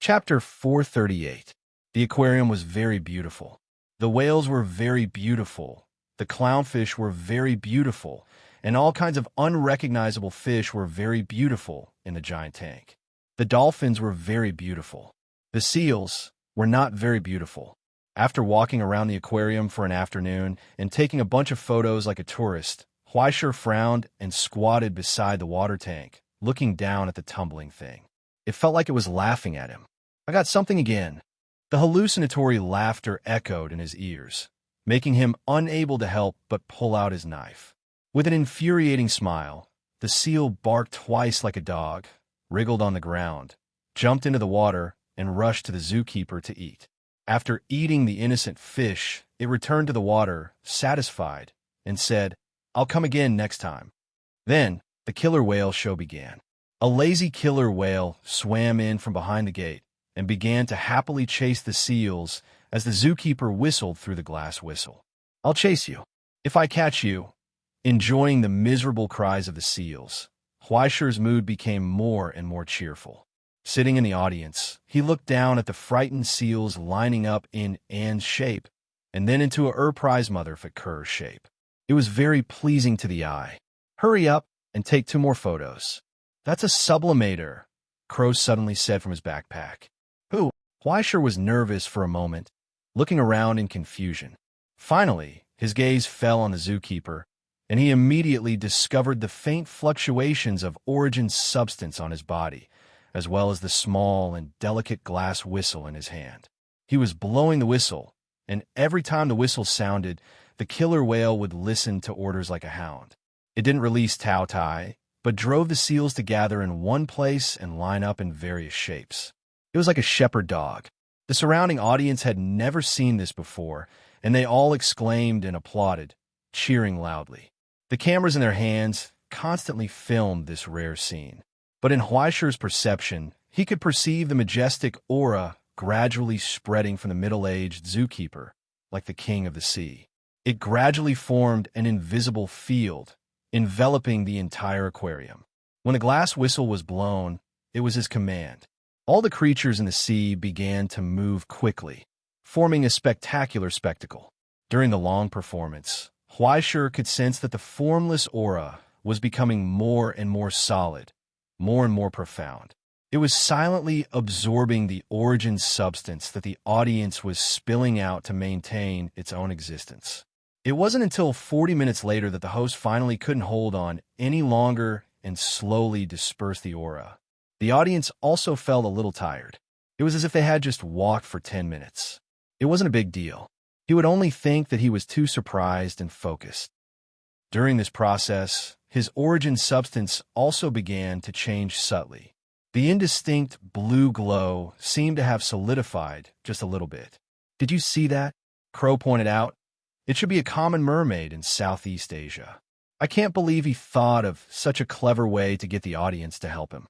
Chapter 438. The aquarium was very beautiful. The whales were very beautiful. The clownfish were very beautiful. And all kinds of unrecognizable fish were very beautiful in the giant tank. The dolphins were very beautiful. The seals were not very beautiful. After walking around the aquarium for an afternoon and taking a bunch of photos like a tourist, Huaisher frowned and squatted beside the water tank, looking down at the tumbling thing. It felt like it was laughing at him. "I got something again." The hallucinatory laughter echoed in his ears, making him unable to help but pull out his knife. With an infuriating smile, the seal barked twice like a dog, wriggled on the ground, jumped into the water, and rushed to the zookeeper to eat. After eating the innocent fish, it returned to the water, satisfied, and said, "I'll come again next time." Then, the killer whale show began. A lazy killer whale swam in from behind the gate and began to happily chase the seals as the zookeeper whistled through the glass whistle. "I'll chase you, if I catch you." Enjoying the miserable cries of the seals, Huaisher's mood became more and more cheerful. Sitting in the audience, he looked down at the frightened seals lining up in Anne's shape, and then into a prize mother for Kerr's shape. It was very pleasing to the eye. "Hurry up and take 2 more photos." "That's a sublimator," Crow suddenly said from his backpack. "Who?" Huaisher was nervous for a moment, looking around in confusion. Finally, his gaze fell on the zookeeper, and he immediately discovered the faint fluctuations of origin substance on his body, as well as the small and delicate glass whistle in his hand. He was blowing the whistle, and every time the whistle sounded, the killer whale would listen to orders like a hound. It didn't release Tao Tai, but drove the seals to gather in one place and line up in various shapes. It was like a shepherd dog. The surrounding audience had never seen this before, and they all exclaimed and applauded, cheering loudly. The cameras in their hands constantly filmed this rare scene. But in Huaisher's perception, he could perceive the majestic aura gradually spreading from the middle-aged zookeeper, like the king of the sea. It gradually formed an invisible field, enveloping the entire aquarium. When the glass whistle was blown, it was his command. All the creatures in the sea began to move quickly, forming a spectacular spectacle. During the long performance, Huaisher could sense that the formless aura was becoming more and more solid, more and more profound. It was silently absorbing the origin substance that the audience was spilling out to maintain its own existence. It wasn't until 40 minutes later that the host finally couldn't hold on any longer and slowly dispersed the aura. The audience also felt a little tired. It was as if they had just walked for 10 minutes. It wasn't a big deal. He would only think that he was too surprised and focused. During this process, his origin substance also began to change subtly. The indistinct blue glow seemed to have solidified just a little bit. "Did you see that?" Crow pointed out. "It should be a common mermaid in Southeast Asia." I can't believe he thought of such a clever way to get the audience to help him.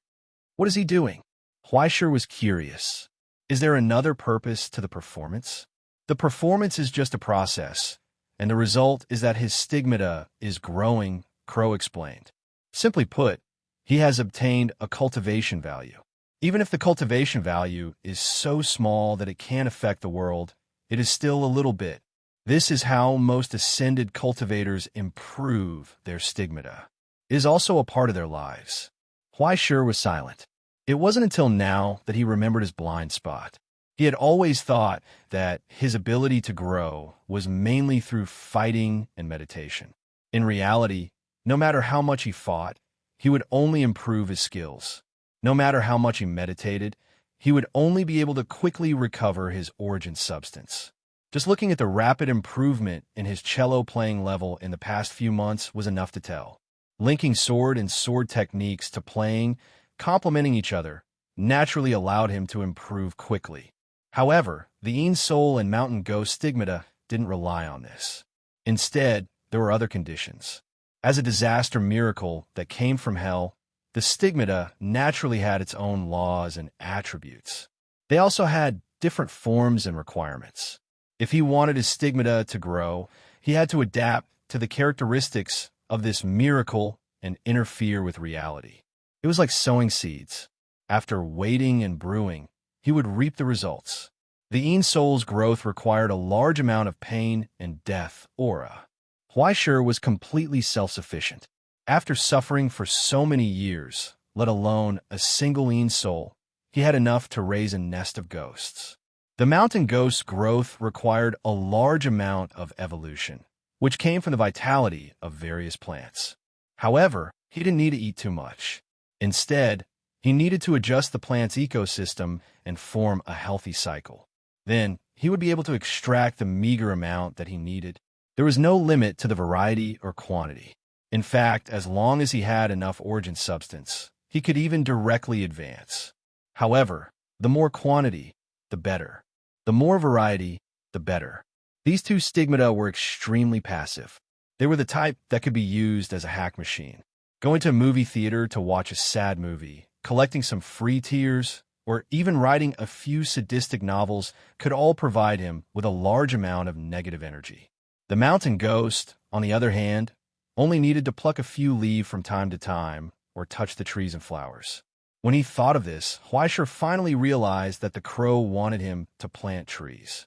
"What is he doing?" Huaisher was curious. "Is there another purpose to the performance?" "The performance is just a process, and the result is that his stigmata is growing," Crow explained. "Simply put, he has obtained a cultivation value. Even if the cultivation value is so small that it can't affect the world, it is still a little bit. This is how most ascended cultivators improve their stigmata. It is also a part of their lives." Huaisher was silent. It wasn't until now that he remembered his blind spot. He had always thought that his ability to grow was mainly through fighting and meditation. In reality, no matter how much he fought, he would only improve his skills. No matter how much he meditated, he would only be able to quickly recover his origin substance. Just looking at the rapid improvement in his cello playing level in the past few months was enough to tell. Linking sword and sword techniques to playing, complementing each other, naturally allowed him to improve quickly. However, the Een Soul and Mountain Ghost stigmata didn't rely on this. Instead, there were other conditions. As a disaster miracle that came from hell, the stigmata naturally had its own laws and attributes. They also had different forms and requirements. If he wanted his stigmata to grow, he had to adapt to the characteristics of this miracle and interfere with reality. It was like sowing seeds. After waiting and brewing, he would reap the results. The Een soul's growth required a large amount of pain and death aura. Huaishir was completely self-sufficient. After suffering for so many years, let alone a single Een soul, he had enough to raise a nest of ghosts. The mountain ghost's growth required a large amount of evolution, which came from the vitality of various plants. However, he didn't need to eat too much. Instead, he needed to adjust the plant's ecosystem and form a healthy cycle. Then, he would be able to extract the meager amount that he needed. There was no limit to the variety or quantity. In fact, as long as he had enough origin substance, he could even directly advance. However, the more quantity, the better. The more variety, the better. These two stigmata were extremely passive. They were the type that could be used as a hack machine. Going to a movie theater to watch a sad movie, collecting some free tears, or even writing a few sadistic novels could all provide him with a large amount of negative energy. The mountain ghost, on the other hand, only needed to pluck a few leaves from time to time or touch the trees and flowers. When he thought of this, Huaishir finally realized that the crow wanted him to plant trees.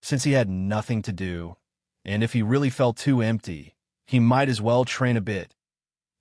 Since he had nothing to do, and if he really felt too empty, he might as well train a bit.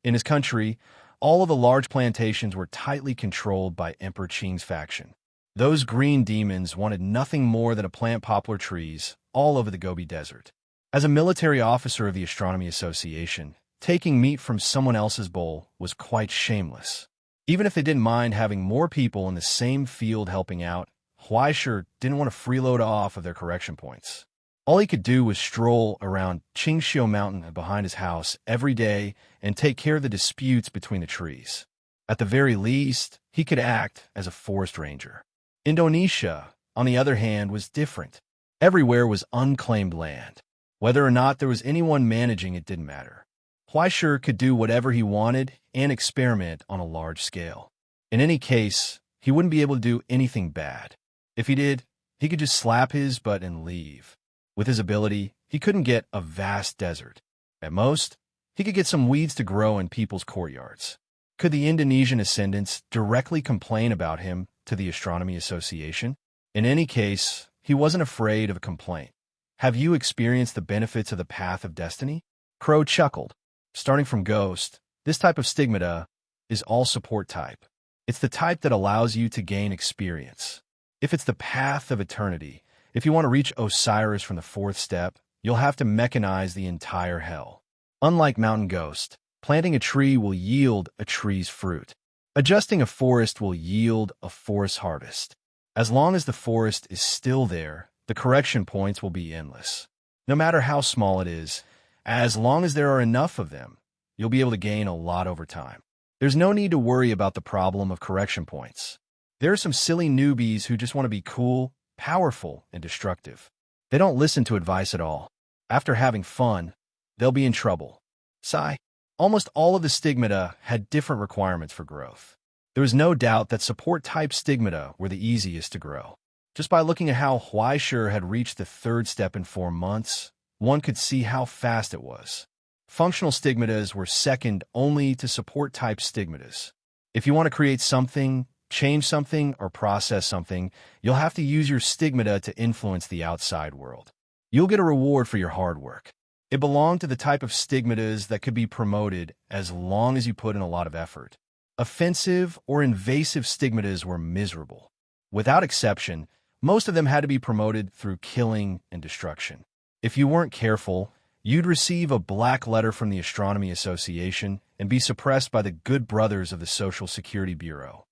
In his country, all of the large plantations were tightly controlled by Emperor Qing's faction. Those green demons wanted nothing more than to plant poplar trees all over the Gobi Desert. As a military officer of the Astronomy Association, taking meat from someone else's bowl was quite shameless. Even if they didn't mind having more people in the same field helping out, Huaishir didn't want to freeload off of their correction points. All he could do was stroll around Qingxiu Mountain behind his house every day and take care of the disputes between the trees. At the very least, he could act as a forest ranger. Indonesia, on the other hand, was different. Everywhere was unclaimed land. Whether or not there was anyone managing it didn't matter. Huaishir could do whatever he wanted and experiment on a large scale. In any case, he wouldn't be able to do anything bad. If he did, he could just slap his butt and leave. With his ability, he couldn't get a vast desert. At most, he could get some weeds to grow in people's courtyards. Could the Indonesian ascendants directly complain about him to the Astronomy Association? In any case, he wasn't afraid of a complaint. Have you experienced the benefits of the path of destiny? Crow chuckled. Starting from Ghost, this type of stigmata is all support type. It's the type that allows you to gain experience. If it's the path of eternity, if you want to reach Osiris from the fourth step, you'll have to mechanize the entire hell. Unlike Mountain Ghost, planting a tree will yield a tree's fruit. Adjusting a forest will yield a forest harvest. As long as the forest is still there, the correction points will be endless. No matter how small it is, as long as there are enough of them, you'll be able to gain a lot over time. There's no need to worry about the problem of correction points. There are some silly newbies who just want to be cool, powerful, and destructive. They don't listen to advice at all. After having fun, they'll be in trouble. Sigh. Almost all of the stigmata had different requirements for growth. There was no doubt that support-type stigmata were the easiest to grow. Just by looking at how Huaishir had reached the third step in 4 months, one could see how fast it was. Functional stigmatas were second only to support-type stigmatas. If you want to create something, change something, or process something, you'll have to use your stigmata to influence the outside world. You'll get a reward for your hard work. It belonged to the type of stigmatas that could be promoted as long as you put in a lot of effort. Offensive or invasive stigmatas were miserable. Without exception, most of them had to be promoted through killing and destruction. If you weren't careful, you'd receive a black letter from the Astronomy Association and be suppressed by the good brothers of the Social Security Bureau.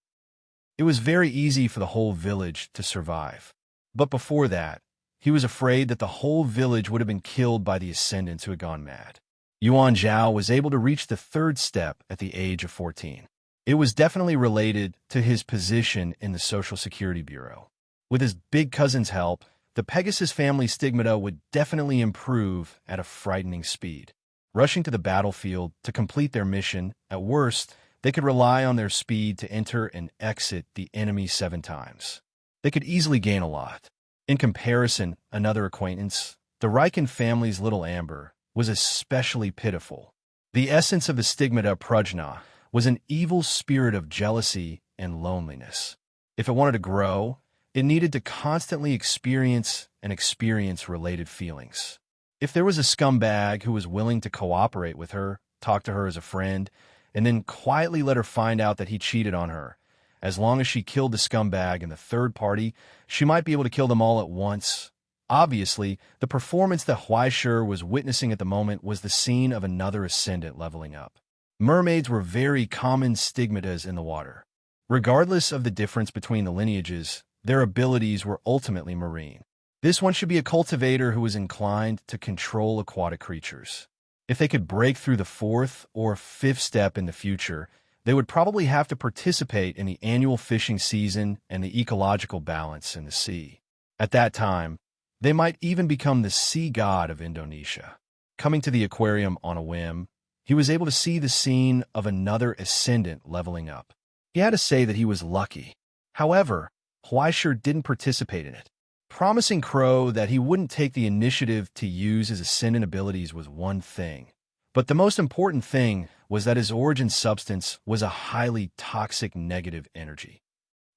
It was very easy for the whole village to survive. But before that, he was afraid that the whole village would have been killed by the ascendants who had gone mad. Yuan Zhao was able to reach the third step at the age of 14. It was definitely related to his position in the Social Security Bureau. With his big cousin's help, the Pegasus family stigmata would definitely improve at a frightening speed. Rushing to the battlefield to complete their mission, at worst, they could rely on their speed to enter and exit the enemy 7 times. They could easily gain a lot. In comparison, another acquaintance, the Riken family's little Amber, was especially pitiful. The essence of the stigmata Prajna was an evil spirit of jealousy and loneliness. If it wanted to grow, it needed to constantly experience and experience related feelings. If there was a scumbag who was willing to cooperate with her, talk to her as a friend, and then quietly let her find out that he cheated on her, as long as she killed the scumbag and the third party, she might be able to kill them all at once. Obviously, the performance that Huaishir was witnessing at the moment was the scene of another ascendant leveling up. Mermaids were very common stigmatas in the water. Regardless of the difference between the lineages, their abilities were ultimately marine. This one should be a cultivator who was inclined to control aquatic creatures. If they could break through the fourth or fifth step in the future, they would probably have to participate in the annual fishing season and the ecological balance in the sea. At that time, they might even become the sea god of Indonesia. Coming to the aquarium on a whim, he was able to see the scene of another ascendant leveling up. He had to say that he was lucky. However, Huaishir didn't participate in it. Promising Crow that he wouldn't take the initiative to use his ascendant abilities was one thing, but the most important thing was that his origin substance was a highly toxic negative energy.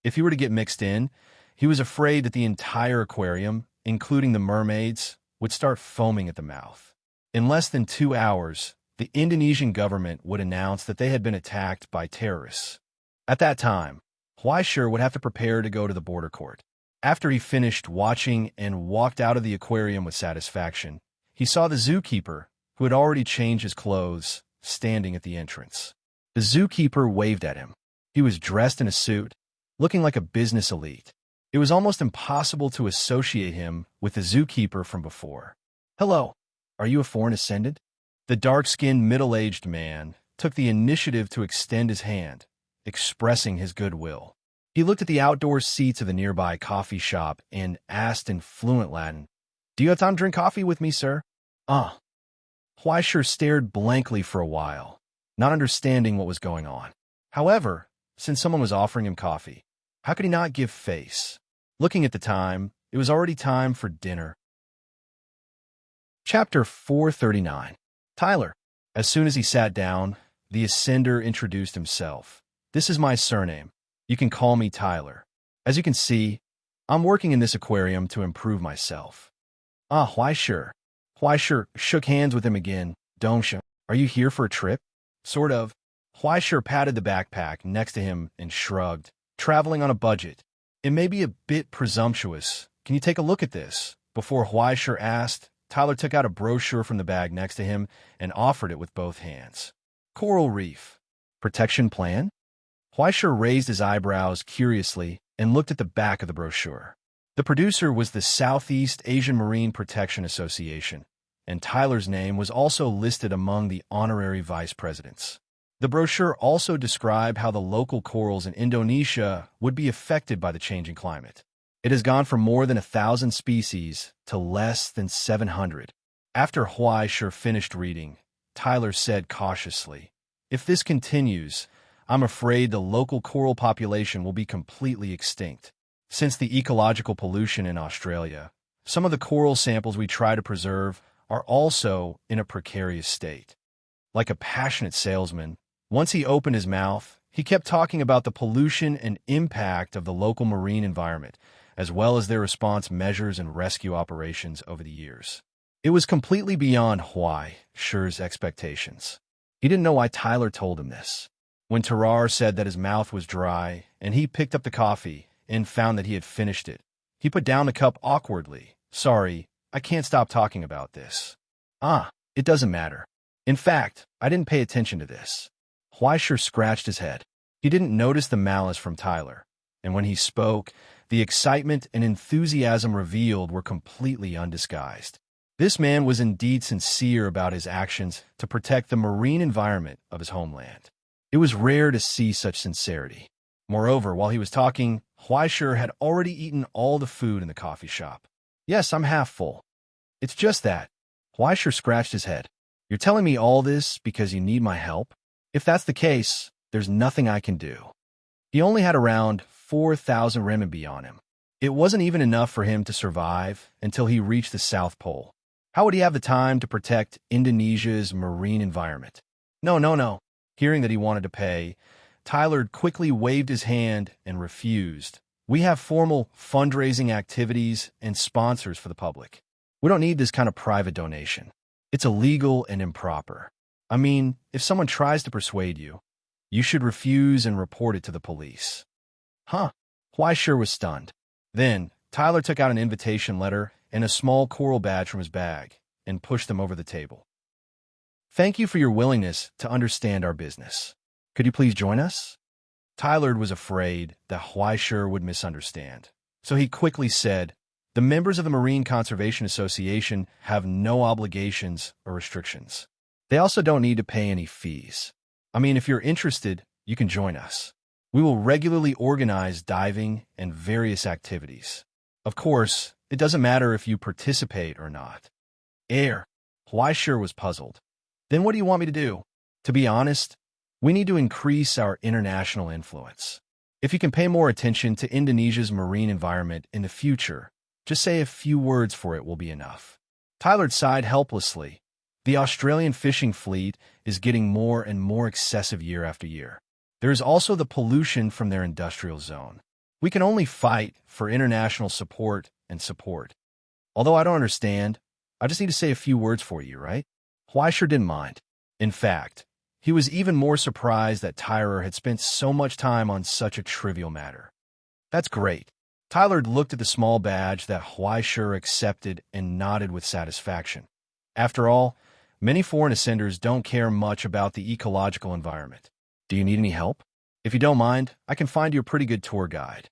If he were to get mixed in, he was afraid that the entire aquarium, including the mermaids, would start foaming at the mouth. In less than 2 hours, the Indonesian government would announce that they had been attacked by terrorists. At that time, Huaishir would have to prepare to go to the border court. After he finished watching and walked out of the aquarium with satisfaction, he saw the zookeeper, who had already changed his clothes, standing at the entrance. The zookeeper waved at him. He was dressed in a suit, looking like a business elite. It was almost impossible to associate him with the zookeeper from before. "Hello, are you a foreign ascendant?" The dark-skinned, middle-aged man took the initiative to extend his hand, expressing his goodwill. He looked at the outdoor seats of the nearby coffee shop and asked in fluent Latin, "Do you have time to drink coffee with me, sir?" Huaishir stared blankly for a while, not understanding what was going on. However, since someone was offering him coffee, how could he not give face? Looking at the time, it was already time for dinner. Chapter 439. Tyler. As soon as he sat down, the ascender introduced himself. "This is my surname. You can call me Tyler. As you can see, I'm working in this aquarium to improve myself." Huaishir. Huaishir shook hands with him again. "Dongsha, are you here for a trip?" "Sort of." Huaishir patted the backpack next to him and shrugged. "Traveling on a budget. It may be a bit presumptuous. Can you take a look at this?" Before Huaishir asked, Tyler took out a brochure from the bag next to him and offered it with both hands. "Coral Reef. Protection Plan?" Huaishir raised his eyebrows curiously and looked at the back of the brochure. The producer was the Southeast Asian Marine Protection Association, and Tyler's name was also listed among the honorary vice presidents. The brochure also described how the local corals in Indonesia would be affected by the changing climate. It has gone from more than 1,000 species to less than 700. After Huaishir finished reading, Tyler said cautiously, "If this continues, I'm afraid the local coral population will be completely extinct. Since the ecological pollution in Australia, some of the coral samples we try to preserve are also in a precarious state." Like a passionate salesman, once he opened his mouth, he kept talking about the pollution and impact of the local marine environment, as well as their response measures and rescue operations over the years. It was completely beyond Huaishir's expectations. He didn't know why Tyler told him this. When Tarar said that his mouth was dry and he picked up the coffee and found that he had finished it, he put down the cup awkwardly. "Sorry, I can't stop talking about this." It doesn't matter. In fact, I didn't pay attention to this." Huaishir scratched his head. He didn't notice the malice from Tyler, and when he spoke, the excitement and enthusiasm revealed were completely undisguised. This man was indeed sincere about his actions to protect the marine environment of his homeland. It was rare to see such sincerity. Moreover, while he was talking, Huaishir had already eaten all the food in the coffee shop. "Yes, I'm half full." "It's just that." Huaishir scratched his head. "You're telling me all this because you need my help? If that's the case, there's nothing I can do." He only had around 4,000 renminbi on him. It wasn't even enough for him to survive until he reached the South Pole. How would he have the time to protect Indonesia's marine environment? No. Hearing that he wanted to pay, Tyler quickly waved his hand and refused, We have formal fundraising activities and sponsors for the public. We don't need this kind of private donation. It's illegal and improper. I mean, if someone tries to persuade you, you should refuse and report it to the police. Huh? Huaisher was stunned. Then, Tyler took out an invitation letter and a small coral badge from his bag and pushed them over the table. Thank you for your willingness to understand our business. Could you please join us? Tyler was afraid that Huaisher would misunderstand, so he quickly said, the members of the Marine Conservation Association have no obligations or restrictions. They also don't need to pay any fees. I mean, if you're interested, you can join us. We will regularly organize diving and various activities. Of course, it doesn't matter if you participate or not. Huaisher was puzzled. Then what do you want me to do? To be honest, we need to increase our international influence. If you can pay more attention to Indonesia's marine environment in the future, just say a few words for it will be enough. Tyler sighed helplessly. The Australian fishing fleet is getting more and more excessive year after year. There is also the pollution from their industrial zone. We can only fight for international support and support. Although I don't understand, I just need to say a few words for you, right? Huaisher didn't mind. In fact, he was even more surprised that Tyler had spent so much time on such a trivial matter. That's great. Tyler looked at the small badge that Huaisher accepted and nodded with satisfaction. After all, many foreign ascenders don't care much about the ecological environment. Do you need any help? If you don't mind, I can find you a pretty good tour guide.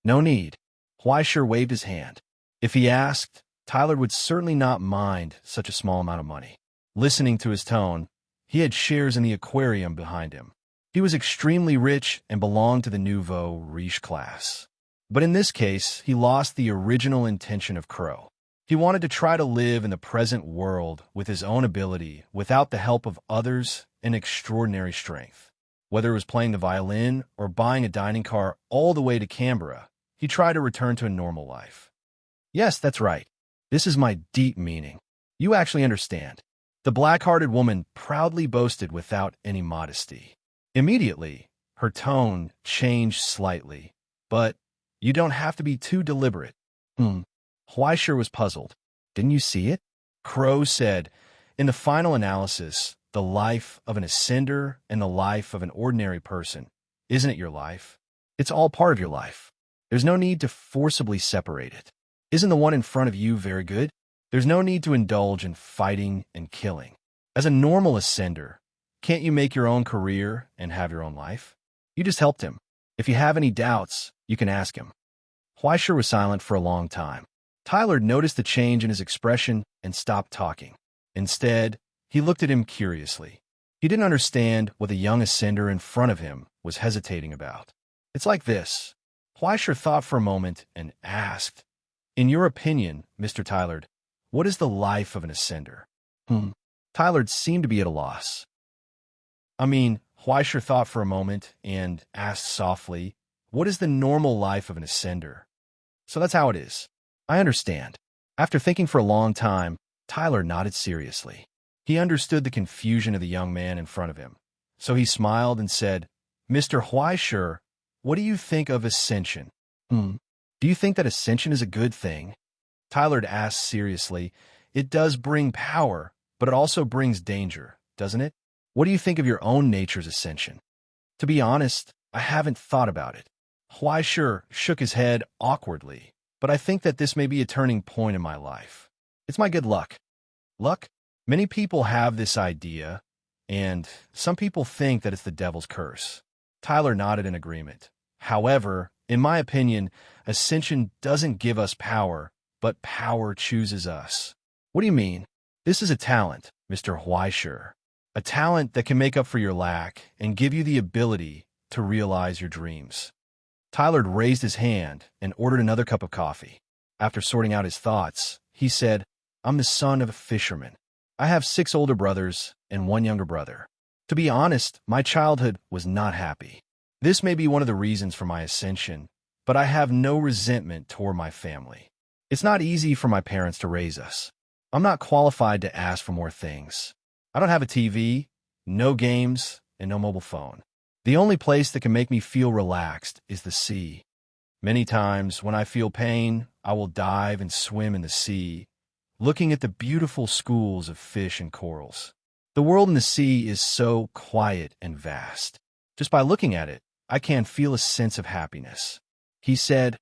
No need. Huaisher waved his hand. If he asked, Tyler would certainly not mind such a small amount of money. Listening to his tone, he had shares in the aquarium behind him. He was extremely rich and belonged to the nouveau riche class. But in this case, he lost the original intention of Crow. He wanted to try to live in the present world with his own ability, without the help of others, and extraordinary strength. Whether it was playing the violin or buying a dining car all the way to Canberra, he tried to return to a normal life. Yes, that's right. This is my deep meaning. You actually understand. The black-hearted woman proudly boasted without any modesty. Immediately, her tone changed slightly, but you don't have to be too deliberate. Huaisher was puzzled. Didn't you see it? Crow said, in the final analysis, the life of an ascender and the life of an ordinary person, isn't it your life? It's all part of your life. There's no need to forcibly separate it. Isn't the one in front of you very good? There's no need to indulge in fighting and killing. As a normal ascender, can't you make your own career and have your own life? You just helped him. If you have any doubts, you can ask him. Huaisher was silent for a long time. Tyler noticed the change in his expression and stopped talking. Instead, he looked at him curiously. He didn't understand what the young ascender in front of him was hesitating about. It's like this. Huaisher thought for a moment and asked, in your opinion, Mr. Tyler, what is the life of an ascender? Tyler seemed to be at a loss. Huaisher thought for a moment and asked softly, what is the normal life of an ascender? So that's how it is. I understand. After thinking for a long time, Tyler nodded seriously. He understood the confusion of the young man in front of him. So he smiled and said, Mr. Huaisher, what do you think of ascension? Do you think that ascension is a good thing? Tyler asked seriously. It does bring power, but it also brings danger, doesn't it? What do you think of your own nature's ascension? To be honest, I haven't thought about it. Huaisher shook his head awkwardly, but I think that this may be a turning point in my life. It's my good luck. Luck? Many people have this idea, and some people think that it's the devil's curse. Tyler nodded in agreement. However, in my opinion, ascension doesn't give us power, but power chooses us. What do you mean? This is a talent, Mr. Huaisher. A talent that can make up for your lack and give you the ability to realize your dreams. Tyler raised his hand and ordered another cup of coffee. After sorting out his thoughts, he said, I'm the son of a fisherman. I have 6 older brothers and 1 younger brother. To be honest, my childhood was not happy. This may be one of the reasons for my ascension, but I have no resentment toward my family. It's not easy for my parents to raise us. I'm not qualified to ask for more things. I don't have a TV, no games, and no mobile phone. The only place that can make me feel relaxed is the sea. Many times, when I feel pain, I will dive and swim in the sea, looking at the beautiful schools of fish and corals. The world in the sea is so quiet and vast. Just by looking at it, I can feel a sense of happiness. He said,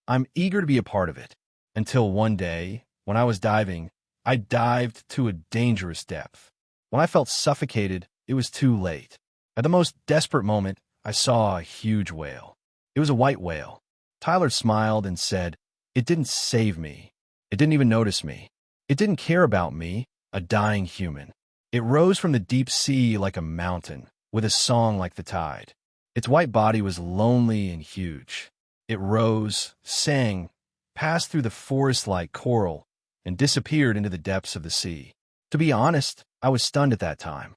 I'm eager to be a part of it. Until one day, when I was diving, I dived to a dangerous depth. When I felt suffocated, it was too late. At the most desperate moment, I saw a huge whale. It was a white whale. Tyler smiled and said, it didn't save me. It didn't even notice me. It didn't care about me, a dying human. It rose from the deep sea like a mountain, with a song like the tide. Its white body was lonely and huge. It rose, sang, passed through the forest-like coral, and disappeared into the depths of the sea. To be honest, I was stunned at that time.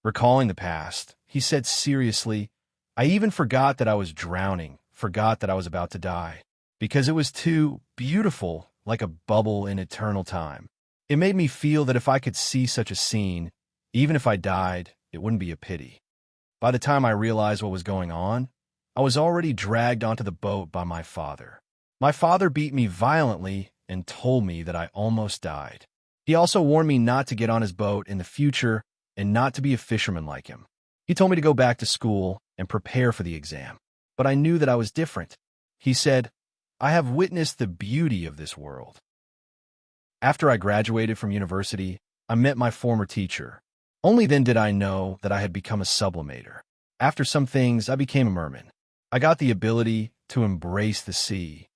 Recalling the past, he said seriously, I even forgot that I was drowning, forgot that I was about to die, because it was too beautiful, like a bubble in eternal time. It made me feel that if I could see such a scene, even if I died, it wouldn't be a pity. By the time I realized what was going on, I was already dragged onto the boat by my father. My father beat me violently and told me that I almost died. He also warned me not to get on his boat in the future and not to be a fisherman like him. He told me to go back to school and prepare for the exam. But I knew that I was different. He said, I have witnessed the beauty of this world. After I graduated from university, I met my former teacher. Only then did I know that I had become a sublimator. After some things, I became a merman. I got the ability to embrace the sea.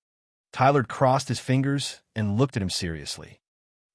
Tyler crossed his fingers and looked at him seriously.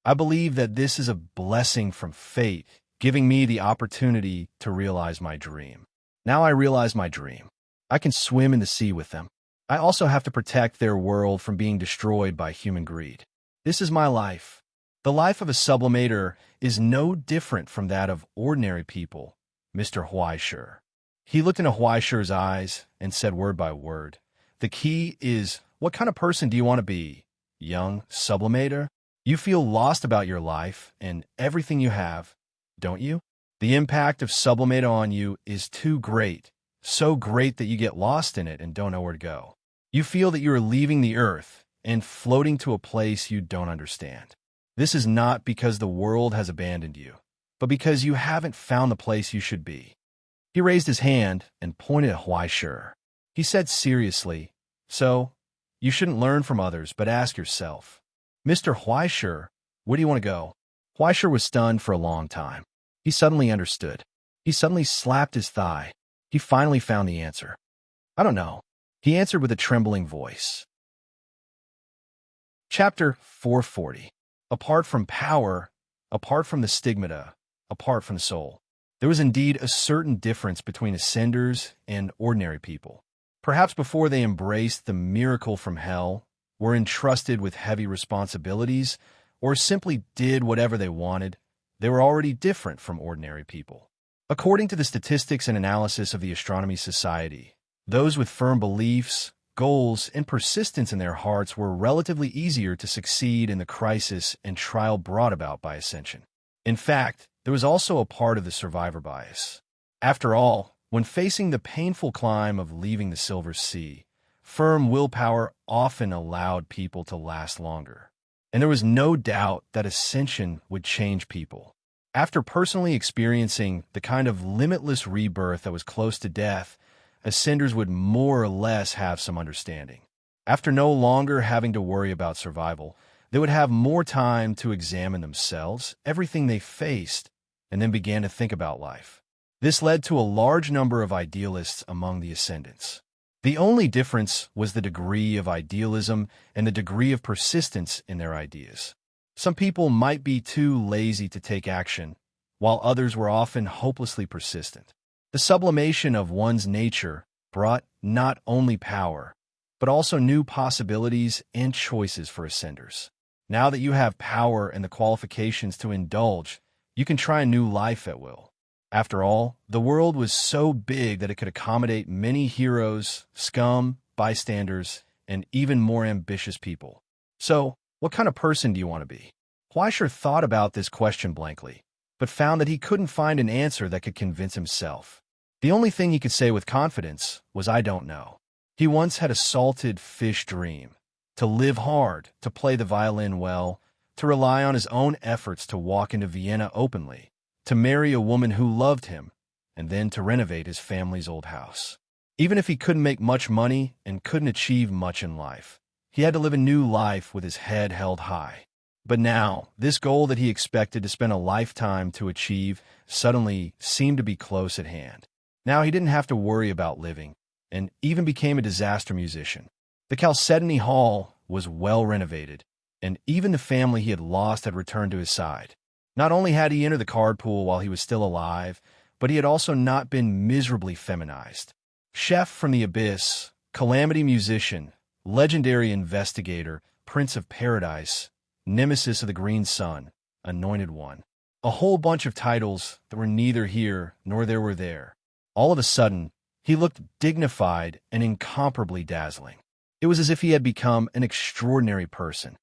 I believe that this is a blessing from fate, giving me the opportunity to realize my dream. Now I realize my dream. I can swim in the sea with them. I also have to protect their world from being destroyed by human greed. This is my life. The life of a sublimator is no different from that of ordinary people, Mr. Huaishur. He looked into Huaishur's eyes and said word by word, the key is, what kind of person do you want to be, young sublimator? You feel lost about your life and everything you have, don't you? The impact of sublimator on you is too great, so great that you get lost in it and don't know where to go. You feel that you are leaving the earth and floating to a place you don't understand. This is not because the world has abandoned you, but because you haven't found the place you should be. He raised his hand and pointed at Huaishur. He said seriously, so, you shouldn't learn from others, but ask yourself, Mr. Huaishur, where do you want to go? Huaishur was stunned for a long time. He suddenly understood. He suddenly slapped his thigh. He finally found the answer. I don't know. He answered with a trembling voice. Chapter 440. Apart from power, apart from the stigmata, apart from the soul. There was indeed a certain difference between ascenders and ordinary people. Perhaps before they embraced the miracle from hell, were entrusted with heavy responsibilities, or simply did whatever they wanted, they were already different from ordinary people. According to the statistics and analysis of the Astronomy Society, those with firm beliefs, goals, and persistence in their hearts were relatively easier to succeed in the crisis and trial brought about by ascension. In fact, there was also a part of the survivor bias. After all, when facing the painful climb of leaving the Silver Sea, firm willpower often allowed people to last longer. And there was no doubt that ascension would change people. After personally experiencing the kind of limitless rebirth that was close to death, ascenders would more or less have some understanding. After no longer having to worry about survival, they would have more time to examine themselves, everything they faced, and then began to think about life. This led to a large number of idealists among the ascendants. The only difference was the degree of idealism and the degree of persistence in their ideas. Some people might be too lazy to take action, while others were often hopelessly persistent. The sublimation of one's nature brought not only power, but also new possibilities and choices for ascenders. Now that you have power and the qualifications to indulge, you can try a new life at will. After all, the world was so big that it could accommodate many heroes, scum, bystanders, and even more ambitious people. So, what kind of person do you want to be? Huaishur thought about this question blankly, but found that he couldn't find an answer that could convince himself. The only thing he could say with confidence was, I don't know. He once had a salted fish dream, to live hard, to play the violin well, to rely on his own efforts to walk into Vienna openly, to marry a woman who loved him, and then to renovate his family's old house. Even if he couldn't make much money and couldn't achieve much in life, he had to live a new life with his head held high. But now, this goal that he expected to spend a lifetime to achieve suddenly seemed to be close at hand. Now he didn't have to worry about living, and even became a disaster musician. The Chalcedony Hall was well renovated, and even the family he had lost had returned to his side. Not only had he entered the card pool while he was still alive, but he had also not been miserably feminized. Chef from the Abyss, calamity musician, legendary investigator, Prince of Paradise, Nemesis of the Green Sun, Anointed One. A whole bunch of titles that were neither here nor there were there. All of a sudden, he looked dignified and incomparably dazzling. It was as if he had become an extraordinary person.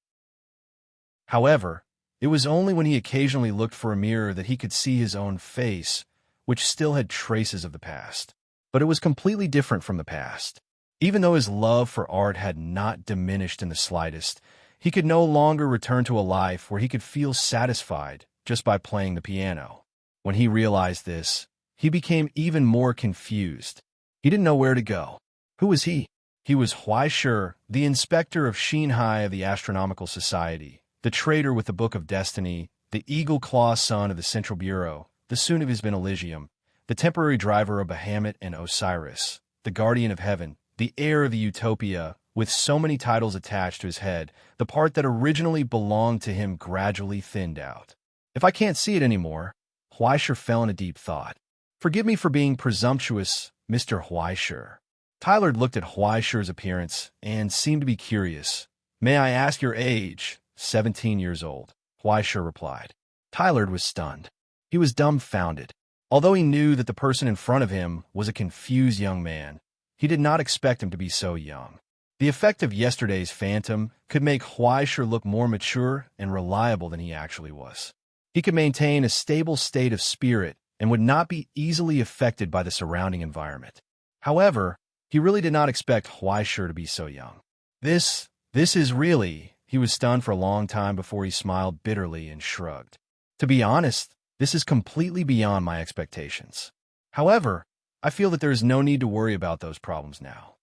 However, it was only when he occasionally looked for a mirror that he could see his own face, which still had traces of the past. But it was completely different from the past. Even though his love for art had not diminished in the slightest, he could no longer return to a life where he could feel satisfied just by playing the piano. When he realized this, he became even more confused. He didn't know where to go. Who was he? He was Huaishur, the inspector of Xinhai of the Astronomical Society, the traitor with the Book of Destiny, the eagle-claw son of the Central Bureau, the soon of his Ben Elysium, the temporary driver of Bahamut and Osiris, the guardian of heaven, the heir of the Utopia, with so many titles attached to his head, the part that originally belonged to him gradually thinned out. If I can't see it anymore, Huaishur fell in a deep thought. Forgive me for being presumptuous, Mr. Huaishur. Tyler looked at Huaishur's appearance and seemed to be curious. May I ask your age? 17 years old, Huaishur replied. Tyler was stunned. He was dumbfounded. Although he knew that the person in front of him was a confused young man, he did not expect him to be so young. The effect of yesterday's phantom could make Huaishur look more mature and reliable than he actually was. He could maintain a stable state of spirit and would not be easily affected by the surrounding environment. However, he really did not expect Huaishur to be so young. This is really... He was stunned for a long time before he smiled bitterly and shrugged. To be honest, this is completely beyond my expectations. However, I feel that there is no need to worry about those problems now.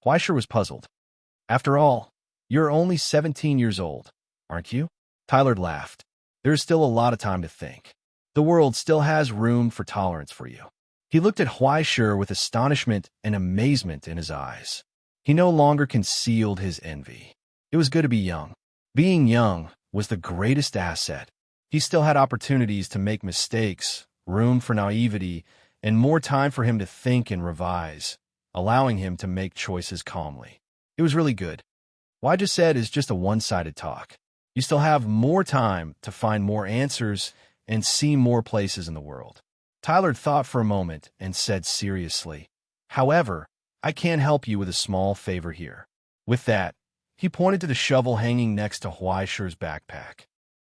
Huaishur was puzzled. After all, you're only 17 years old, aren't you? Tyler laughed. There's still a lot of time to think. The world still has room for tolerance for you. He looked at Huaishur with astonishment and amazement in his eyes. He no longer concealed his envy. It was good to be young. Being young was the greatest asset. He still had opportunities to make mistakes, room for naivety, and more time for him to think and revise, allowing him to make choices calmly. It was really good. What I just said is just a one-sided talk. You still have more time to find more answers and see more places in the world. Tyler thought for a moment and said seriously, however, I can help you with a small favor here. With that, he pointed to the shovel hanging next to Huaishur's backpack.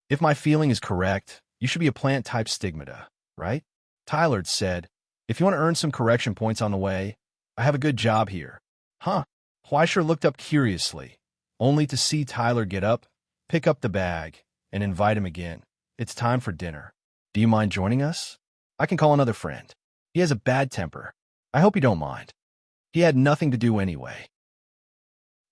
If my feeling is correct, you should be a plant-type stigmata, right? Tyler said, if you want to earn some correction points on the way, I have a good job here. Huh? Huaishur looked up curiously, only to see Tyler get up, pick up the bag, and invite him again. It's time for dinner. Do you mind joining us? I can call another friend. He has a bad temper. I hope you don't mind. He had nothing to do anyway.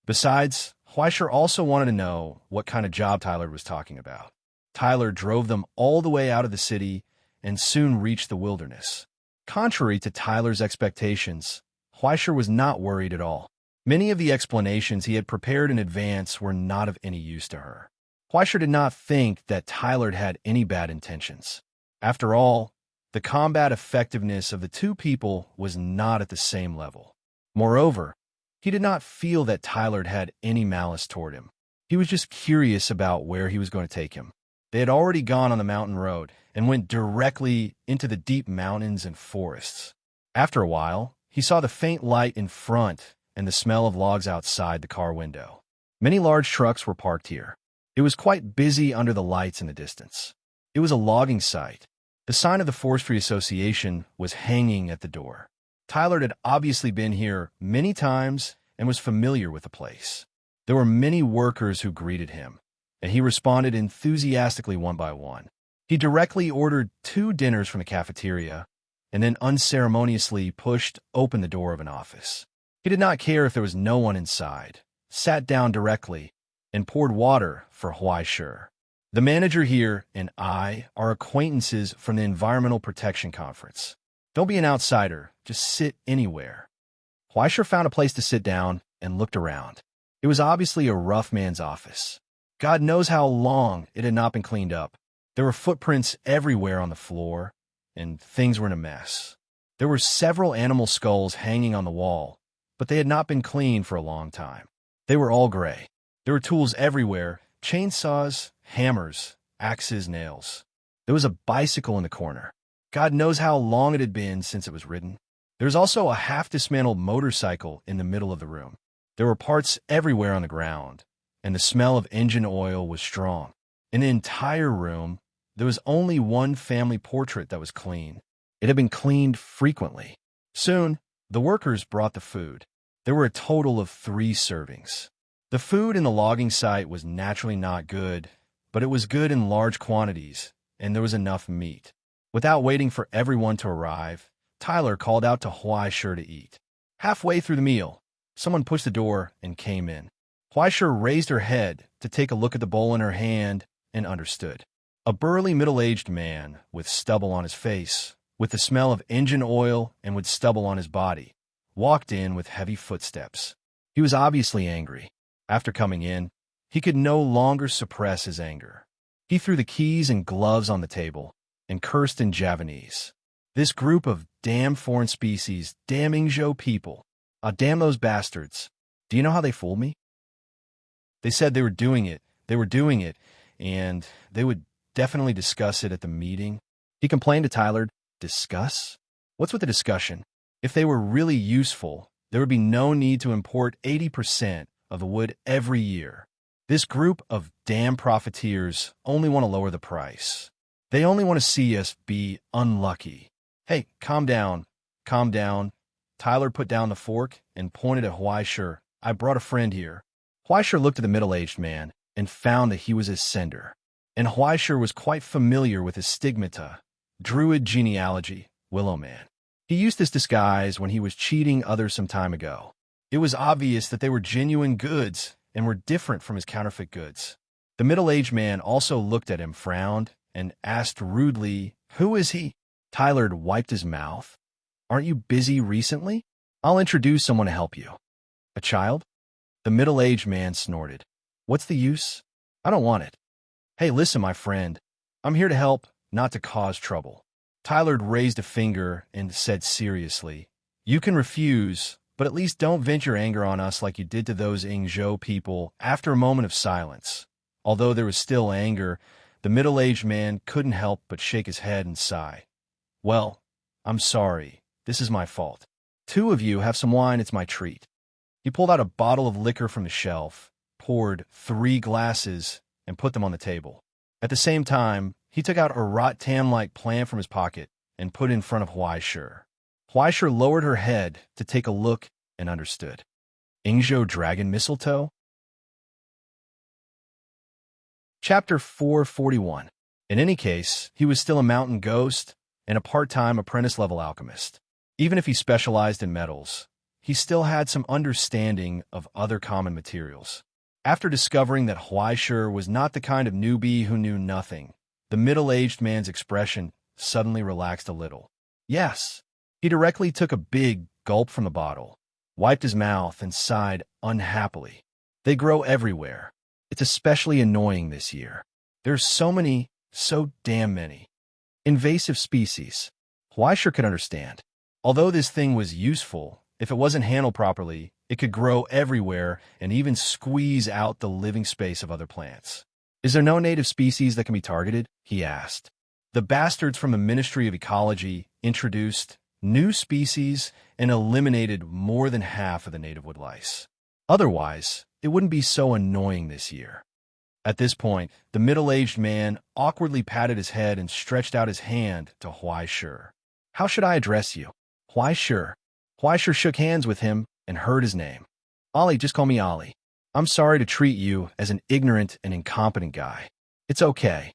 Besides, Huaishur also wanted to know what kind of job Tyler was talking about. Tyler drove them all the way out of the city and soon reached the wilderness. Contrary to Tyler's expectations, Huaishur was not worried at all. Many of the explanations he had prepared in advance were not of any use to her. Huaishur did not think that Tyler had any bad intentions. After all, the combat effectiveness of the two people was not at the same level. Moreover, he did not feel that Tyler had any malice toward him. He was just curious about where he was going to take him. They had already gone on the mountain road and went directly into the deep mountains and forests. After a while, he saw the faint light in front and the smell of logs outside the car window. Many large trucks were parked here. It was quite busy under the lights in the distance. It was a logging site. The sign of the Forestry Association was hanging at the door. Tyler had obviously been here many times and was familiar with the place. There were many workers who greeted him, and he responded enthusiastically one by one. He directly ordered 2 dinners from the cafeteria and then unceremoniously pushed open the door of an office. He did not care if there was no one inside, sat down directly, and poured water for Huaishir. The manager here and I are acquaintances from the Environmental Protection Conference. Don't be an outsider, just sit anywhere. Huaishir found a place to sit down and looked around. It was obviously a rough man's office. God knows how long it had not been cleaned up. There were footprints everywhere on the floor, and things were in a mess. There were several animal skulls hanging on the wall, but they had not been cleaned for a long time. They were all gray. There were tools everywhere, chainsaws, hammers, axes, nails. There was a bicycle in the corner. God knows how long it had been since it was ridden. There was also a half-dismantled motorcycle in the middle of the room. There were parts everywhere on the ground, and the smell of engine oil was strong. In the entire room, there was only one family portrait that was clean. It had been cleaned frequently. Soon, the workers brought the food. There were a total of 3 servings. The food in the logging site was naturally not good, but it was good in large quantities, and there was enough meat. Without waiting for everyone to arrive, Tyler called out to Huaishir to eat. Halfway through the meal, someone pushed the door and came in. Huaishir raised her head to take a look at the bowl in her hand and understood. A burly middle-aged man with stubble on his face, with the smell of engine oil and with stubble on his body, walked in with heavy footsteps. He was obviously angry. After coming in, he could no longer suppress his anger. He threw the keys and gloves on the table and cursed in Javanese. This group of damn foreign species, damn Ingzhou people, damn those bastards. Do you know how they fooled me? They said they were doing it, and they would definitely discuss it at the meeting. He complained to Tyler, discuss? What's with the discussion? If they were really useful, there would be no need to import 80% of the wood every year. This group of damn profiteers only want to lower the price. They only want to see us be unlucky. Hey, calm down, calm down. Tyler put down the fork and pointed at Huaishir. I brought a friend here. Huaishir looked at the middle-aged man and found that he was his sender. And Huaishir was quite familiar with his stigmata, druid genealogy, Willow Man. He used this disguise when he was cheating others some time ago. It was obvious that they were genuine goods and were different from his counterfeit goods. The middle-aged man also looked at him, frowned, and asked rudely, "Who is he?" Tyler wiped his mouth. "Aren't you busy recently? I'll introduce someone to help you." "A child?" The middle-aged man snorted. "What's the use? I don't want it." "Hey, listen, my friend. I'm here to help, not to cause trouble." Tyler raised a finger and said seriously, "You can refuse, but at least don't vent your anger on us like you did to those Ingzhou people." After a moment of silence, although there was still anger, the middle-aged man couldn't help but shake his head and sigh. "Well, I'm sorry. This is my fault. 2 of you have some wine, it's my treat." He pulled out a bottle of liquor from the shelf, poured 3 glasses, and put them on the table. At the same time, he took out a rattan-like plant from his pocket and put it in front of Huaishir. Huaishir lowered her head to take a look and understood. Ingzhou dragon mistletoe? Chapter 441. In any case, he was still a mountain ghost and a part-time apprentice-level alchemist. Even if he specialized in metals, he still had some understanding of other common materials. After discovering that Huaishir was not the kind of newbie who knew nothing, the middle-aged man's expression suddenly relaxed a little. Yes. He directly took a big gulp from the bottle, wiped his mouth, and sighed unhappily. They grow everywhere. It's especially annoying this year. There's so many, so damn many. Invasive species. Huaishir could understand. Although this thing was useful, if it wasn't handled properly, it could grow everywhere and even squeeze out the living space of other plants. "Is there no native species that can be targeted?" he asked. The bastards from the Ministry of Ecology introduced new species and eliminated more than half of the native wood lice. Otherwise, it wouldn't be so annoying this year. At this point, the middle-aged man awkwardly patted his head and stretched out his hand to Huaishir. "How should I address you?" "Huaishir." Huaisher shook hands with him and heard his name. Ollie, just call me Ollie. I'm sorry to treat you as an ignorant and incompetent guy. It's okay.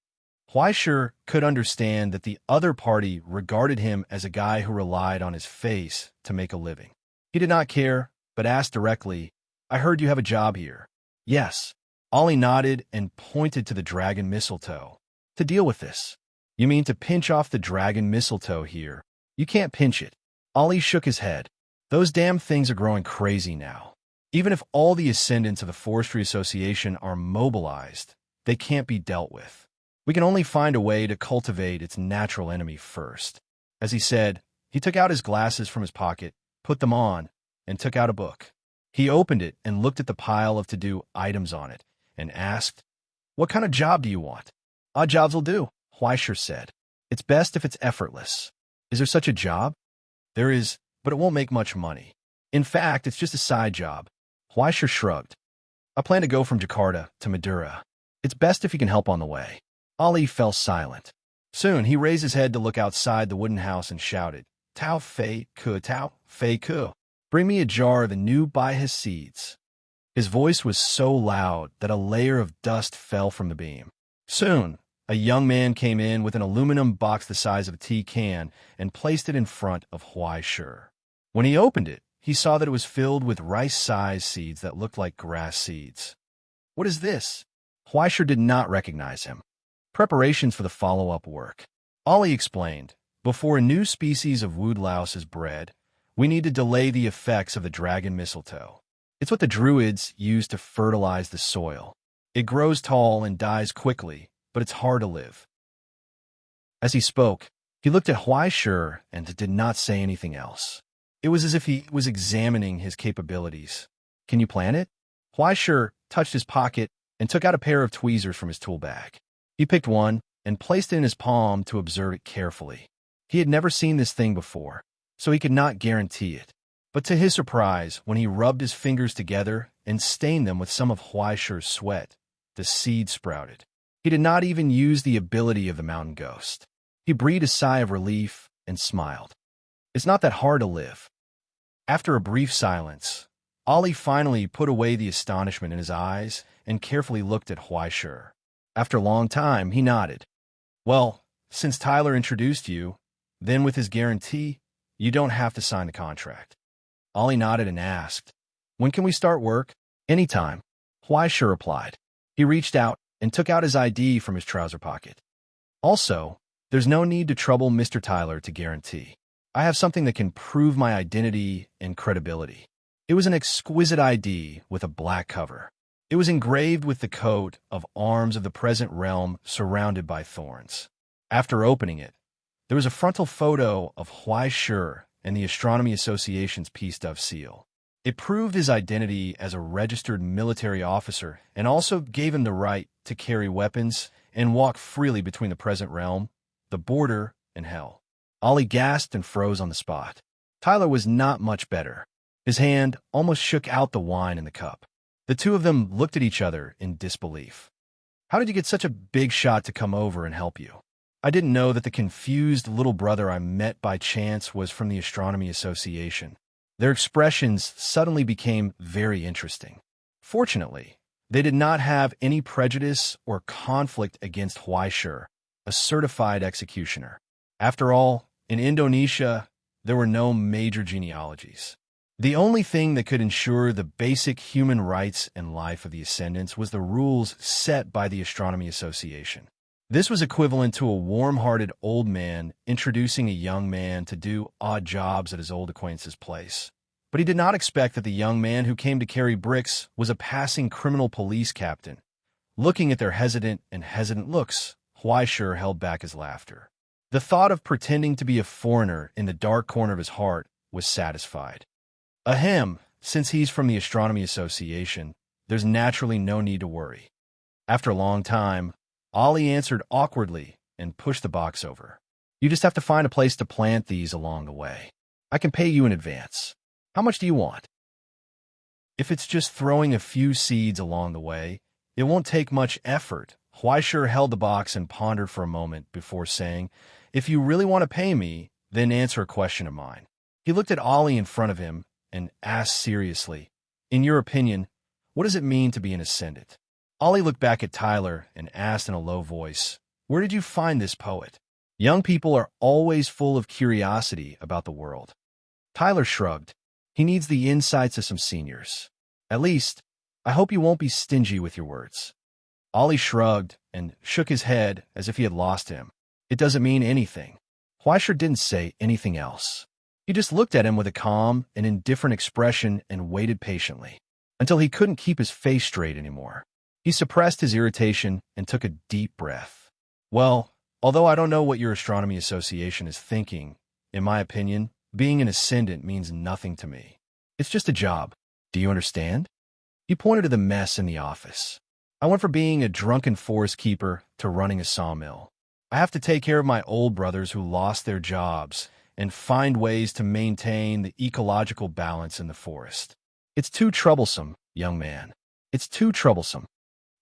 Huaisher could understand that the other party regarded him as a guy who relied on his face to make a living. He did not care, but asked directly, I heard you have a job here. Yes. Ollie nodded and pointed to the dragon mistletoe. To deal with this. You mean to pinch off the dragon mistletoe here? You can't pinch it. Ollie shook his head. Those damn things are growing crazy now. Even if all the ascendants of the Forestry Association are mobilized, they can't be dealt with. We can only find a way to cultivate its natural enemy first. As he said, he took out his glasses from his pocket, put them on, and took out a book. He opened it and looked at the pile of to-do items on it, and asked, What kind of job do you want? Odd jobs will do, Huaisher said. It's best if it's effortless. Is there such a job? There is, but it won't make much money. In fact, it's just a side job. Huaisher shrugged. I plan to go from Jakarta to Madura. It's best if you can help on the way. Ollie fell silent. Soon, he raised his head to look outside the wooden house and shouted, Tao Fei Ku, Tao Fei Ku. Bring me a jar of the new Baiha seeds. His voice was so loud that a layer of dust fell from the beam. Soon, a young man came in with an aluminum box the size of a tea can and placed it in front of Huaisher. When he opened it, he saw that it was filled with rice-sized seeds that looked like grass seeds. What is this? Huaisher did not recognize him. Preparations for the follow-up work. Ollie explained, before a new species of wood louse is bred, we need to delay the effects of the dragon mistletoe. It's what the druids use to fertilize the soil. It grows tall and dies quickly, but it's hard to live. As he spoke, he looked at Huaisher and did not say anything else. It was as if he was examining his capabilities. Can you plant it? Huaisher touched his pocket and took out a pair of tweezers from his tool bag. He picked one and placed it in his palm to observe it carefully. He had never seen this thing before, so he could not guarantee it. But to his surprise, when he rubbed his fingers together and stained them with some of Huaisher's sweat, the seed sprouted. He did not even use the ability of the mountain ghost. He breathed a sigh of relief and smiled. It's not that hard to live. After a brief silence, Ollie finally put away the astonishment in his eyes and carefully looked at Huaisher. After a long time, he nodded. Well, since Tyler introduced you, then with his guarantee, you don't have to sign the contract. Ollie nodded and asked, When can we start work? Anytime, Huaisher replied. He reached out and took out his ID from his trouser pocket. Also, there's no need to trouble Mr. Tyler to guarantee. I have something that can prove my identity and credibility. It was an exquisite ID with a black cover. It was engraved with the coat of arms of the present realm surrounded by thorns. After opening it, there was a frontal photo of Huaisher and the Astronomy Association's Peace Dove seal. It proved his identity as a registered military officer and also gave him the right to carry weapons and walk freely between the present realm, the border, and hell. Ollie gasped and froze on the spot. Tyler was not much better. His hand almost shook out the wine in the cup. The two of them looked at each other in disbelief. How did you get such a big shot to come over and help you? I didn't know that the confused little brother I met by chance was from the Astronomy Association. Their expressions suddenly became very interesting. Fortunately, they did not have any prejudice or conflict against Huaisher, a certified executioner. After all, in Indonesia, there were no major genealogies. The only thing that could ensure the basic human rights and life of the ascendants was the rules set by the Astronomy Association. This was equivalent to a warm-hearted old man introducing a young man to do odd jobs at his old acquaintance's place. But he did not expect that the young man who came to carry bricks was a passing criminal police captain. Looking at their hesitant looks, Huaisher held back his laughter. The thought of pretending to be a foreigner in the dark corner of his heart was satisfied. Ahem, since he's from the Astronomy Association, there's naturally no need to worry. After a long time, Ollie answered awkwardly and pushed the box over. You just have to find a place to plant these along the way. I can pay you in advance. How much do you want? If it's just throwing a few seeds along the way, it won't take much effort. Huaisher held the box and pondered for a moment before saying, If you really want to pay me, then answer a question of mine. He looked at Ollie in front of him and asked seriously, "In your opinion, what does it mean to be an ascendant?" Ollie looked back at Tyler and asked in a low voice, "Where did you find this poet?" Young people are always full of curiosity about the world. Tyler shrugged. He needs the insights of some seniors. At least, I hope you won't be stingy with your words. Ollie shrugged and shook his head as if he had lost him. It doesn't mean anything. Fleischer didn't say anything else. He just looked at him with a calm and indifferent expression and waited patiently, until he couldn't keep his face straight anymore. He suppressed his irritation and took a deep breath. "Well, although I don't know what your astronomy association is thinking, in my opinion, being an ascendant means nothing to me. It's just a job. Do you understand?" He pointed to the mess in the office. "I went from being a drunken forest keeper to running a sawmill. I have to take care of my old brothers who lost their jobs and find ways to maintain the ecological balance in the forest. It's too troublesome, young man. It's too troublesome."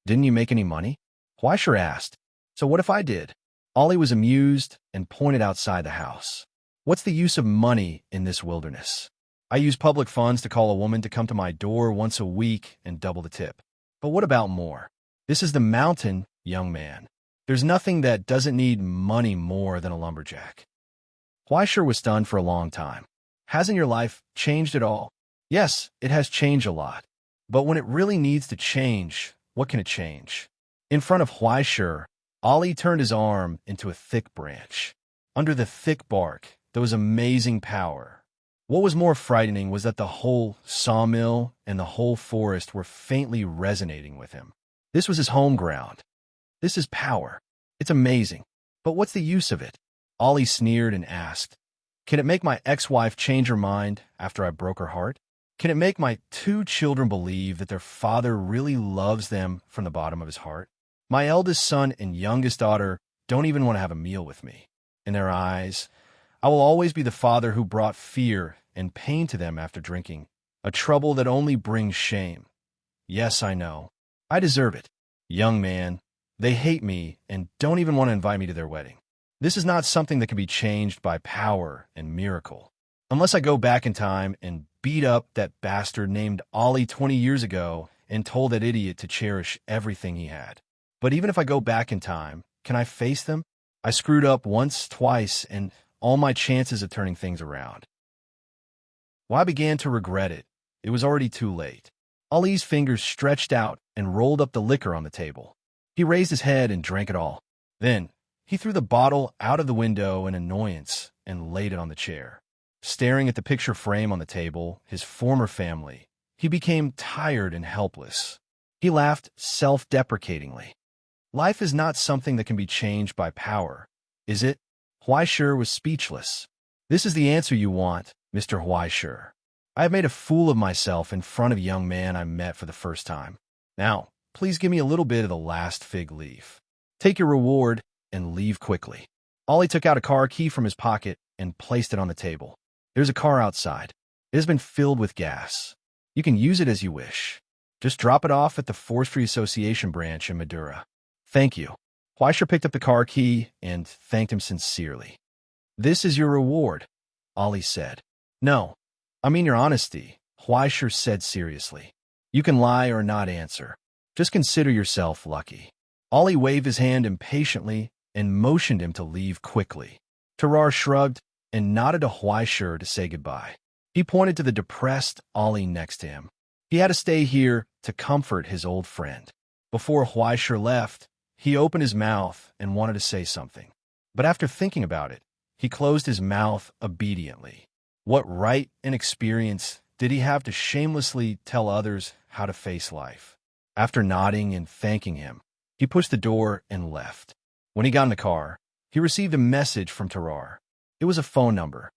"Didn't you make any money?" Fleischer asked. "So what if I did?" Ollie was amused and pointed outside the house. "What's the use of money in this wilderness? I use public funds to call a woman to come to my door once a week and double the tip. But what about more? This is the mountain, young man. There's nothing that doesn't need money more than a lumberjack." Fleischer was stunned for a long time. "Hasn't your life changed at all?" "Yes, it has changed a lot. But when it really needs to change, what can it change?" In front of Fleischer, Ollie turned his arm into a thick branch. Under the thick bark, there was amazing power. What was more frightening was that the whole sawmill and the whole forest were faintly resonating with him. This was his home ground. This is power. It's amazing. But what's the use of it? Ollie sneered and asked, "Can it make my ex-wife change her mind after I broke her heart? Can it make my 2 children believe that their father really loves them from the bottom of his heart? My eldest son and youngest daughter don't even want to have a meal with me. In their eyes, I will always be the father who brought fear and pain to them after drinking, a trouble that only brings shame. Yes, I know. I deserve it. Young man, they hate me and don't even want to invite me to their wedding. This is not something that can be changed by power and miracle. Unless I go back in time and beat up that bastard named Ollie 20 years ago and told that idiot to cherish everything he had. But even if I go back in time, can I face them? I screwed up once, twice, and all my chances of turning things around. Well, I began to regret it. It was already too late." Ollie's fingers stretched out and rolled up the liquor on the table. He raised his head and drank it all. Then, he threw the bottle out of the window in annoyance and laid it on the chair. Staring at the picture frame on the table, his former family, he became tired and helpless. He laughed self-deprecatingly. "Life is not something that can be changed by power, is it?" Fleischer was speechless. "This is the answer you want, Mr. Fleischer. I have made a fool of myself in front of a young man I met for the first time. Now, please give me a little bit of the last fig leaf. Take your reward and leave quickly." Ollie took out a car key from his pocket and placed it on the table. "There's a car outside. It has been filled with gas. You can use it as you wish. Just drop it off at the Forestry Association branch in Madura." "Thank you." Fleischer picked up the car key and thanked him sincerely. "This is your reward," Ollie said. "No, I mean your honesty," Fleischer said seriously. "You can lie or not answer. Just consider yourself lucky." Ollie waved his hand impatiently and motioned him to leave quickly. Terrar shrugged and nodded to Fleischer to say goodbye. He pointed to the depressed Ollie next to him. He had to stay here to comfort his old friend. Before Fleischer left, he opened his mouth and wanted to say something. But after thinking about it, he closed his mouth obediently. What right and experience did he have to shamelessly tell others how to face life? After nodding and thanking him, he pushed the door and left. When he got in the car, he received a message from Terrar. It was a phone number.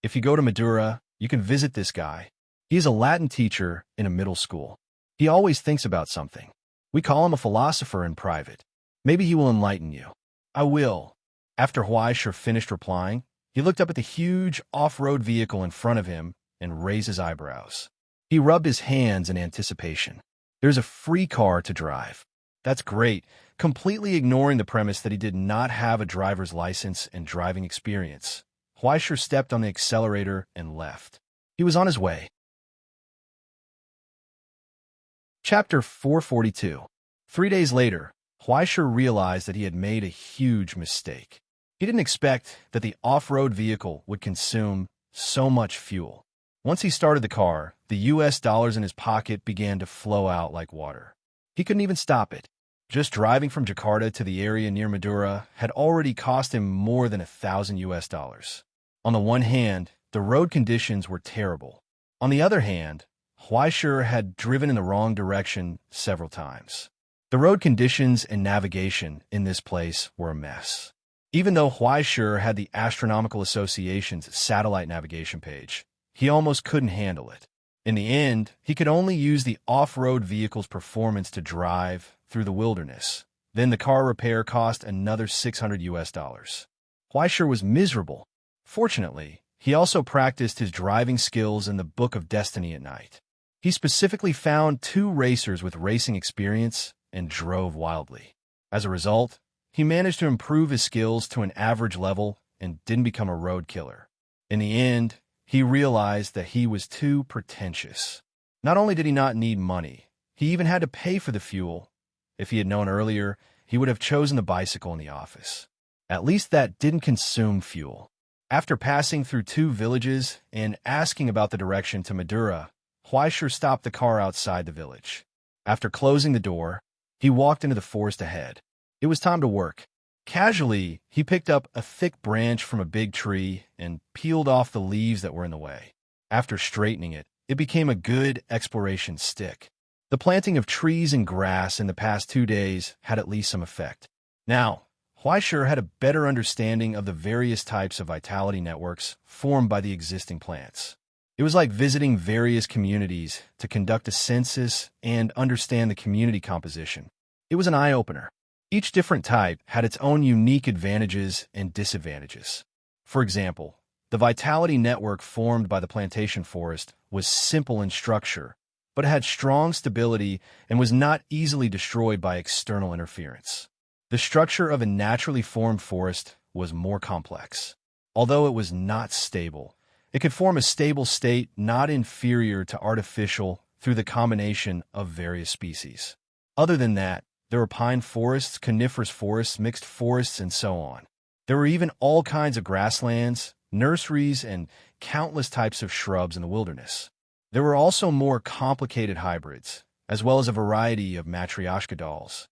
"If you go to Madura, you can visit this guy. He is a Latin teacher in a middle school. He always thinks about something. We call him a philosopher in private. Maybe he will enlighten you." "I will." After Fleischer finished replying, he looked up at the huge off-road vehicle in front of him and raised his eyebrows. He rubbed his hands in anticipation. There's a free car to drive. That's great, completely ignoring the premise that he did not have a driver's license and driving experience. Huaisher stepped on the accelerator and left. He was on his way. Chapter 442. 3 days later, Huaisher realized that he had made a huge mistake. He didn't expect that the off-road vehicle would consume so much fuel. Once he started the car, the US dollars in his pocket began to flow out like water. He couldn't even stop it. Just driving from Jakarta to the area near Madura had already cost him more than $1,000. On the one hand, the road conditions were terrible. On the other hand, Huaisher had driven in the wrong direction several times. The road conditions and navigation in this place were a mess. Even though Huaisher had the Astronomical Association's satellite navigation page, he almost couldn't handle it. In the end, he could only use the off-road vehicle's performance to drive through the wilderness. Then the car repair cost another $600. Huaisher was miserable. Fortunately, he also practiced his driving skills in the Book of Destiny at night. He specifically found 2 racers with racing experience and drove wildly. As a result, he managed to improve his skills to an average level and didn't become a road killer. In the end, he realized that he was too pretentious. Not only did he not need money, he even had to pay for the fuel. If he had known earlier, he would have chosen the bicycle in the office. At least that didn't consume fuel. After passing through 2 villages and asking about the direction to Madura, Huaisher stopped the car outside the village. After closing the door, he walked into the forest ahead. It was time to work. Casually, he picked up a thick branch from a big tree and peeled off the leaves that were in the way. After straightening it, it became a good exploration stick. The planting of trees and grass in the past 2 days had at least some effect. Now, Huaisher had a better understanding of the various types of vitality networks formed by the existing plants. It was like visiting various communities to conduct a census and understand the community composition. It was an eye-opener. Each different type had its own unique advantages and disadvantages. For example, the vitality network formed by the plantation forest was simple in structure, but had strong stability and was not easily destroyed by external interference. The structure of a naturally formed forest was more complex. Although it was not stable, it could form a stable state not inferior to artificial through the combination of various species. Other than that, there were pine forests, coniferous forests, mixed forests, and so on. There were even all kinds of grasslands, nurseries, and countless types of shrubs in the wilderness. There were also more complicated hybrids, as well as a variety of matryoshka dolls.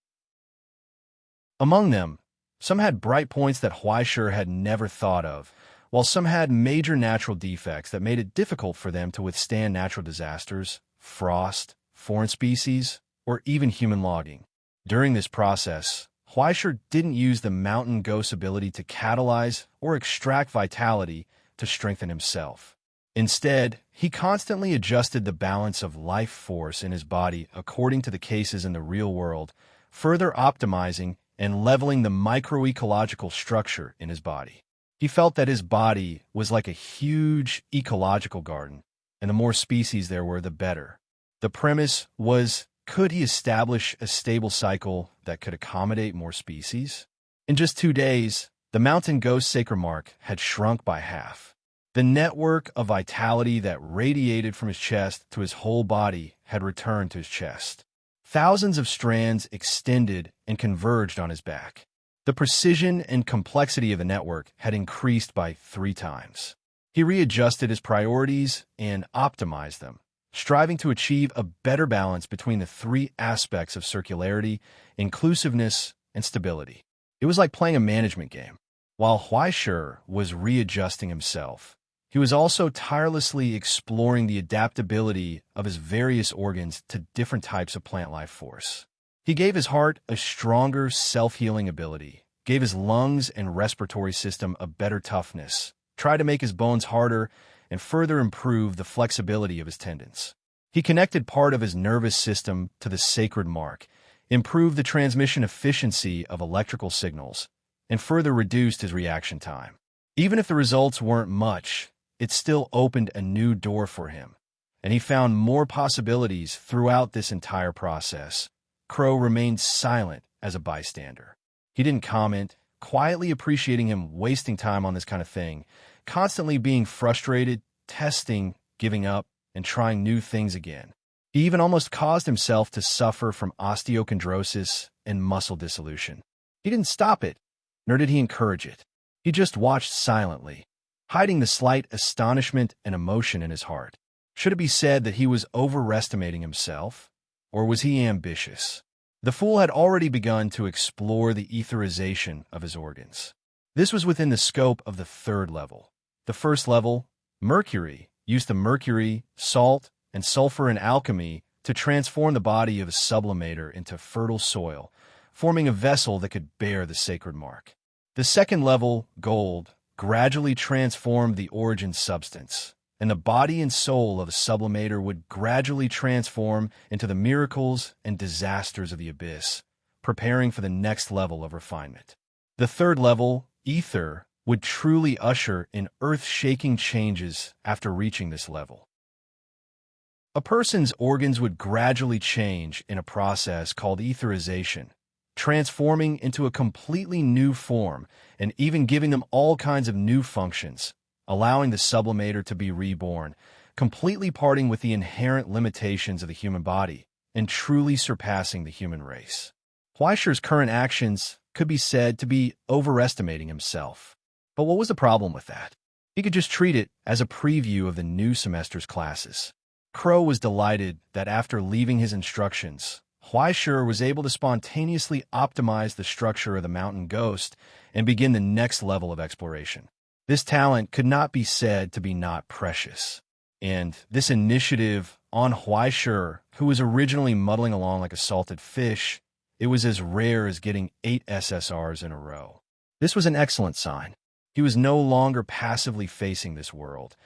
Among them, some had bright points that Huaisher had never thought of, while some had major natural defects that made it difficult for them to withstand natural disasters, frost, foreign species, or even human logging. During this process, Huaisher didn't use the mountain ghost's ability to catalyze or extract vitality to strengthen himself. Instead, he constantly adjusted the balance of life force in his body according to the cases in the real world, further optimizing and leveling the microecological structure in his body. He felt that his body was like a huge ecological garden, and the more species there were, the better. The premise was, could he establish a stable cycle that could accommodate more species? In just 2 days, the mountain ghost sacred mark had shrunk by half. The network of vitality that radiated from his chest to his whole body had returned to his chest. Thousands of strands extended and converged on his back. The precision and complexity of the network had increased by 3 times. He readjusted his priorities and optimized them, striving to achieve a better balance between the 3 aspects of circularity, inclusiveness, and stability. It was like playing a management game. While Huaisher was readjusting himself, he was also tirelessly exploring the adaptability of his various organs to different types of plant life force. He gave his heart a stronger self-healing ability, gave his lungs and respiratory system a better toughness, tried to make his bones harder, and further improve the flexibility of his tendons. He connected part of his nervous system to the sacred mark, improved the transmission efficiency of electrical signals, and further reduced his reaction time. Even if the results weren't much, it still opened a new door for him, and he found more possibilities throughout this entire process. Crow remained silent as a bystander. He didn't comment, quietly appreciating him wasting time on this kind of thing, constantly being frustrated, testing, giving up, and trying new things again. He even almost caused himself to suffer from osteochondrosis and muscle dissolution. He didn't stop it, nor did he encourage it. He just watched silently, hiding the slight astonishment and emotion in his heart. Should it be said that he was overestimating himself, or was he ambitious? The fool had already begun to explore the etherization of his organs. This was within the scope of the third level. The first level, Mercury, used the mercury, salt, and sulfur in alchemy to transform the body of a sublimator into fertile soil, forming a vessel that could bear the sacred mark. The second level, gold, gradually transformed the origin substance, and the body and soul of a sublimator would gradually transform into the miracles and disasters of the abyss, preparing for the next level of refinement. The third level, ether, would truly usher in earth-shaking changes after reaching this level. A person's organs would gradually change in a process called etherization, transforming into a completely new form and even giving them all kinds of new functions, allowing the sublimator to be reborn, completely parting with the inherent limitations of the human body and truly surpassing the human race. Huaishi's current actions could be said to be overestimating himself. But what was the problem with that? He could just treat it as a preview of the new semester's classes. Crow was delighted that after leaving his instructions, Huaishi was able to spontaneously optimize the structure of the mountain ghost and begin the next level of exploration. This talent could not be said to be not precious. And this initiative on Huaishi, who was originally muddling along like a salted fish, it was as rare as getting 8 SSRs in a row. This was an excellent sign. He was no longer passively facing this world,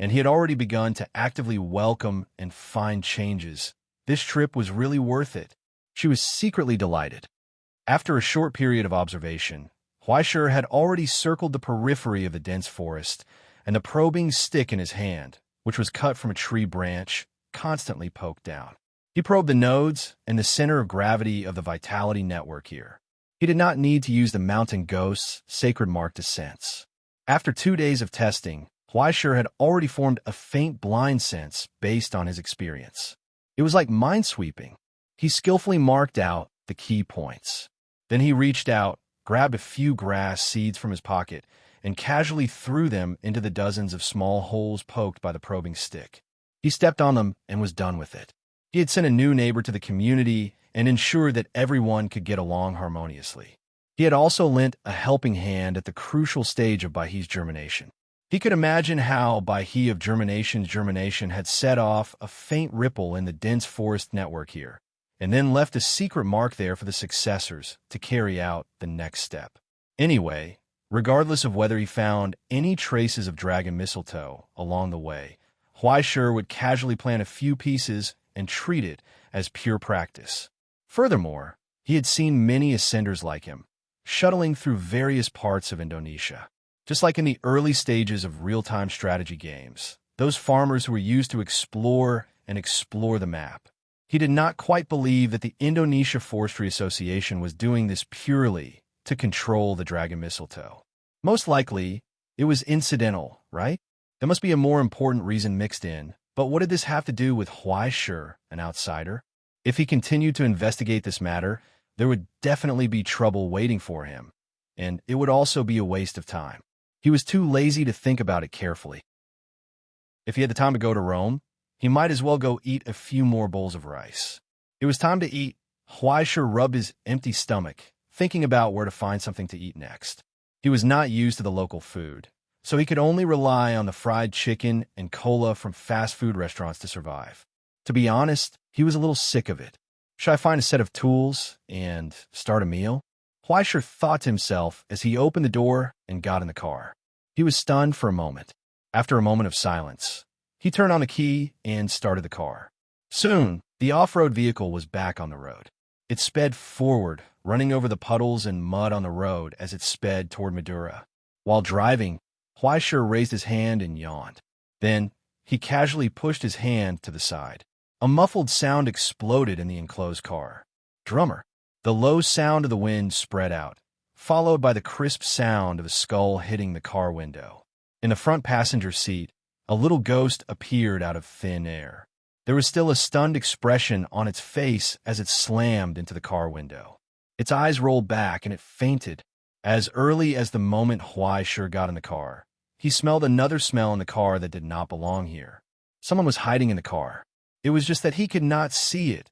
and he had already begun to actively welcome and find changes. This trip was really worth it. She was secretly delighted. After a short period of observation, Huaishi had already circled the periphery of the dense forest, and the probing stick in his hand, which was cut from a tree branch, constantly poked down. He probed the nodes and the center of gravity of the vitality network here. He did not need to use the mountain ghost's sacred mark to sense. After 2 days of testing, Huaishi had already formed a faint blind sense based on his experience. It was like minesweeping. He skillfully marked out the key points. Then he reached out, grabbed a few grass seeds from his pocket, and casually threw them into the dozens of small holes poked by the probing stick. He stepped on them and was done with it. He had sent a new neighbor to the community and ensured that everyone could get along harmoniously. He had also lent a helping hand at the crucial stage of Baihe's germination. He could imagine how Baihe of germination had set off a faint ripple in the dense forest network here, and then left a secret mark there for the successors to carry out the next step. Anyway, regardless of whether he found any traces of dragon mistletoe along the way, Huaishi would casually plant a few pieces and treat it as pure practice. Furthermore, he had seen many ascenders like him, shuttling through various parts of Indonesia. Just like in the early stages of real-time strategy games, those farmers who were used to explore the map. He did not quite believe that the Indonesia Forestry Association was doing this purely to control the dragon mistletoe. Most likely, it was incidental, right? There must be a more important reason mixed in, but what did this have to do with Huaishi, an outsider? If he continued to investigate this matter, there would definitely be trouble waiting for him, and it would also be a waste of time. He was too lazy to think about it carefully. If he had the time to go to Rome, he might as well go eat a few more bowls of rice. It was time to eat. Huaishi rubbed his empty stomach, thinking about where to find something to eat next. He was not used to the local food, so he could only rely on the fried chicken and cola from fast food restaurants to survive. To be honest, he was a little sick of it. Should I find a set of tools and start a meal? Huaishi thought to himself as he opened the door and got in the car. He was stunned for a moment. After a moment of silence, he turned on the key and started the car. Soon, the off-road vehicle was back on the road. It sped forward, running over the puddles and mud on the road as it sped toward Madura. While driving, Huaishi raised his hand and yawned. Then, he casually pushed his hand to the side. A muffled sound exploded in the enclosed car. Drummer. The low sound of the wind spread out, followed by the crisp sound of a skull hitting the car window. In the front passenger seat, a little ghost appeared out of thin air. There was still a stunned expression on its face as it slammed into the car window. Its eyes rolled back and it fainted. As early as the moment Huaisher got in the car, he smelled another smell in the car that did not belong here. Someone was hiding in the car. It was just that he could not see it.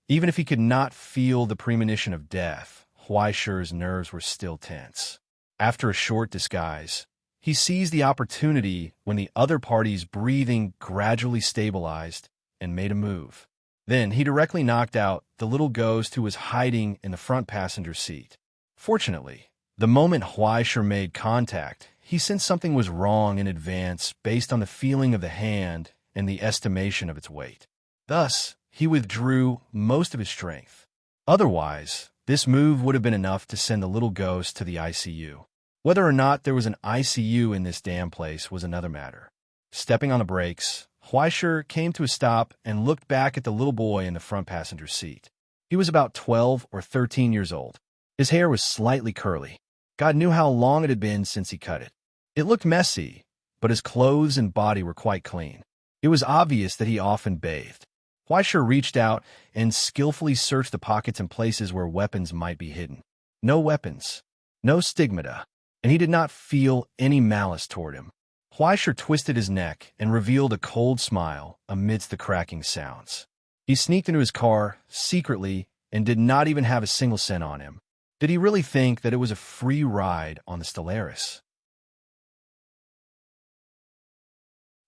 Even if he could not feel the premonition of death, Huaisher's nerves were still tense. After a short disguise, he seized the opportunity when the other party's breathing gradually stabilized and made a move. Then he directly knocked out the little ghost who was hiding in the front passenger seat. Fortunately, the moment Huaisher made contact, he sensed something was wrong in advance based on the feeling of the hand and the estimation of its weight. Thus, he withdrew most of his strength. Otherwise, this move would have been enough to send the little ghost to the ICU. Whether or not there was an ICU in this damn place was another matter. Stepping on the brakes, Huaisher came to a stop and looked back at the little boy in the front passenger seat. He was about 12 or 13 years old. His hair was slightly curly. God knew how long it had been since he cut it. It looked messy, but his clothes and body were quite clean. It was obvious that he often bathed. Huaisher reached out and skillfully searched the pockets and places where weapons might be hidden. No weapons, no stigmata, and he did not feel any malice toward him. Huaisher twisted his neck and revealed a cold smile amidst the cracking sounds. He sneaked into his car secretly and did not even have a single cent on him. Did he really think that it was a free ride on the Stellaris?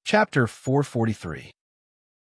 Chapter 443.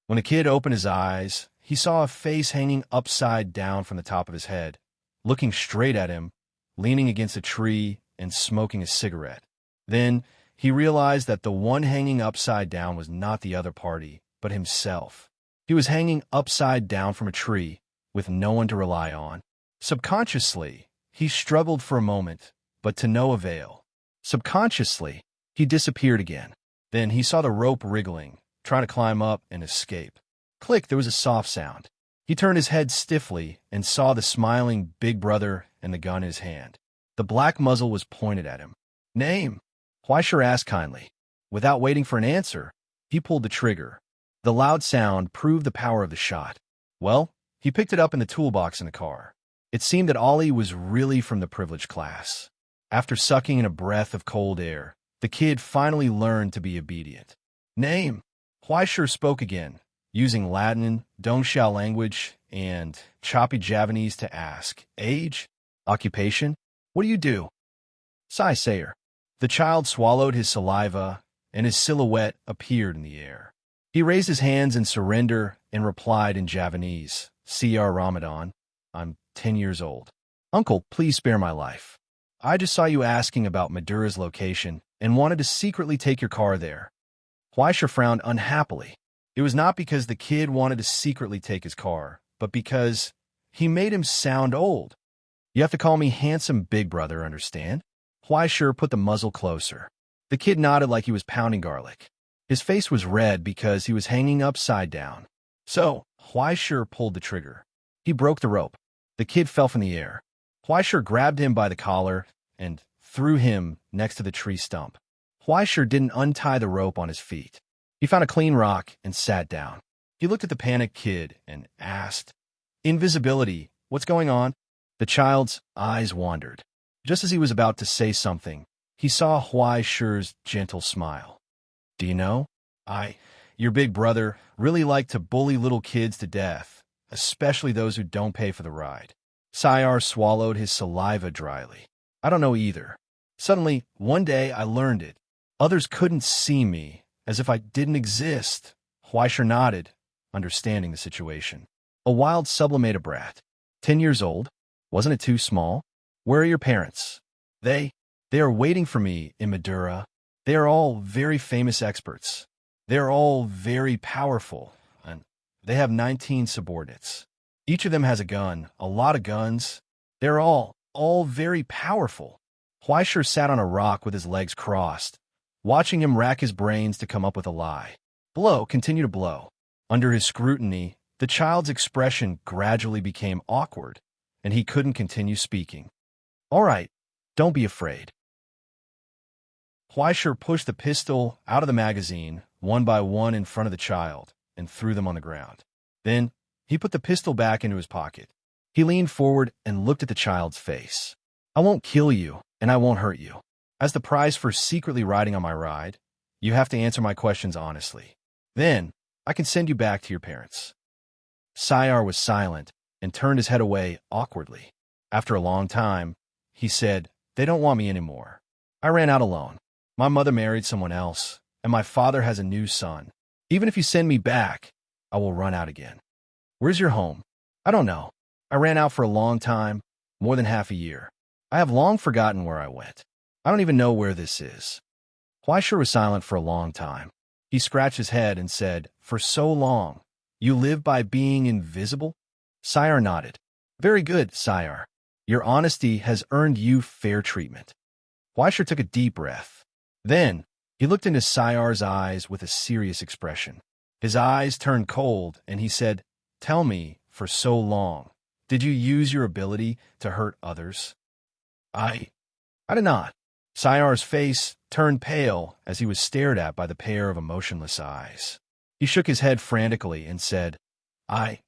When the kid opened his eyes, he saw a face hanging upside down from the top of his head, looking straight at him, leaning against a tree and smoking a cigarette. Then he realized that the one hanging upside down was not the other party, but himself. He was hanging upside down from a tree, with no one to rely on. Subconsciously, he struggled for a moment, but to no avail. Subconsciously, he disappeared again. Then he saw the rope wriggling, trying to climb up and escape. Click, there was a soft sound. He turned his head stiffly and saw the smiling big brother and the gun in his hand. The black muzzle was pointed at him. Name? Huaisher asked kindly. Without waiting for an answer, he pulled the trigger. The loud sound proved the power of the shot. Well, he picked it up in the toolbox in the car. It seemed that Ollie was really from the privileged class. After sucking in a breath of cold air, the kid finally learned to be obedient. Name? Huaisher spoke again, using Latin, Dongxiao language, and choppy Javanese to ask. Age? Occupation? What do you do? Sai Sayer. The child swallowed his saliva, and his silhouette appeared in the air. He raised his hands in surrender and replied in Javanese, Cr Ramadan, I'm 10 years old. Uncle, please spare my life. I just saw you asking about Madura's location and wanted to secretly take your car there. Huaisher frowned unhappily. It was not because the kid wanted to secretly take his car, but because he made him sound old. You have to call me handsome big brother, understand? Huaisher put the muzzle closer. The kid nodded like he was pounding garlic. His face was red because he was hanging upside down. So, Huaisher pulled the trigger. He broke the rope. The kid fell from the air. Huaisher grabbed him by the collar and threw him next to the tree stump. Huaisher didn't untie the rope on his feet. He found a clean rock and sat down. He looked at the panicked kid and asked, Invisibility, what's going on? The child's eyes wandered. Just as he was about to say something, he saw Huaisher's gentle smile. Do you know? Your big brother, really like to bully little kids to death, especially those who don't pay for the ride. Sayar swallowed his saliva dryly. I don't know either. Suddenly, one day I learned it. Others couldn't see me, as if I didn't exist. Huaisher nodded, understanding the situation. A wild sublimate brat. 10 years old? Wasn't it too small? Where are your parents? They are waiting for me in Madura. They are all very famous experts. They are all very powerful, and they have 19 subordinates. Each of them has a gun, a lot of guns. They're all very powerful. Huaisher sat on a rock with his legs crossed, watching him rack his brains to come up with a lie. Blow continued to blow. Under his scrutiny, the child's expression gradually became awkward, and he couldn't continue speaking. All right, don't be afraid. Huaisher pushed the pistol out of the magazine, one by one in front of the child, and threw them on the ground. Then, he put the pistol back into his pocket. He leaned forward and looked at the child's face. "I won't kill you, and I won't hurt you. As the prize for secretly riding on my ride, you have to answer my questions honestly. Then, I can send you back to your parents." Sayar was silent and turned his head away awkwardly. After a long time, he said, "They don't want me anymore. I ran out alone. My mother married someone else, and my father has a new son. Even if you send me back, I will run out again." "Where's your home?" "I don't know. I ran out for a long time, more than half a year. I have long forgotten where I went. I don't even know where this is." Huaisher was silent for a long time. He scratched his head and said, "For so long, you live by being invisible?" Sayar nodded. "Very good, Sayar. Your honesty has earned you fair treatment." Huaisher took a deep breath. Then, he looked into Sayar's eyes with a serious expression. His eyes turned cold, and he said, "Tell me, for so long, did you use your ability to hurt others?" I did not." Sayar's face turned pale as he was stared at by the pair of emotionless eyes. He shook his head frantically and said, I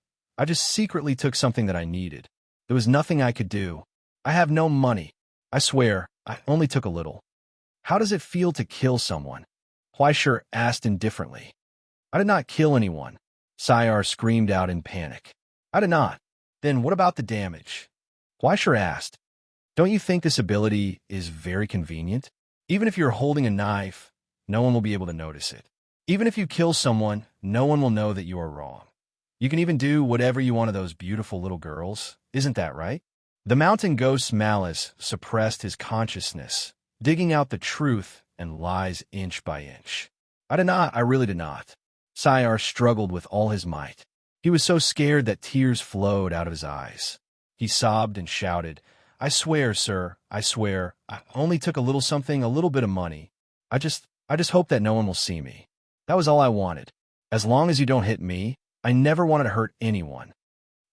just secretly took something that I needed. There was nothing I could do. I have no money. I swear, I only took a little." "How does it feel to kill someone?" Huaisher asked indifferently. "I did not kill anyone," Sayar screamed out in panic. "I did not." "Then what about the damage?" Huaisher asked. "Don't you think this ability is very convenient? Even if you're holding a knife, no one will be able to notice it. Even if you kill someone, no one will know that you are wrong. You can even do whatever you want to those beautiful little girls. Isn't that right?" The mountain ghost's malice suppressed his consciousness, digging out the truth and lies inch by inch. "I did not. I really did not." Sayar struggled with all his might. He was so scared that tears flowed out of his eyes. He sobbed and shouted, "I swear, sir, I swear, I only took a little something, a little bit of money. I just hope that no one will see me. That was all I wanted. As long as you don't hit me, I never wanted to hurt anyone."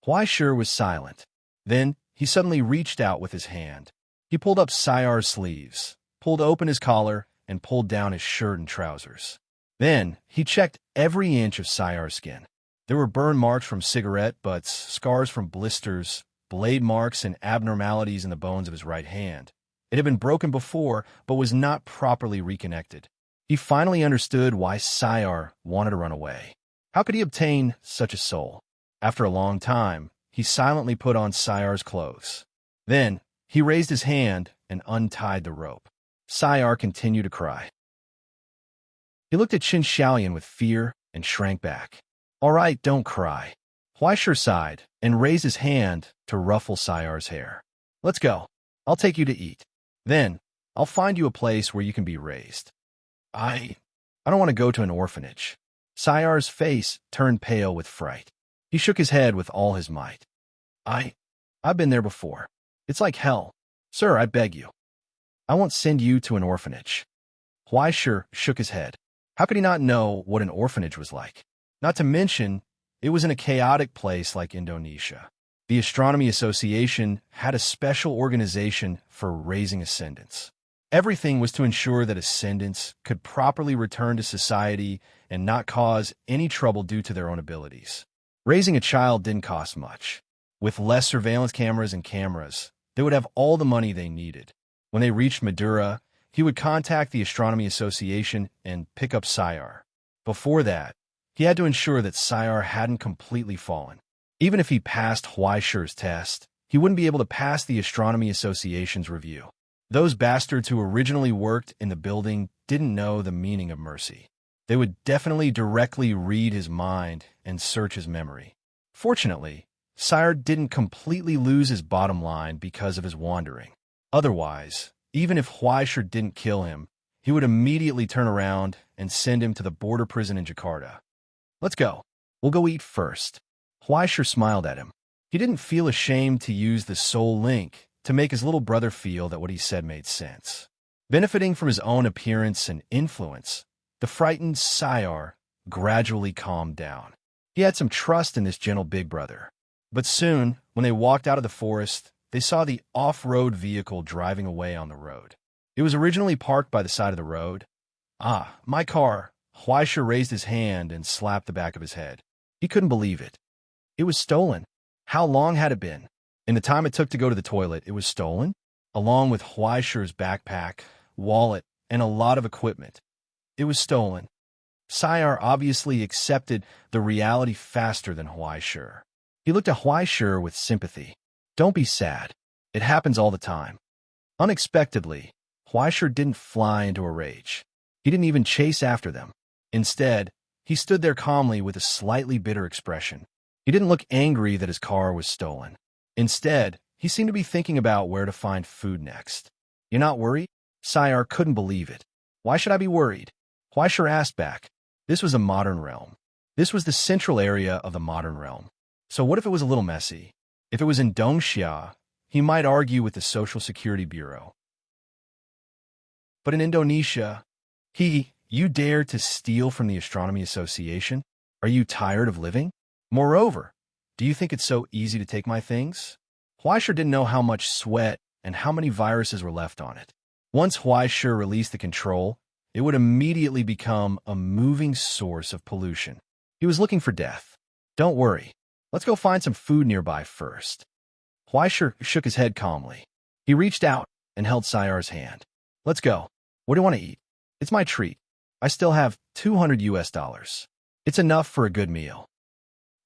Huaisher was silent. Then he suddenly reached out with his hand. He pulled up Sayar's sleeves, pulled open his collar, and pulled down his shirt and trousers. Then he checked every inch of Sayar's skin. There were burn marks from cigarette butts, scars from blisters, blade marks, and abnormalities in the bones of his right hand. It had been broken before, but was not properly reconnected. He finally understood why Sayar wanted to run away. How could he obtain such a soul? After a long time, he silently put on Sayar's clothes. Then, he raised his hand and untied the rope. Sayar continued to cry. He looked at Qin Xiaoyan with fear and shrank back. "All right, don't cry." Huaisher sighed and raised his hand to ruffle Sayar's hair. "Let's go. I'll take you to eat. Then, I'll find you a place where you can be raised." I don't want to go to an orphanage." Sayar's face turned pale with fright. He shook his head with all his might. I've been there before. It's like hell. Sir, I beg you. I won't send you to an orphanage." Huaisher shook his head. How could he not know what an orphanage was like? Not to mention, it was in a chaotic place like Indonesia. The Astronomy Association had a special organization for raising ascendants. Everything was to ensure that ascendants could properly return to society and not cause any trouble due to their own abilities. Raising a child didn't cost much. With less surveillance cameras, they would have all the money they needed. When they reached Madura, he would contact the Astronomy Association and pick up Sayar. Before that, he had to ensure that Sayar hadn't completely fallen. Even if he passed Huaisher's test, he wouldn't be able to pass the Astronomy Association's review. Those bastards who originally worked in the building didn't know the meaning of mercy. They would definitely directly read his mind and search his memory. Fortunately, Sayar didn't completely lose his bottom line because of his wandering. Otherwise, even if Huaisher didn't kill him, he would immediately turn around and send him to the border prison in Jakarta. "Let's go. We'll go eat first." Huaisher smiled at him. He didn't feel ashamed to use the soul link to make his little brother feel that what he said made sense. Benefiting from his own appearance and influence, the frightened Sayar gradually calmed down. He had some trust in this gentle big brother. But soon, when they walked out of the forest, they saw the off-road vehicle driving away on the road. It was originally parked by the side of the road. Ah, my car. Huaisha raised his hand and slapped the back of his head. He couldn't believe it. It was stolen. How long had it been? In the time it took to go to the toilet, it was stolen, along with Huaisha's backpack, wallet, and a lot of equipment. It was stolen. Sayar obviously accepted the reality faster than Huaisha. He looked at Huaisha with sympathy. Don't be sad. It happens all the time. Unexpectedly, Huaisha didn't fly into a rage. He didn't even chase after them. Instead, he stood there calmly with a slightly bitter expression. He didn't look angry that his car was stolen. Instead, he seemed to be thinking about where to find food next. You're not worried? Sayar couldn't believe it. Why should I be worried? Huaisha asked back. This was a modern realm. This was the central area of the modern realm. So what if it was a little messy? If it was in Dongsha, he might argue with the Social Security Bureau. But in Indonesia, you dare to steal from the Astronomy Association? Are you tired of living? Moreover, do you think it's so easy to take my things? Huaisha didn't know how much sweat and how many viruses were left on it. Once Huaisha released the control, it would immediately become a moving source of pollution. He was looking for death. Don't worry. Let's go find some food nearby first. Huaisha shook his head calmly. He reached out and held Sayar's hand. Let's go. What do you want to eat? It's my treat. I still have $200. It's enough for a good meal.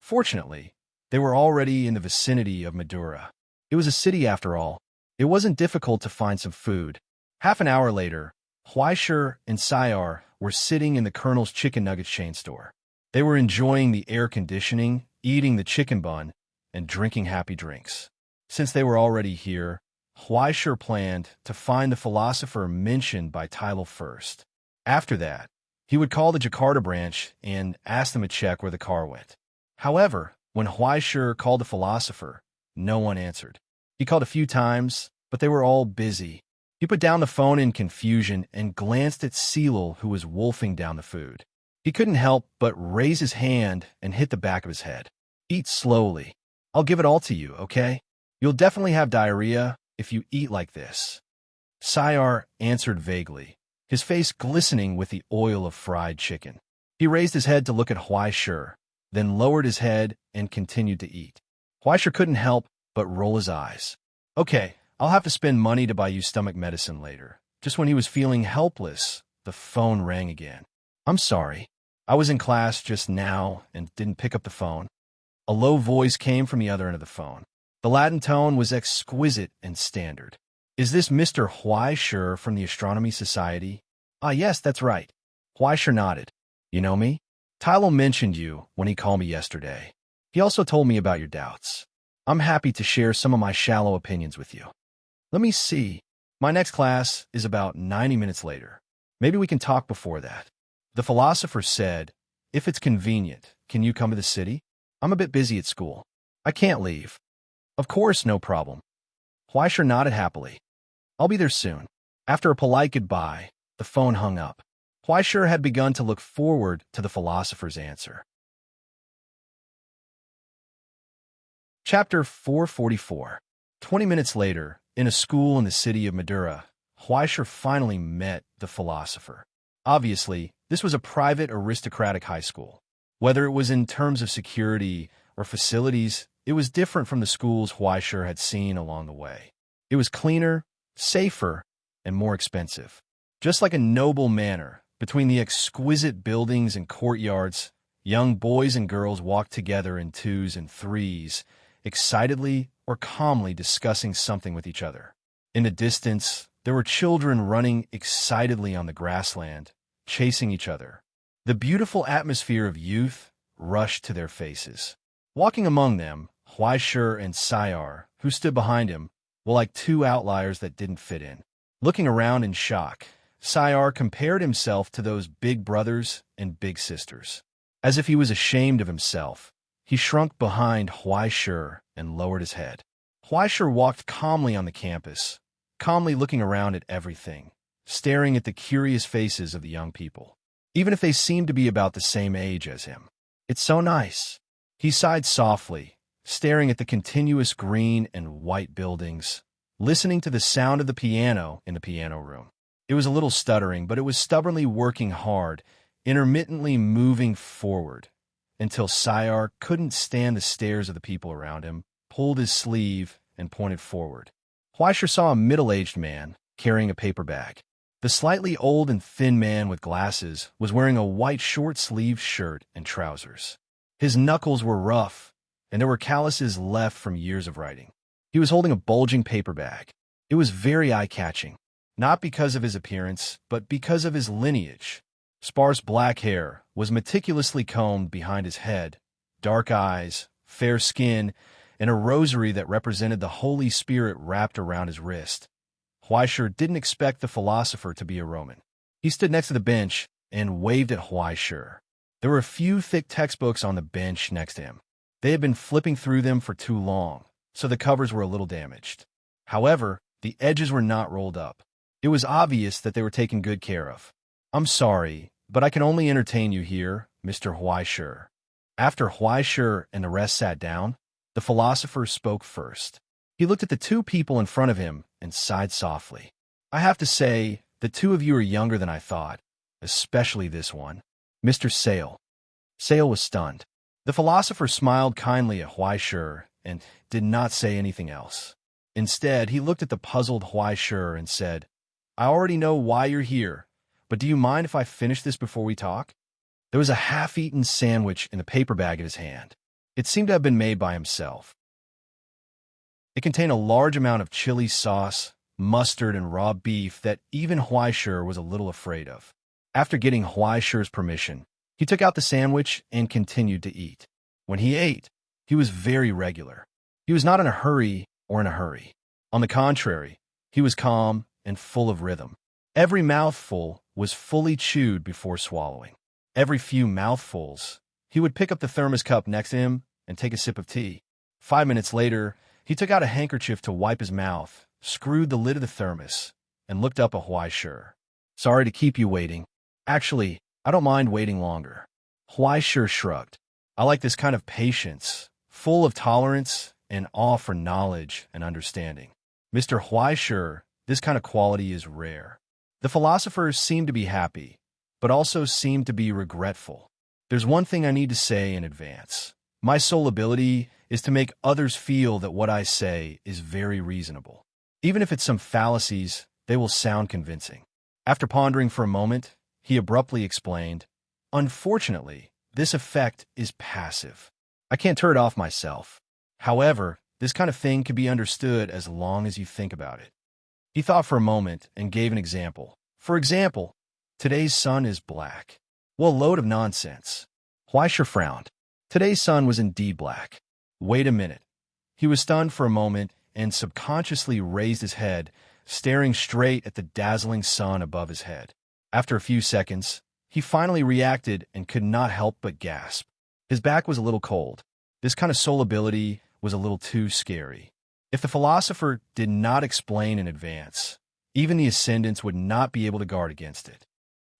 Fortunately, they were already in the vicinity of Madura. It was a city after all. It wasn't difficult to find some food. Half an hour later, Huaisha and Sayar were sitting in the Colonel's Chicken Nuggets chain store. They were enjoying the air conditioning, eating the chicken bun, and drinking happy drinks. Since they were already here, Huaisha planned to find the philosopher mentioned by Tylal first. After that, he would call the Jakarta branch and ask them to check where the car went. However, when Huaisha called the philosopher, no one answered. He called a few times, but they were all busy. He put down the phone in confusion and glanced at Seelal, who was wolfing down the food. He couldn't help but raise his hand and hit the back of his head. Eat slowly. I'll give it all to you, okay? You'll definitely have diarrhea if you eat like this. Sayar answered vaguely, his face glistening with the oil of fried chicken. He raised his head to look at Huaisha, then lowered his head and continued to eat. Huaisha couldn't help but roll his eyes. Okay, I'll have to spend money to buy you stomach medicine later. Just when he was feeling helpless, the phone rang again. I'm sorry. I was in class just now and didn't pick up the phone. A low voice came from the other end of the phone. The Latin tone was exquisite and standard. Is this Mr. Huaisha from the Astronomy Society? Ah, yes, that's right. Huaisha nodded. You know me? Tylal mentioned you when he called me yesterday. He also told me about your doubts. I'm happy to share some of my shallow opinions with you. Let me see. My next class is about 90 minutes later. Maybe we can talk before that. The philosopher said, if it's convenient, can you come to the city? I'm a bit busy at school. I can't leave. Of course, no problem. Huaisha nodded happily. I'll be there soon. After a polite goodbye, the phone hung up. Huaisha had begun to look forward to the philosopher's answer. Chapter 444. 20 minutes later, in a school in the city of Madura, Huaisha finally met the philosopher. Obviously, this was a private aristocratic high school. Whether it was in terms of security or facilities, it was different from the schools Huaisha had seen along the way. It was cleaner, safer, and more expensive. Just like a noble manor, between the exquisite buildings and courtyards, young boys and girls walked together in twos and threes, excitedly or calmly discussing something with each other. In the distance, there were children running excitedly on the grassland, chasing each other. The beautiful atmosphere of youth rushed to their faces. Walking among them, Huaisha and Sayar, who stood behind him, were like two outliers that didn't fit in. Looking around in shock, Sayar compared himself to those big brothers and big sisters. As if he was ashamed of himself, he shrunk behind Huaisha and lowered his head. Huaisha walked calmly on the campus, calmly looking around at everything, staring at the curious faces of the young people, even if they seemed to be about the same age as him. It's so nice. He sighed softly, staring at the continuous green and white buildings, listening to the sound of the piano in the piano room. It was a little stuttering, but it was stubbornly working hard, intermittently moving forward, until Sayar couldn't stand the stares of the people around him, pulled his sleeve, and pointed forward. Huaisher saw a middle-aged man carrying a paper bag. The slightly old and thin man with glasses was wearing a white short-sleeved shirt and trousers. His knuckles were rough, and there were calluses left from years of writing. He was holding a bulging paper bag. It was very eye-catching, not because of his appearance, but because of his lineage. Sparse black hair was meticulously combed behind his head, dark eyes, fair skin, and a rosary that represented the Holy Spirit wrapped around his wrist. Huaisher didn't expect the philosopher to be a Roman. He stood next to the bench and waved at Huaisher. There were a few thick textbooks on the bench next to him. They had been flipping through them for too long, so the covers were a little damaged. However, the edges were not rolled up. It was obvious that they were taken good care of. "I'm sorry, but I can only entertain you here, Mr. Huaisher." After Huaisher and the rest sat down, the philosopher spoke first. He looked at the two people in front of him and sighed softly. "I have to say, the two of you are younger than I thought, especially this one, Mr. Sale." Sale was stunned. The philosopher smiled kindly at Huaisher and did not say anything else. Instead, he looked at the puzzled Huaisher and said, "I already know why you're here, but do you mind if I finish this before we talk?" There was a half-eaten sandwich in the paper bag in his hand. It seemed to have been made by himself. It contained a large amount of chili sauce, mustard, and raw beef that even Huaisher was a little afraid of. After getting Huaisher's permission, he took out the sandwich and continued to eat. When he ate, he was very regular. He was not in a hurry or in a hurry. On the contrary, he was calm and full of rhythm. Every mouthful was fully chewed before swallowing. Every few mouthfuls, he would pick up the thermos cup next to him and take a sip of tea. 5 minutes later, he took out a handkerchief to wipe his mouth, screwed the lid of the thermos, and looked up at Huaisher. "Sorry to keep you waiting. Actually, I don't mind waiting longer." Huaisher shrugged. "I like this kind of patience, full of tolerance and awe for knowledge and understanding. Mr. Huaisher, this kind of quality is rare." The philosopher seemed to be happy, but also seemed to be regretful. "There's one thing I need to say in advance. My sole ability is to make others feel that what I say is very reasonable. Even if it's some fallacies, they will sound convincing." After pondering for a moment, he abruptly explained, "Unfortunately, this effect is passive. I can't turn it off myself. However, this kind of thing can be understood as long as you think about it." He thought for a moment and gave an example. "For example, today's sun is black." "Well, load of nonsense." Huaisher frowned. Today's sun was indeed black. "Wait a minute." He was stunned for a moment and subconsciously raised his head, staring straight at the dazzling sun above his head. After a few seconds, he finally reacted and could not help but gasp. His back was a little cold. This kind of soul ability was a little too scary. If the philosopher did not explain in advance, even the ascendants would not be able to guard against it.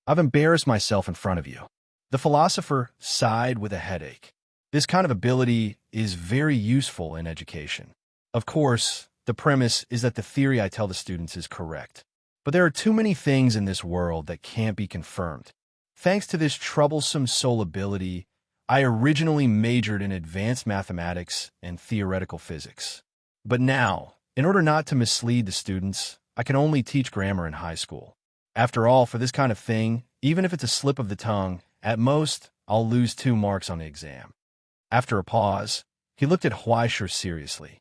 "I've embarrassed myself in front of you." The philosopher sighed with a headache. This kind of ability is very useful in education. Of course, the premise is that the theory I tell the students is correct. But there are too many things in this world that can't be confirmed. Thanks to this troublesome soul ability, I originally majored in advanced mathematics and theoretical physics. But now, in order not to mislead the students, I can only teach grammar in high school. After all, for this kind of thing, even if it's a slip of the tongue, at most, I'll lose 2 marks on the exam. After a pause, he looked at Huaisher seriously.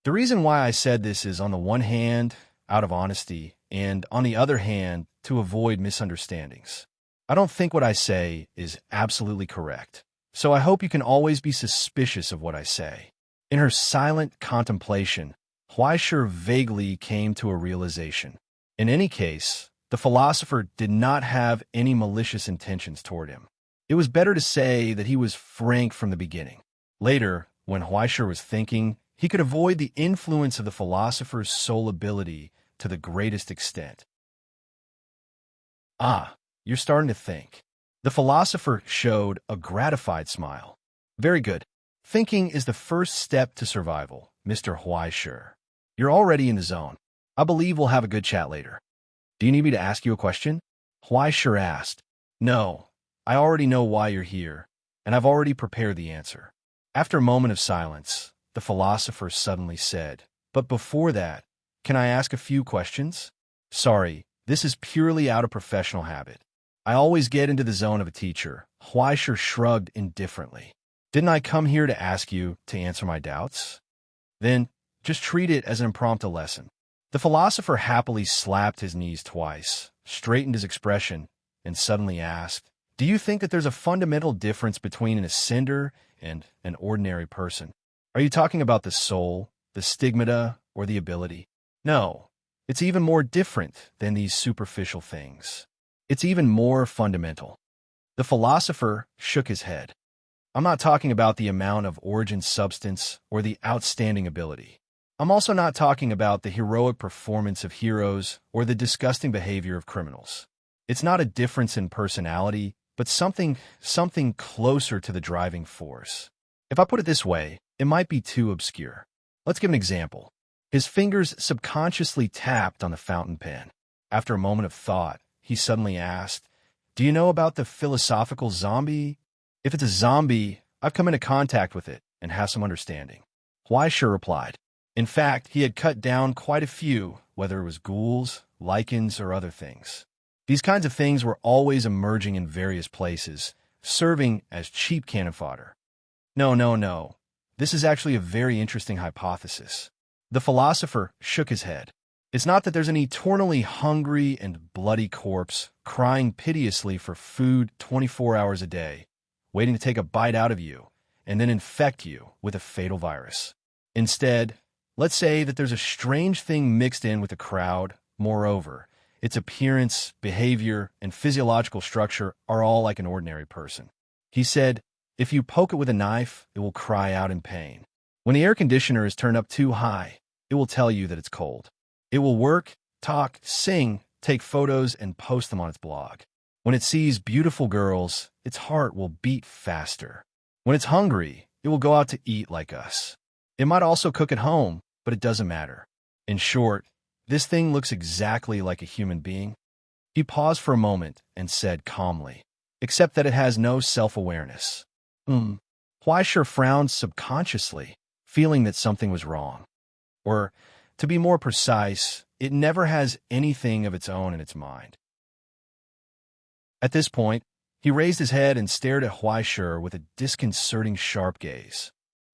"The reason why I said this is, on the one hand, out of honesty, and on the other hand, to avoid misunderstandings. I don't think what I say is absolutely correct, so I hope you can always be suspicious of what I say." In her silent contemplation, Huaisher vaguely came to a realization. In any case, the philosopher did not have any malicious intentions toward him. It was better to say that he was frank from the beginning. Later, when Huaisher was thinking, he could avoid the influence of the philosopher's soul ability to the greatest extent. "Ah, you're starting to think." The philosopher showed a gratified smile. "Very good. Thinking is the first step to survival, Mr. Huaisher. You're already in the zone. I believe we'll have a good chat later." Do you need me to ask you a question? Huai sure asked. No, I already know why you're here, and I've already prepared the answer. After a moment of silence, the philosopher suddenly said, but before that, can I ask a few questions? Sorry, this is purely out of professional habit. I always get into the zone of a teacher. Huaisher shrugged indifferently. Didn't I come here to ask you to answer my doubts? Then, just treat it as an impromptu lesson. The philosopher happily slapped his knees twice, straightened his expression, and suddenly asked, do you think that there's a fundamental difference between an ascender and an ordinary person? Are you talking about the soul, the stigmata, or the ability? No, it's even more different than these superficial things. It's even more fundamental. The philosopher shook his head. I'm not talking about the amount of origin substance or the outstanding ability. I'm also not talking about the heroic performance of heroes or the disgusting behavior of criminals. It's not a difference in personality, but something closer to the driving force. If I put it this way, it might be too obscure. Let's give an example. His fingers subconsciously tapped on the fountain pen. After a moment of thought, he suddenly asked, do you know about the philosophical zombie? If it's a zombie, I've come into contact with it and have some understanding. Huaisher replied. In fact, he had cut down quite a few, whether it was ghouls, lichens, or other things. These kinds of things were always emerging in various places, serving as cheap cannon fodder. No. This is actually a very interesting hypothesis. The philosopher shook his head. It's not that there's an eternally hungry and bloody corpse crying piteously for food 24 hours a day, waiting to take a bite out of you and then infect you with a fatal virus. Instead, let's say that there's a strange thing mixed in with the crowd. Moreover, its appearance, behavior, and physiological structure are all like an ordinary person. He said, if you poke it with a knife, it will cry out in pain. When the air conditioner is turned up too high, it will tell you that it's cold. It will work, talk, sing, take photos, and post them on its blog. When it sees beautiful girls, its heart will beat faster. When it's hungry, it will go out to eat like us. It might also cook at home, but it doesn't matter. In short, this thing looks exactly like a human being. He paused for a moment and said calmly, except that it has no self-awareness. Huaisher frowned subconsciously, feeling that something was wrong. Or, to be more precise, it never has anything of its own in its mind. At this point, he raised his head and stared at Huaisher with a disconcerting sharp gaze.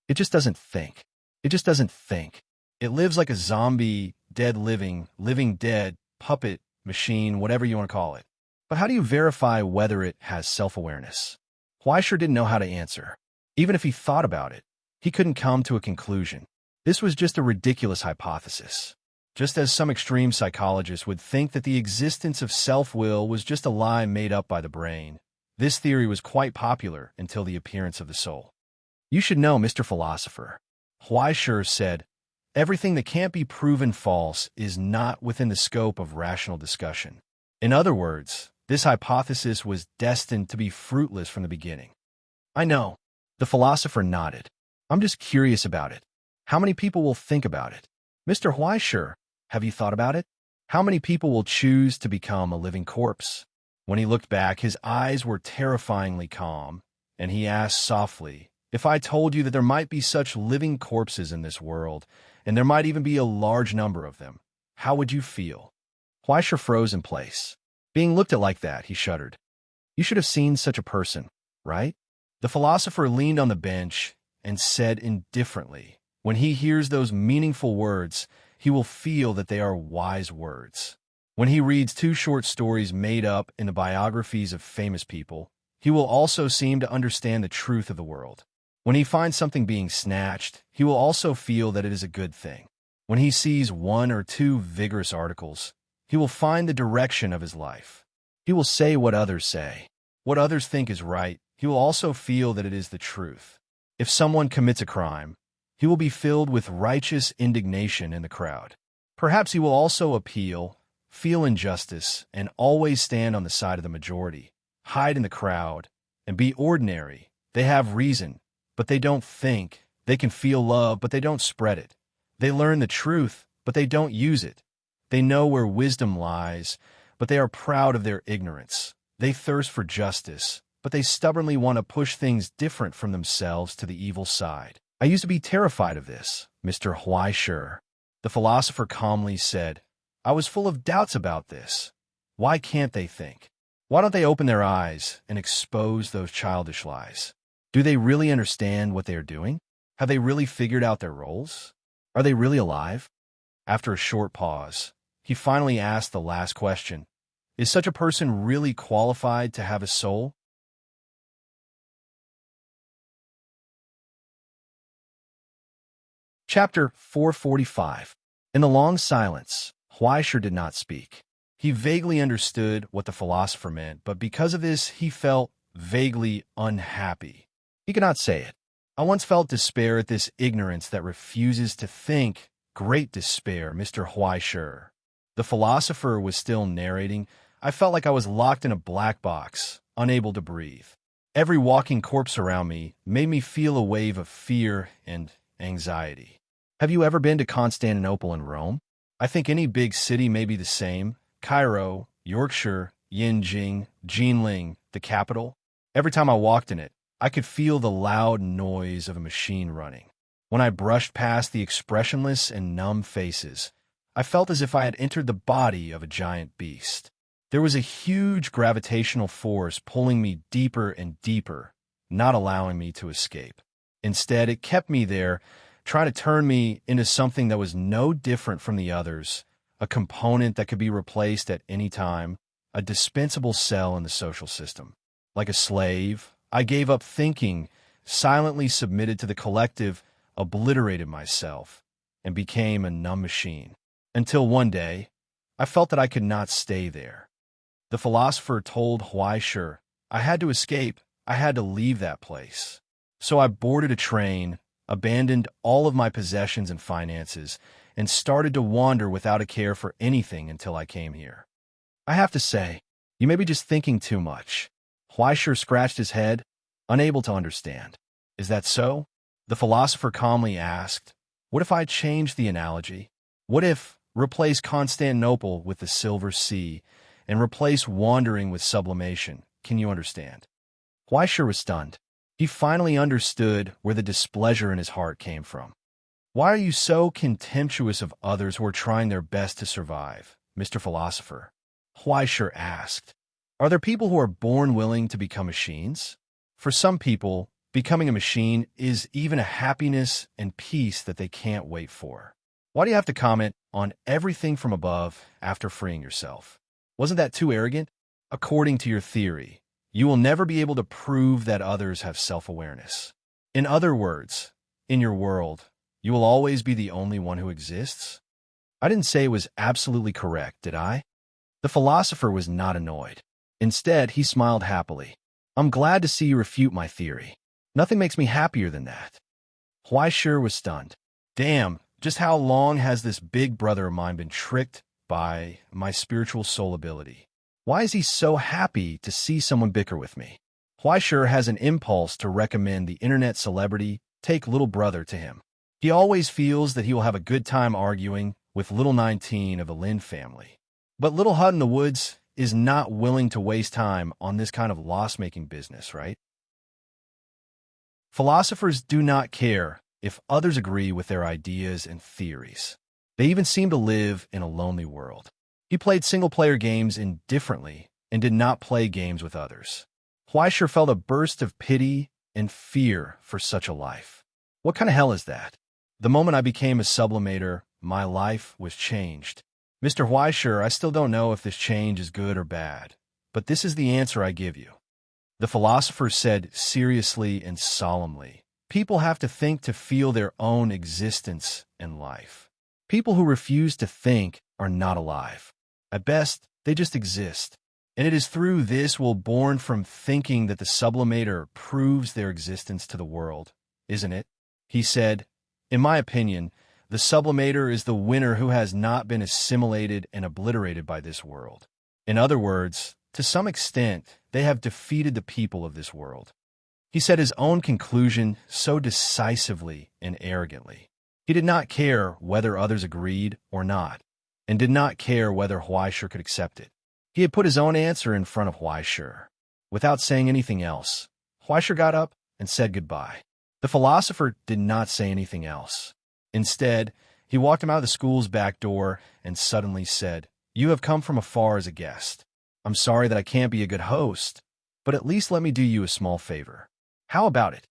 It just doesn't think. It just doesn't think. It lives like a zombie, dead living, living dead, puppet, machine, whatever you want to call it. But how do you verify whether it has self-awareness? Huaisher didn't know how to answer. Even if he thought about it, he couldn't come to a conclusion. This was just a ridiculous hypothesis. Just as some extreme psychologists would think that the existence of self-will was just a lie made up by the brain, this theory was quite popular until the appearance of the soul. You should know, Mr. Philosopher, Huaisher said, everything that can't be proven false is not within the scope of rational discussion. In other words, this hypothesis was destined to be fruitless from the beginning. I know. The philosopher nodded. I'm just curious about it. How many people will think about it? Mr. Huaisher, have you thought about it? How many people will choose to become a living corpse? When he looked back, his eyes were terrifyingly calm, and he asked softly, if I told you that there might be such living corpses in this world, and there might even be a large number of them, how would you feel? Huaisher froze in place. Being looked at like that, he shuddered. You should have seen such a person, right? The philosopher leaned on the bench and said indifferently, when he hears those meaningful words, he will feel that they are wise words. When he reads 2 short stories made up in the biographies of famous people, he will also seem to understand the truth of the world. When he finds something being snatched, he will also feel that it is a good thing. When he sees 1 or 2 vigorous articles, he will find the direction of his life. He will say what others say. What others think is right, he will also feel that it is the truth. If someone commits a crime, he will be filled with righteous indignation in the crowd. Perhaps he will also appeal, feel injustice, and always stand on the side of the majority, hide in the crowd, and be ordinary. They have reason, but they don't think. They can feel love, but they don't spread it. They learn the truth, but they don't use it. They know where wisdom lies, but they are proud of their ignorance. They thirst for justice, but they stubbornly want to push things different from themselves to the evil side. I used to be terrified of this, Mr. Huaishur. The philosopher calmly said, I was full of doubts about this. Why can't they think? Why don't they open their eyes and expose those childish lies? Do they really understand what they are doing? Have they really figured out their roles? Are they really alive? After a short pause, he finally asked the last question. Is such a person really qualified to have a soul? Chapter 445. In the long silence, Huaishur did not speak. He vaguely understood what the philosopher meant, but because of this, he felt vaguely unhappy. He could not say it. I once felt despair at this ignorance that refuses to think. Great despair, Mr. Huaishur. The philosopher was still narrating. I felt like I was locked in a black box, unable to breathe. Every walking corpse around me made me feel a wave of fear and anxiety. Have you ever been to Constantinople and Rome? I think any big city may be the same. Cairo, Yorkshire, Yinjing, Jinling, the capital. Every time I walked in it, I could feel the loud noise of a machine running. When I brushed past the expressionless and numb faces, I felt as if I had entered the body of a giant beast. There was a huge gravitational force pulling me deeper and deeper, not allowing me to escape. Instead, it kept me there, trying to turn me into something that was no different from the others, a component that could be replaced at any time, a dispensable cell in the social system. Like a slave, I gave up thinking, silently submitted to the collective, obliterated myself, and became a numb machine. Until one day, I felt that I could not stay there. The philosopher told Huaishur, I had to escape, I had to leave that place. So I boarded a train, abandoned all of my possessions and finances, and started to wander without a care for anything until I came here. I have to say, you may be just thinking too much. Huaishur scratched his head, unable to understand. Is that so? The philosopher calmly asked, what if I changed the analogy? What if replace Constantinople with the Silver Sea and replace wandering with sublimation? Can you understand? Huaishur was stunned. He finally understood where the displeasure in his heart came from. Why are you so contemptuous of others who are trying their best to survive, Mr. Philosopher? Huaishur asked. Are there people who are born willing to become machines? For some people, becoming a machine is even a happiness and peace that they can't wait for. Why do you have to comment on everything from above after freeing yourself? Wasn't that too arrogant? According to your theory, you will never be able to prove that others have self-awareness. In other words, in your world, you will always be the only one who exists? I didn't say it was absolutely correct, did I? The philosopher was not annoyed. Instead, he smiled happily. I'm glad to see you refute my theory. Nothing makes me happier than that. Huaishur was stunned. Damn, just how long has this big brother of mine been tricked by my spiritual soul ability? Why is he so happy to see someone bicker with me? Huaishur has an impulse to recommend the internet celebrity take little brother to him. He always feels that he will have a good time arguing with little 19 of the Lin family. But little Hut in the Woods is not willing to waste time on this kind of loss-making business, right? Philosophers do not care if others agree with their ideas and theories. They even seem to live in a lonely world. He played single-player games indifferently and did not play games with others. Huaishur felt a burst of pity and fear for such a life. What kind of hell is that? The moment I became a sublimator, my life was changed. Mr. Huaishur, I still don't know if this change is good or bad, but this is the answer I give you. The philosopher said seriously and solemnly, people have to think to feel their own existence and life. People who refuse to think are not alive. At best, they just exist. And it is through this will born from thinking that the sublimator proves their existence to the world, isn't it? He said, in my opinion, the sublimator is the winner who has not been assimilated and obliterated by this world. In other words, to some extent, they have defeated the people of this world. He said his own conclusion so decisively and arrogantly. He did not care whether others agreed or not. and did not care whether Huaishur could accept it. He had put his own answer in front of Huaishur. Without saying anything else, Huaishur got up and said goodbye. The philosopher did not say anything else. Instead, he walked him out of the school's back door and suddenly said, "You have come from afar as a guest. I'm sorry that I can't be a good host, but at least let me do you a small favor. How about it?"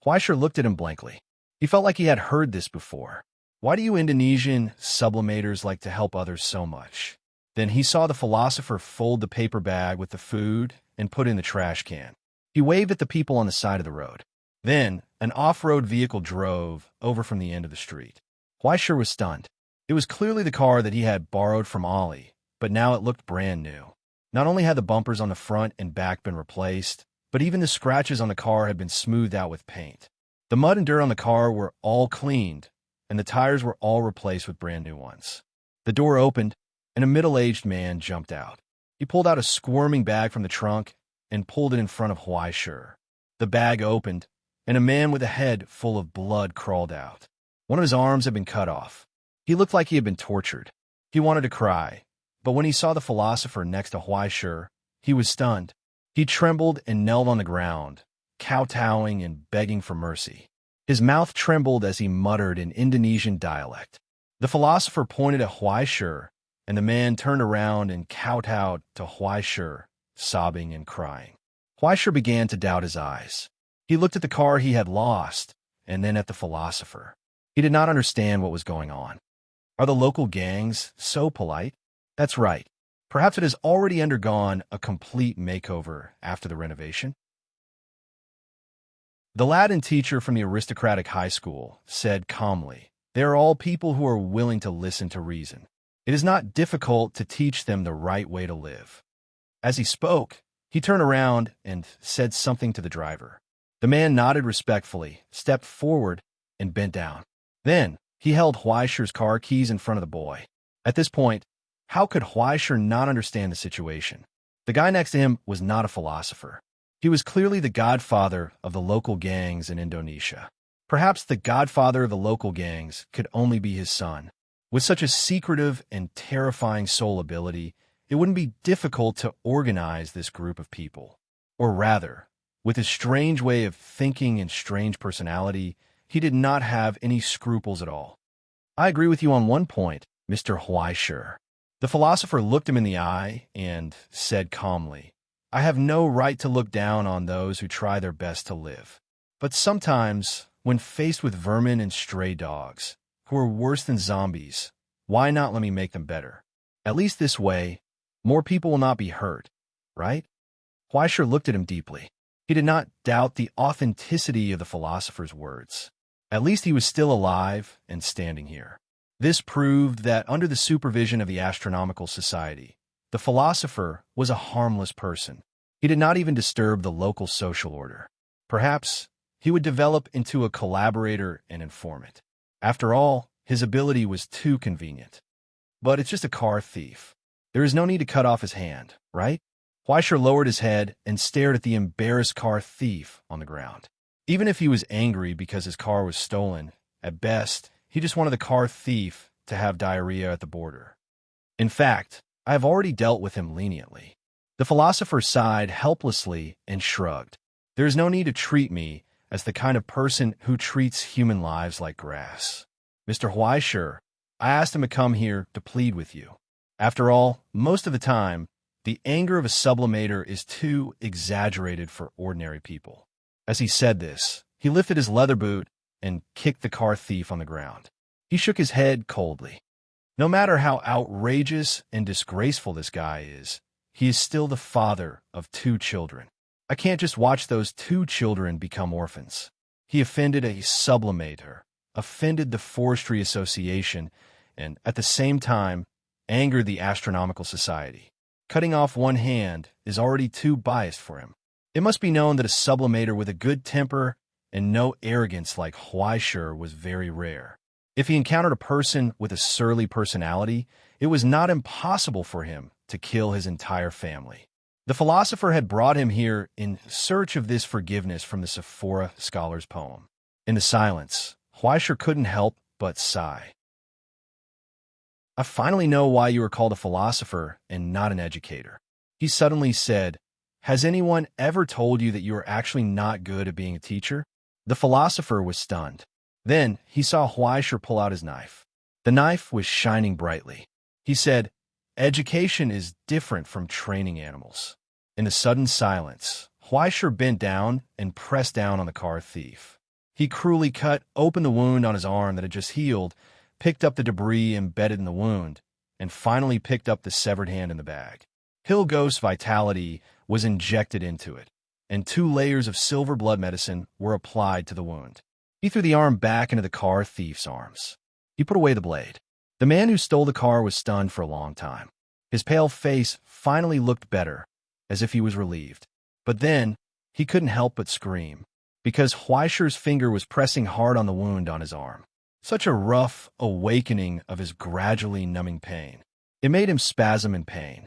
Huaishur looked at him blankly. He felt like he had heard this before. Why do you Indonesian sublimators like to help others so much? Then he saw the philosopher fold the paper bag with the food and put it in the trash can. He waved at the people on the side of the road. Then an off-road vehicle drove over from the end of the street. Huaishur was stunned. It was clearly the car that he had borrowed from Ollie, but now it looked brand new. Not only had the bumpers on the front and back been replaced, but even the scratches on the car had been smoothed out with paint. The mud and dirt on the car were all cleaned, and the tires were all replaced with brand new ones. The door opened, and a middle-aged man jumped out. He pulled out a squirming bag from the trunk and pulled it in front of Huaishur. The bag opened, and a man with a head full of blood crawled out. One of his arms had been cut off. He looked like he had been tortured. He wanted to cry, but when he saw the philosopher next to Huaishur, he was stunned. He trembled and knelt on the ground, kowtowing and begging for mercy. His mouth trembled as he muttered in Indonesian dialect. The philosopher pointed at Huaishur, and the man turned around and kowtowed to Huaishur, sobbing and crying. Huaishur began to doubt his eyes. He looked at the car he had lost, and then at the philosopher. He did not understand what was going on. Are the local gangs so polite? That's right. Perhaps it has already undergone a complete makeover after the renovation. The Latin teacher from the aristocratic high school said calmly, "They are all people who are willing to listen to reason. It is not difficult to teach them the right way to live." As he spoke, he turned around and said something to the driver. The man nodded respectfully, stepped forward, and bent down. Then, he held Huaishur's car keys in front of the boy. At this point, how could Huaishur not understand the situation? The guy next to him was not a philosopher. He was clearly the godfather of the local gangs in Indonesia. Perhaps the godfather of the local gangs could only be his son. With such a secretive and terrifying soul ability, it wouldn't be difficult to organize this group of people. Or rather, with his strange way of thinking and strange personality, he did not have any scruples at all. "I agree with you on one point, Mr. Huaishur." The philosopher looked him in the eye and said calmly, "I have no right to look down on those who try their best to live. But sometimes, when faced with vermin and stray dogs, who are worse than zombies, why not let me make them better? At least this way, more people will not be hurt, right?" Huaishur looked at him deeply. He did not doubt the authenticity of the philosopher's words. At least he was still alive and standing here. This proved that under the supervision of the Astronomical Society, the philosopher was a harmless person. He did not even disturb the local social order. Perhaps he would develop into a collaborator and informant. After all, his ability was too convenient. But it's just a car thief. There is no need to cut off his hand, right? Huaishur lowered his head and stared at the embarrassed car thief on the ground. Even if he was angry because his car was stolen, at best, he just wanted the car thief to have diarrhea at the border. In fact, I have already dealt with him leniently. The philosopher sighed helplessly and shrugged. There is no need to treat me as the kind of person who treats human lives like grass. Mr. Huaishur, I asked him to come here to plead with you. After all, most of the time, the anger of a sublimator is too exaggerated for ordinary people. As he said this, he lifted his leather boot and kicked the car thief on the ground. He shook his head coldly. No matter how outrageous and disgraceful this guy is, he is still the father of 2 children. I can't just watch those 2 children become orphans. He offended a sublimator, offended the Forestry Association, and at the same time, angered the Astronomical Society. Cutting off one hand is already too biased for him. It must be known that a sublimator with a good temper and no arrogance like Huaishur was very rare. If he encountered a person with a surly personality, it was not impossible for him to kill his entire family. The philosopher had brought him here in search of this forgiveness from the Sephora scholar's poem. In the silence, Huaishur couldn't help but sigh. I finally know why you were called a philosopher and not an educator. He suddenly said, has anyone ever told you that you are actually not good at being a teacher? The philosopher was stunned. Then he saw Huaisher pull out his knife. The knife was shining brightly. He said, education is different from training animals. In the sudden silence, Huaisher bent down and pressed down on the car thief. He cruelly cut open the wound on his arm that had just healed, picked up the debris embedded in the wound, and finally picked up the severed hand in the bag. Hill Ghost's vitality was injected into it, and 2 layers of silver blood medicine were applied to the wound. He threw the arm back into the car thief's arms. He put away the blade. The man who stole the car was stunned for a long time. His pale face finally looked better, as if he was relieved. But then, he couldn't help but scream, because Huaisher's finger was pressing hard on the wound on his arm. Such a rough awakening of his gradually numbing pain. It made him spasm in pain.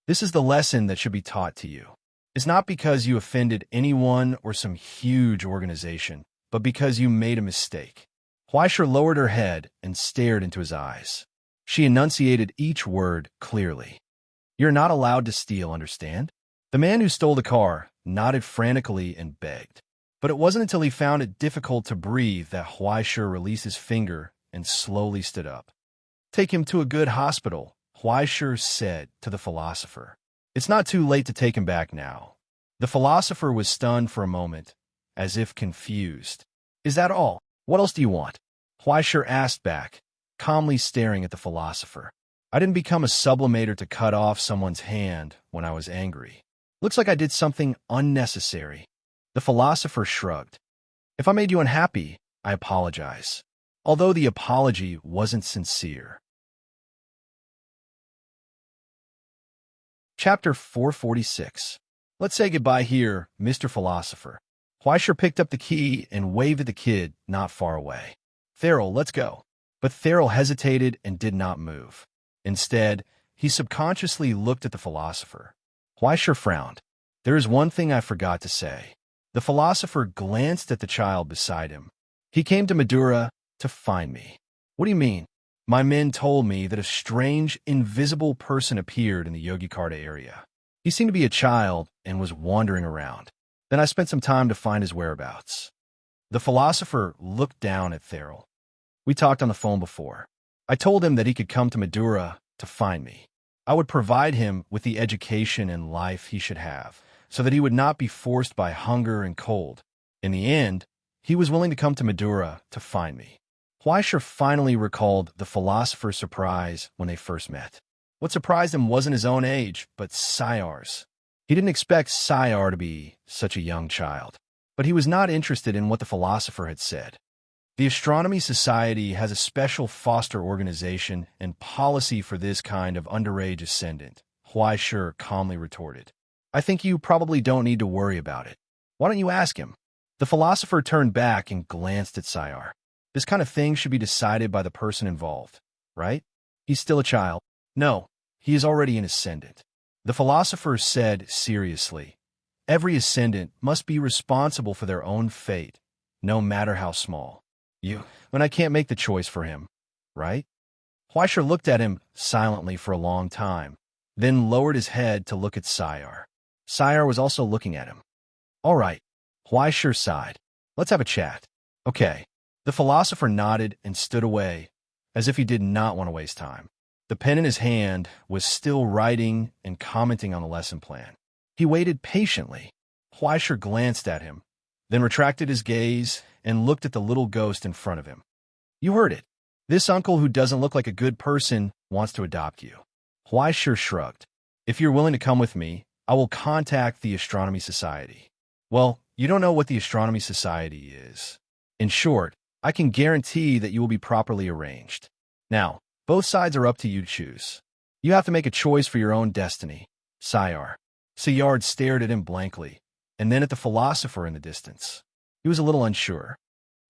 This is the lesson that should be taught to you. It's not because you offended anyone or some huge organization, but because you made a mistake. Huaisher lowered her head and stared into his eyes. She enunciated each word clearly. You're not allowed to steal, understand? The man who stole the car nodded frantically and begged. But it wasn't until he found it difficult to breathe that Huaisher released his finger and slowly stood up. Take him to a good hospital, Huaisher said to the philosopher. It's not too late to take him back now. The philosopher was stunned for a moment, as if confused. Is that all? What else do you want? Huaisher asked back, calmly staring at the philosopher. I didn't become a sublimator to cut off someone's hand when I was angry. Looks like I did something unnecessary. The philosopher shrugged. If I made you unhappy, I apologize. Although the apology wasn't sincere. Chapter 446. Let's say goodbye here, Mr. Philosopher. Huaisher picked up the key and waved at the kid not far away. Therill, let's go. But Therill hesitated and did not move. Instead, he subconsciously looked at the philosopher. Huaisher frowned. There is one thing I forgot to say. The philosopher glanced at the child beside him. He came to Madura to find me. What do you mean? My men told me that a strange, invisible person appeared in the Yogyakarta area. He seemed to be a child and was wandering around. Then I spent some time to find his whereabouts. The philosopher looked down at Therill. We talked on the phone before. I told him that he could come to Madura to find me. I would provide him with the education and life he should have, so that he would not be forced by hunger and cold. In the end, he was willing to come to Madura to find me. Huaisher finally recalled the philosopher's surprise when they first met. What surprised him wasn't his own age, but Sayar's. He didn't expect Sayar to be such a young child, but he was not interested in what the philosopher had said. The Astronomy Society has a special foster organization and policy for this kind of underage ascendant, Huaisher calmly retorted. I think you probably don't need to worry about it. Why don't you ask him? The philosopher turned back and glanced at Sayar. This kind of thing should be decided by the person involved, right? He's still a child. No, he is already an ascendant. The philosopher said seriously, every ascendant must be responsible for their own fate, no matter how small. When I can't make the choice for him, right? Huaisher looked at him silently for a long time, then lowered his head to look at Sayar. Sayar was also looking at him. All right, Huaisher sighed. Let's have a chat. Okay. The philosopher nodded and stood away, as if he did not want to waste time. The pen in his hand was still writing and commenting on the lesson plan. He waited patiently. Huaisher glanced at him, then retracted his gaze and looked at the little ghost in front of him. You heard it. This uncle who doesn't look like a good person wants to adopt you. Huaisher shrugged. If you're willing to come with me, I will contact the Astronomy Society. Well, you don't know what the Astronomy Society is. In short, I can guarantee that you will be properly arranged. Now, both sides are up to you to choose. You have to make a choice for your own destiny. Sayar. Sayard stared at him blankly, and then at the philosopher in the distance. He was a little unsure.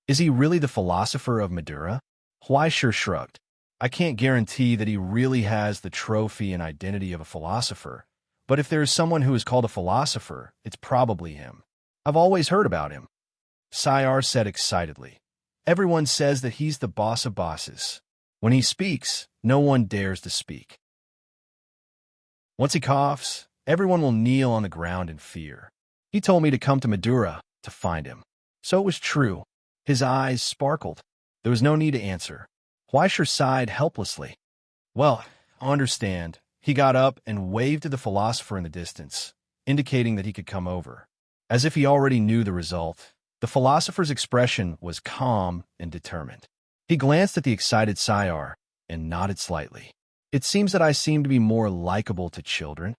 Is he really the philosopher of Madura? Huaisher shrugged. I can't guarantee that he really has the trophy and identity of a philosopher, but if there is someone who is called a philosopher, it's probably him. I've always heard about him. Sayar said excitedly. Everyone says that he's the boss of bosses. When he speaks, no one dares to speak. Once he coughs, everyone will kneel on the ground in fear. He told me to come to Madura to find him. So it was true. His eyes sparkled. There was no need to answer. Huaisher sighed helplessly. Well, I understand. He got up and waved to the philosopher in the distance, indicating that he could come over. As if he already knew the result, the philosopher's expression was calm and determined. He glanced at the excited Sayar and nodded slightly. It seems that I seem to be more likable to children.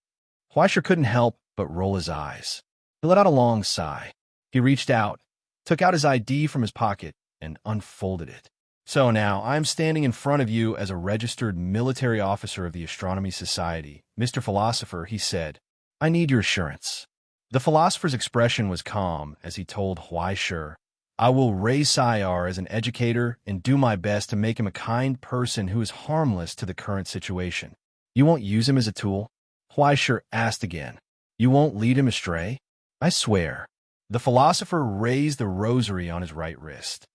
Huaisher couldn't help but roll his eyes. He let out a long sigh. He reached out, took out his ID from his pocket, and unfolded it. So now, I am standing in front of you as a registered military officer of the Astronomy Society. Mr. Philosopher, he said, I need your assurance. The philosopher's expression was calm as he told Huaisher, I will raise Sayar as an educator and do my best to make him a kind person who is harmless to the current situation. You won't use him as a tool? Huaisher asked again. You won't lead him astray? I swear. The philosopher raised the rosary on his right wrist.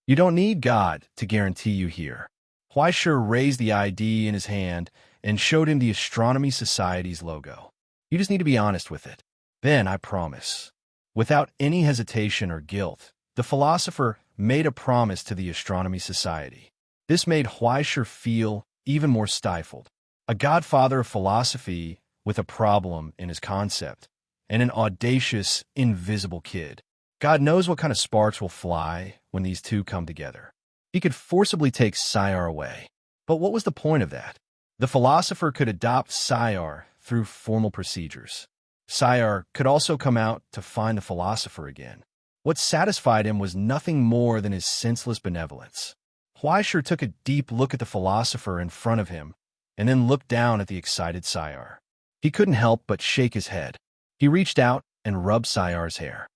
You don't need God to guarantee you here. Huaisher raised the ID in his hand and showed him the Astronomy Society's logo. You just need to be honest with it. Then, I promise. Without any hesitation or guilt, the philosopher made a promise to the Astronomy Society. This made Huaisher feel even more stifled. A godfather of philosophy with a problem in his concept, and an audacious, invisible kid. God knows what kind of sparks will fly when these two come together. He could forcibly take Sayar away. But what was the point of that? The philosopher could adopt Sayar through formal procedures. Sayar could also come out to find the philosopher again. What satisfied him was nothing more than his senseless benevolence. Huaisher took a deep look at the philosopher in front of him, and then looked down at the excited Sayar. He couldn't help but shake his head. He reached out and rubbed Sayar's hair.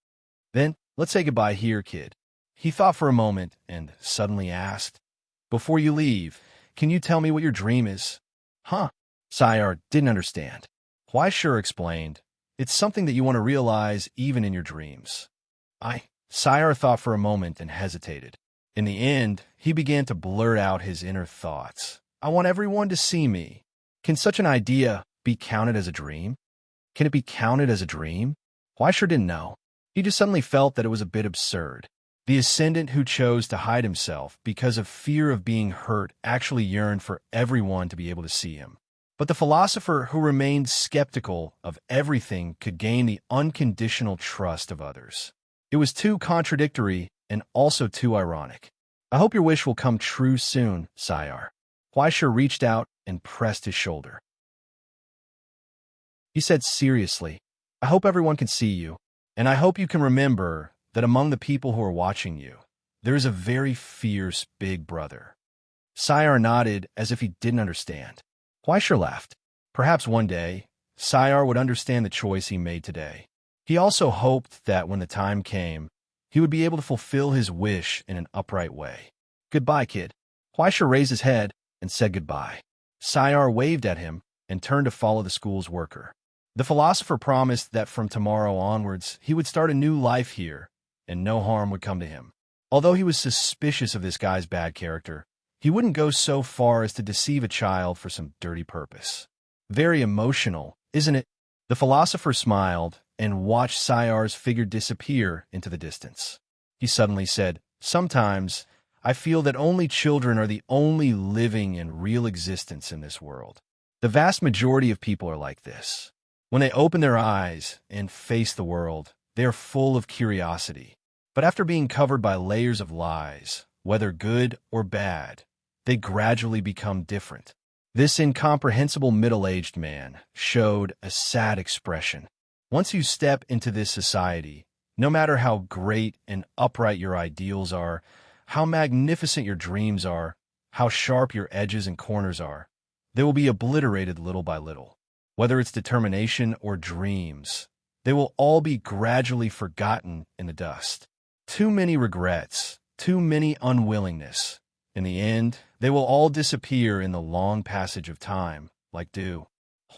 Then, let's say goodbye here, kid. He thought for a moment and suddenly asked, Before you leave, can you tell me what your dream is? Huh? Sayar didn't understand. Huaisher explained, It's something that you want to realize even in your dreams. Sayar thought for a moment and hesitated. In the end, he began to blurt out his inner thoughts. I want everyone to see me. Can such an idea be counted as a dream? Can it be counted as a dream? Huaisher didn't know. He just suddenly felt that it was a bit absurd. The ascendant who chose to hide himself because of fear of being hurt actually yearned for everyone to be able to see him. But the philosopher who remained skeptical of everything could gain the unconditional trust of others. It was too contradictory and also too ironic. I hope your wish will come true soon, Sayar. Huaisher reached out and pressed his shoulder. He said seriously, I hope everyone can see you, and I hope you can remember that among the people who are watching you, there is a very fierce big brother. Sayar nodded as if he didn't understand. Huaisher laughed. Perhaps one day, Sayar would understand the choice he made today. He also hoped that when the time came, he would be able to fulfill his wish in an upright way. Goodbye, kid. Huaisher raised his head and said goodbye. Sayar waved at him and turned to follow the school's worker. The philosopher promised that from tomorrow onwards, he would start a new life here, and no harm would come to him. Although he was suspicious of this guy's bad character, he wouldn't go so far as to deceive a child for some dirty purpose. Very emotional, isn't it? The philosopher smiled and watched Sayar's figure disappear into the distance. He suddenly said, Sometimes I feel that only children are the only living and real existence in this world. The vast majority of people are like this. When they open their eyes and face the world, they are full of curiosity. But after being covered by layers of lies, whether good or bad, they gradually become different. This incomprehensible middle-aged man showed a sad expression. Once you step into this society, no matter how great and upright your ideals are, how magnificent your dreams are, how sharp your edges and corners are, they will be obliterated little by little. Whether it's determination or dreams, they will all be gradually forgotten in the dust. Too many regrets, too many unwillingness. In the end, they will all disappear in the long passage of time, like dew.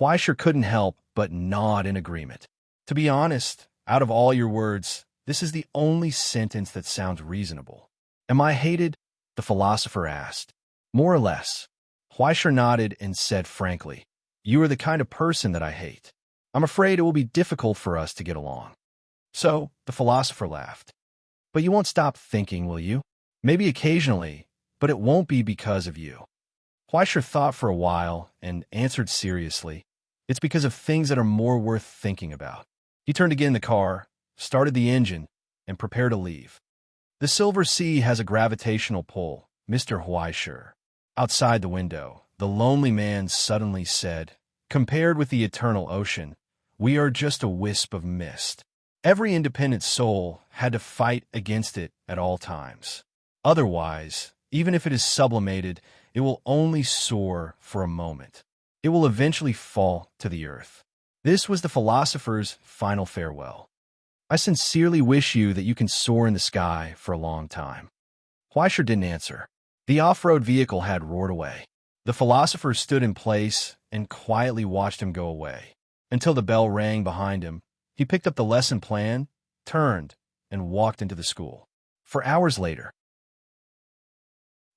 Huaisher couldn't help but nod in agreement. To be honest, out of all your words, this is the only sentence that sounds reasonable. Am I hated? The philosopher asked. More or less. Huaisher nodded and said frankly, "You are the kind of person that I hate. I'm afraid it will be difficult for us to get along." So the philosopher laughed. "But you won't stop thinking, will you? Maybe occasionally, but it won't be because of you." Huaisher thought for a while and answered seriously, "It's because of things that are more worth thinking about." He turned to get in the car, started the engine, and prepared to leave. "The Silver Sea has a gravitational pull, Mr. Huaisher." Outside the window, the lonely man suddenly said, "Compared with the eternal ocean, we are just a wisp of mist." Every independent soul had to fight against it at all times. Otherwise, even if it is sublimated, it will only soar for a moment. It will eventually fall to the earth. This was the philosopher's final farewell. "I sincerely wish you that you can soar in the sky for a long time." Huaisher didn't answer. The off-road vehicle had roared away. The philosopher stood in place and quietly watched him go away. Until the bell rang behind him, he picked up the lesson plan, turned, and walked into the school. For hours later,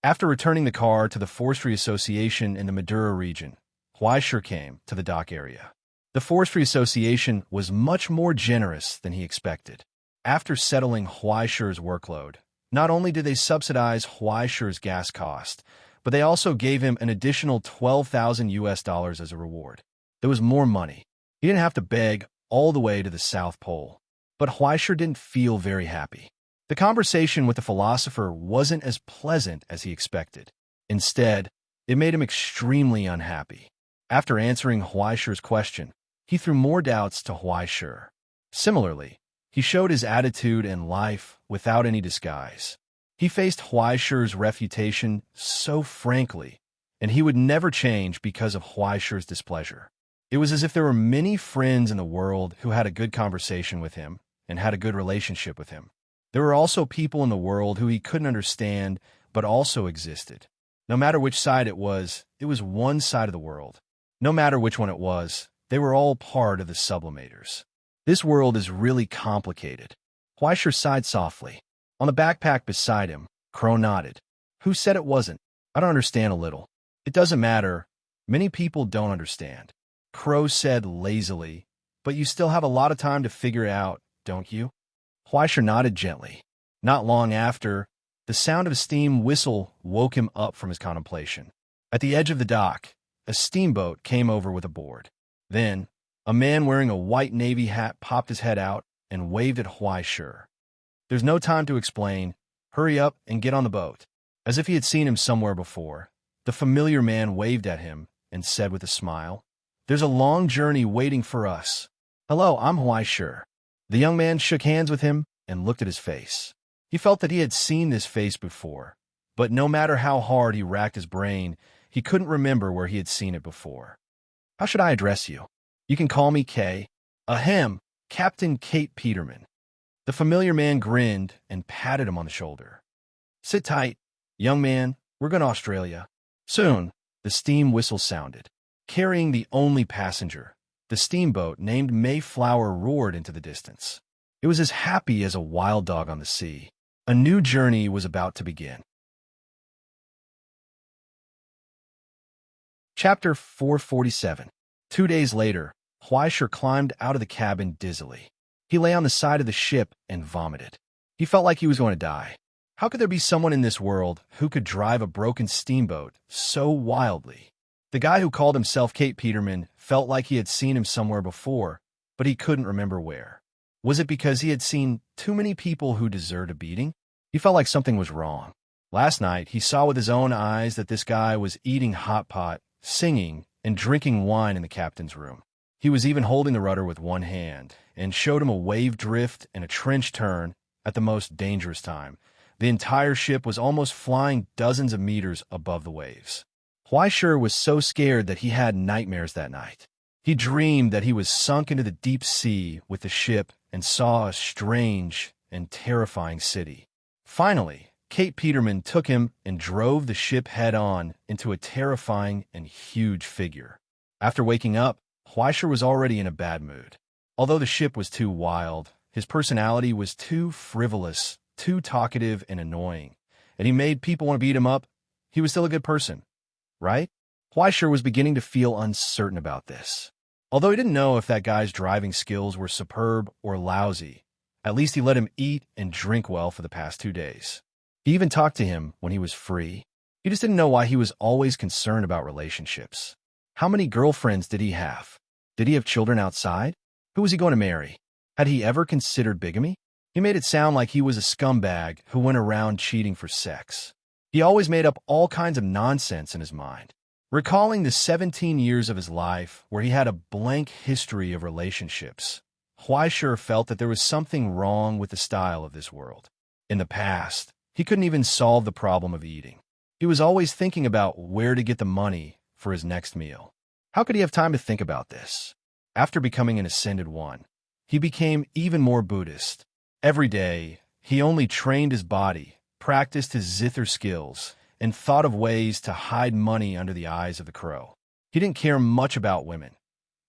after returning the car to the Forestry Association in the Madura region, Huaisher came to the dock area. The Forestry Association was much more generous than he expected. After settling Huaisher's workload, not only did they subsidize Huaisher's gas cost, but they also gave him an additional $12,000 as a reward. There was more money. He didn't have to beg all the way to the South Pole. But Huaisher didn't feel very happy. The conversation with the philosopher wasn't as pleasant as he expected. Instead, it made him extremely unhappy. After answering Huaisher's question, he threw more doubts to Huaisher. Similarly, he showed his attitude in life without any disguise. He faced Huaisher's refutation so frankly, and he would never change because of Huaisher's displeasure. It was as if there were many friends in the world who had a good conversation with him and had a good relationship with him. There were also people in the world who he couldn't understand but also existed. No matter which side it was one side of the world. No matter which one it was, they were all part of the sublimators. This world is really complicated. Huaisher sighed softly. On the backpack beside him, Crow nodded. "Who said it wasn't? I don't understand a little." "It doesn't matter. Many people don't understand." Crow said lazily, "But you still have a lot of time to figure it out, don't you?" Huaisher nodded gently. Not long after, the sound of a steam whistle woke him up from his contemplation. At the edge of the dock, a steamboat came over with a board. Then, a man wearing a white navy hat popped his head out and waved at Huaisher. "There's no time to explain. Hurry up and get on the boat." As if he had seen him somewhere before, the familiar man waved at him and said with a smile, "There's a long journey waiting for us." "Hello, I'm Huaisher." The young man shook hands with him and looked at his face. He felt that he had seen this face before, but no matter how hard he racked his brain, he couldn't remember where he had seen it before. "How should I address you?" "You can call me Kay." "Ahem, Captain Kate Peterman." The familiar man grinned and patted him on the shoulder. "Sit tight, young man. We're going to Australia soon." The steam whistle sounded. Carrying the only passenger, the steamboat named Mayflower roared into the distance. It was as happy as a wild dog on the sea. A new journey was about to begin. Chapter 447. 2 days later, Huaisher climbed out of the cabin dizzily. He lay on the side of the ship and vomited. He felt like he was going to die. How could there be someone in this world who could drive a broken steamboat so wildly? The guy who called himself Kate Peterman felt like he had seen him somewhere before, but he couldn't remember where. Was it because he had seen too many people who deserved a beating? He felt like something was wrong. Last night, he saw with his own eyes that this guy was eating hot pot, singing, and drinking wine in the captain's room. He was even holding the rudder with one hand and showed him a wave drift and a trench turn at the most dangerous time. The entire ship was almost flying dozens of meters above the waves. Huaisher was so scared that he had nightmares that night. He dreamed that he was sunk into the deep sea with the ship and saw a strange and terrifying city. Finally, Kate Peterman took him and drove the ship head-on into a terrifying and huge figure. After waking up, Huaisher was already in a bad mood. Although the ship was too wild, his personality was too frivolous, too talkative and annoying, and he made people want to beat him up. He was still a good person, right? Huaisher was beginning to feel uncertain about this. Although he didn't know if that guy's driving skills were superb or lousy, at least he let him eat and drink well for the past 2 days. He even talked to him when he was free. He just didn't know why he was always concerned about relationships. How many girlfriends did he have? Did he have children outside? Who was he going to marry? Had he ever considered bigamy? He made it sound like he was a scumbag who went around cheating for sex. He always made up all kinds of nonsense in his mind. Recalling the 17 years of his life where he had a blank history of relationships, Huaisher felt that there was something wrong with the style of this world. In the past, he couldn't even solve the problem of eating. He was always thinking about where to get the money for his next meal. How could he have time to think about this? After becoming an Ascended One, he became even more Buddhist. Every day, he only trained his body, practiced his zither skills, and thought of ways to hide money under the eyes of the crow. He didn't care much about women.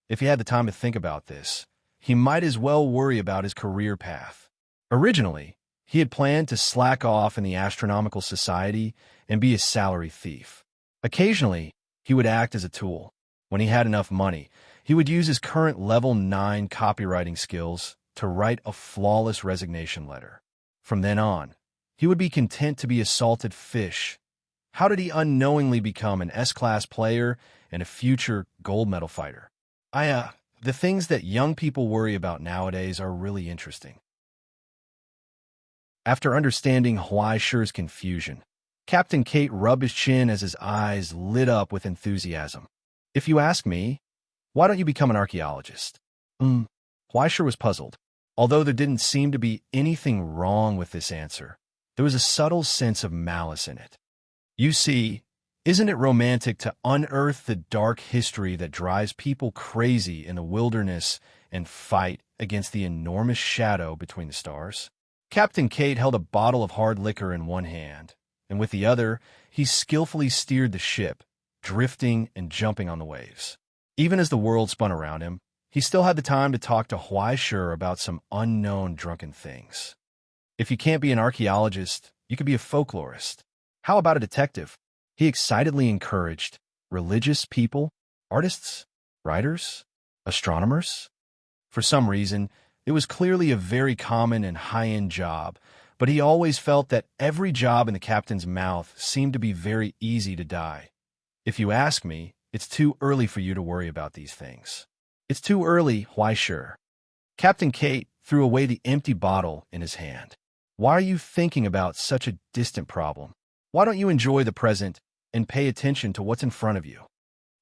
If he had the time to think about this, he might as well worry about his career path. Originally, he had planned to slack off in the astronomical society and be a salary thief. Occasionally, he would act as a tool. When he had enough money, he would use his current level 9 copywriting skills to write a flawless resignation letter. From then on, he would be content to be a salted fish. How did he unknowingly become an S-class player and a future gold medal fighter? The things that young people worry about nowadays are really interesting. After understanding Huaisher's confusion, Captain Kate rubbed his chin as his eyes lit up with enthusiasm. If you ask me, why don't you become an archaeologist? Huaisher was puzzled. Although there didn't seem to be anything wrong with this answer, there was a subtle sense of malice in it. You see, isn't it romantic to unearth the dark history that drives people crazy in the wilderness and fight against the enormous shadow between the stars? Captain Kate held a bottle of hard liquor in one hand, and with the other, he skillfully steered the ship, drifting and jumping on the waves. Even as the world spun around him, he still had the time to talk to Huaisher about some unknown drunken things. If you can't be an archaeologist, you could be a folklorist. How about a detective? He excitedly encouraged religious people, artists, writers, astronomers. For some reason, it was clearly a very common and high-end job, but he always felt that every job in the captain's mouth seemed to be very easy to die. If you ask me, it's too early for you to worry about these things. It's too early, Huaisher. Captain Kate threw away the empty bottle in his hand. Why are you thinking about such a distant problem? Why don't you enjoy the present and pay attention to what's in front of you?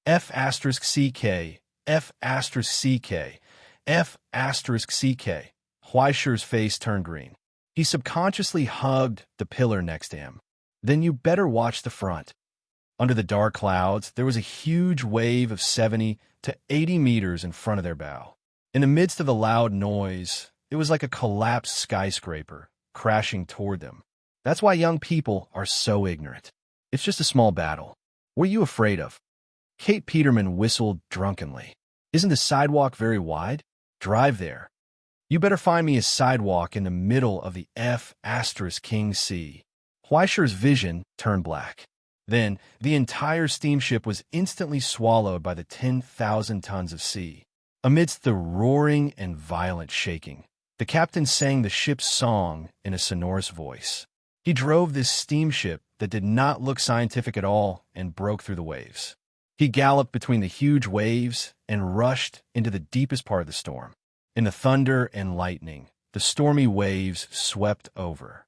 F***CK, F***CK, F***CK. Huaisher's face turned green. He subconsciously hugged the pillar next to him. Then you better watch the front. Under the dark clouds, there was a huge wave of 70 to 80 meters in front of their bow. In the midst of the loud noise, it was like a collapsed skyscraper crashing toward them. That's why young people are so ignorant. It's just a small battle. What are you afraid of? Kate Peterman whistled drunkenly. Isn't the sidewalk very wide? Drive there. You better find me a sidewalk in the middle of the F***King Sea. Huaisher's vision turned black. Then, the entire steamship was instantly swallowed by the 10,000 tons of sea. Amidst the roaring and violent shaking, the captain sang the ship's song in a sonorous voice. He drove this steamship that did not look scientific at all and broke through the waves. He galloped between the huge waves and rushed into the deepest part of the storm. In the thunder and lightning, the stormy waves swept over.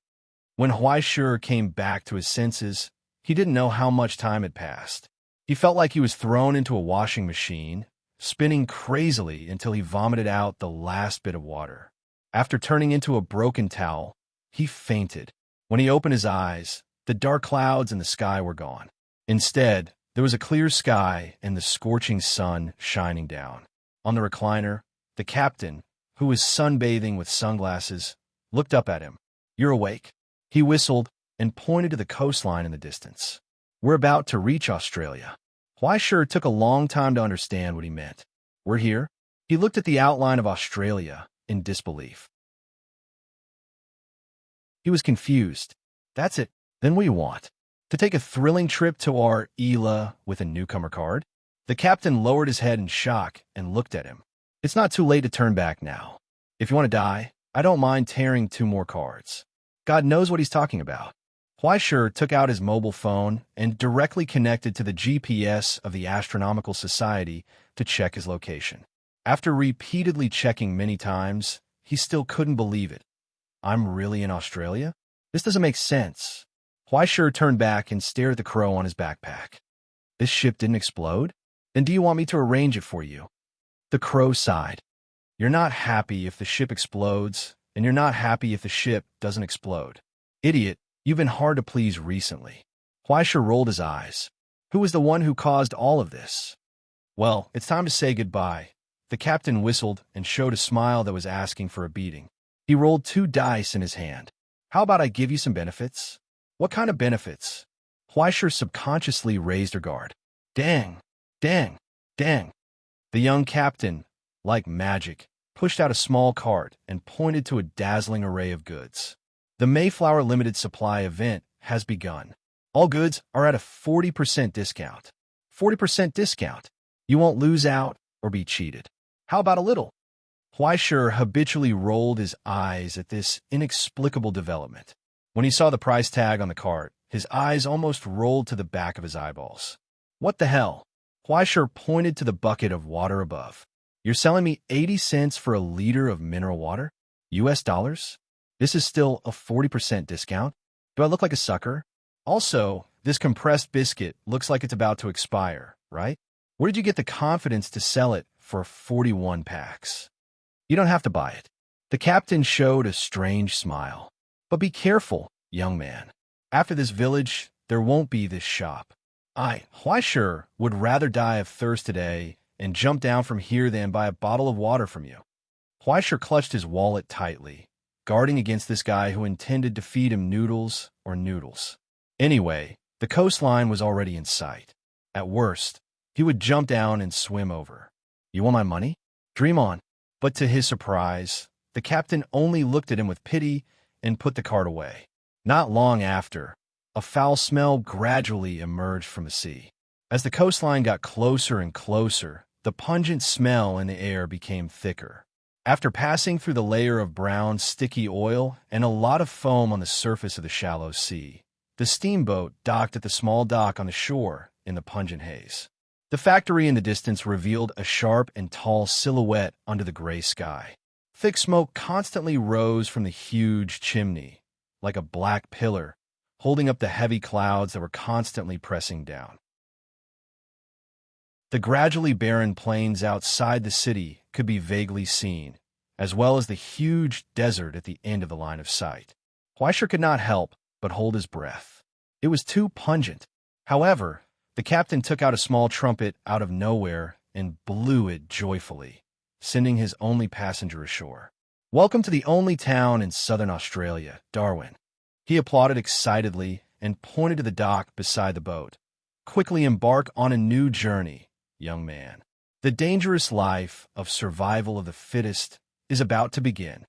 When Huaisher came back to his senses, he didn't know how much time had passed. He felt like he was thrown into a washing machine, spinning crazily until he vomited out the last bit of water. After turning into a broken towel, he fainted. When he opened his eyes, the dark clouds in the sky were gone. Instead, there was a clear sky and the scorching sun shining down. On the recliner, the captain, who was sunbathing with sunglasses, looked up at him. "You're awake?" He whistled and pointed to the coastline in the distance. "We're about to reach Australia." Huaisher took a long time to understand what he meant. "We're here?" He looked at the outline of Australia in disbelief. He was confused. "That's it. Then what do you want?" To take a thrilling trip to our Ela with a newcomer card? The captain lowered his head in shock and looked at him. It's not too late to turn back now. If you want to die, I don't mind tearing 2 more cards. God knows what he's talking about. Huaishur took out his mobile phone and directly connected to the GPS of the Astronomical Society to check his location. After repeatedly checking many times, he still couldn't believe it. I'm really in Australia? This doesn't make sense. Huaishur turned back and stared at the crow on his backpack. This ship didn't explode? Then do you want me to arrange it for you? The crow sighed. You're not happy if the ship explodes, and you're not happy if the ship doesn't explode. Idiot, you've been hard to please recently. Huaishur rolled his eyes. Who was the one who caused all of this? Well, it's time to say goodbye. The captain whistled and showed a smile that was asking for a beating. He rolled 2 dice in his hand. How about I give you some benefits? What kind of benefits? Huaishur subconsciously raised her guard. Dang, dang, dang. The young captain, like magic, pushed out a small cart and pointed to a dazzling array of goods. The Mayflower Limited Supply event has begun. All goods are at a 40% discount. 40% discount. You won't lose out or be cheated. How about a little? Huaishur habitually rolled his eyes at this inexplicable development. When he saw the price tag on the cart, his eyes almost rolled to the back of his eyeballs. What the hell? Huaishur pointed to the bucket of water above. You're selling me 80 cents for a liter of mineral water? US dollars? This is still a 40% discount? Do I look like a sucker? Also, this compressed biscuit looks like it's about to expire, right? Where did you get the confidence to sell it for 41 packs? You don't have to buy it. The captain showed a strange smile. But be careful, young man. After this village, there won't be this shop. Huaishur, would rather die of thirst today and jump down from here than buy a bottle of water from you. Huaishur clutched his wallet tightly, guarding against this guy who intended to feed him noodles or noodles. Anyway, the coastline was already in sight. At worst, he would jump down and swim over. You want my money? Dream on. But to his surprise, the captain only looked at him with pity and put the cart away. Not long after, a foul smell gradually emerged from the sea. As the coastline got closer and closer, the pungent smell in the air became thicker. After passing through the layer of brown, sticky oil and a lot of foam on the surface of the shallow sea, the steamboat docked at the small dock on the shore in the pungent haze. The factory in the distance revealed a sharp and tall silhouette under the gray sky. Thick smoke constantly rose from the huge chimney, like a black pillar, holding up the heavy clouds that were constantly pressing down. The gradually barren plains outside the city could be vaguely seen, as well as the huge desert at the end of the line of sight. Huaishur could not help but hold his breath. It was too pungent. However, the captain took out a small trumpet out of nowhere and blew it joyfully, sending his only passenger ashore. Welcome to the only town in southern Australia, Darwin. He applauded excitedly and pointed to the dock beside the boat. Quickly embark on a new journey, young man. The dangerous life of survival of the fittest is about to begin.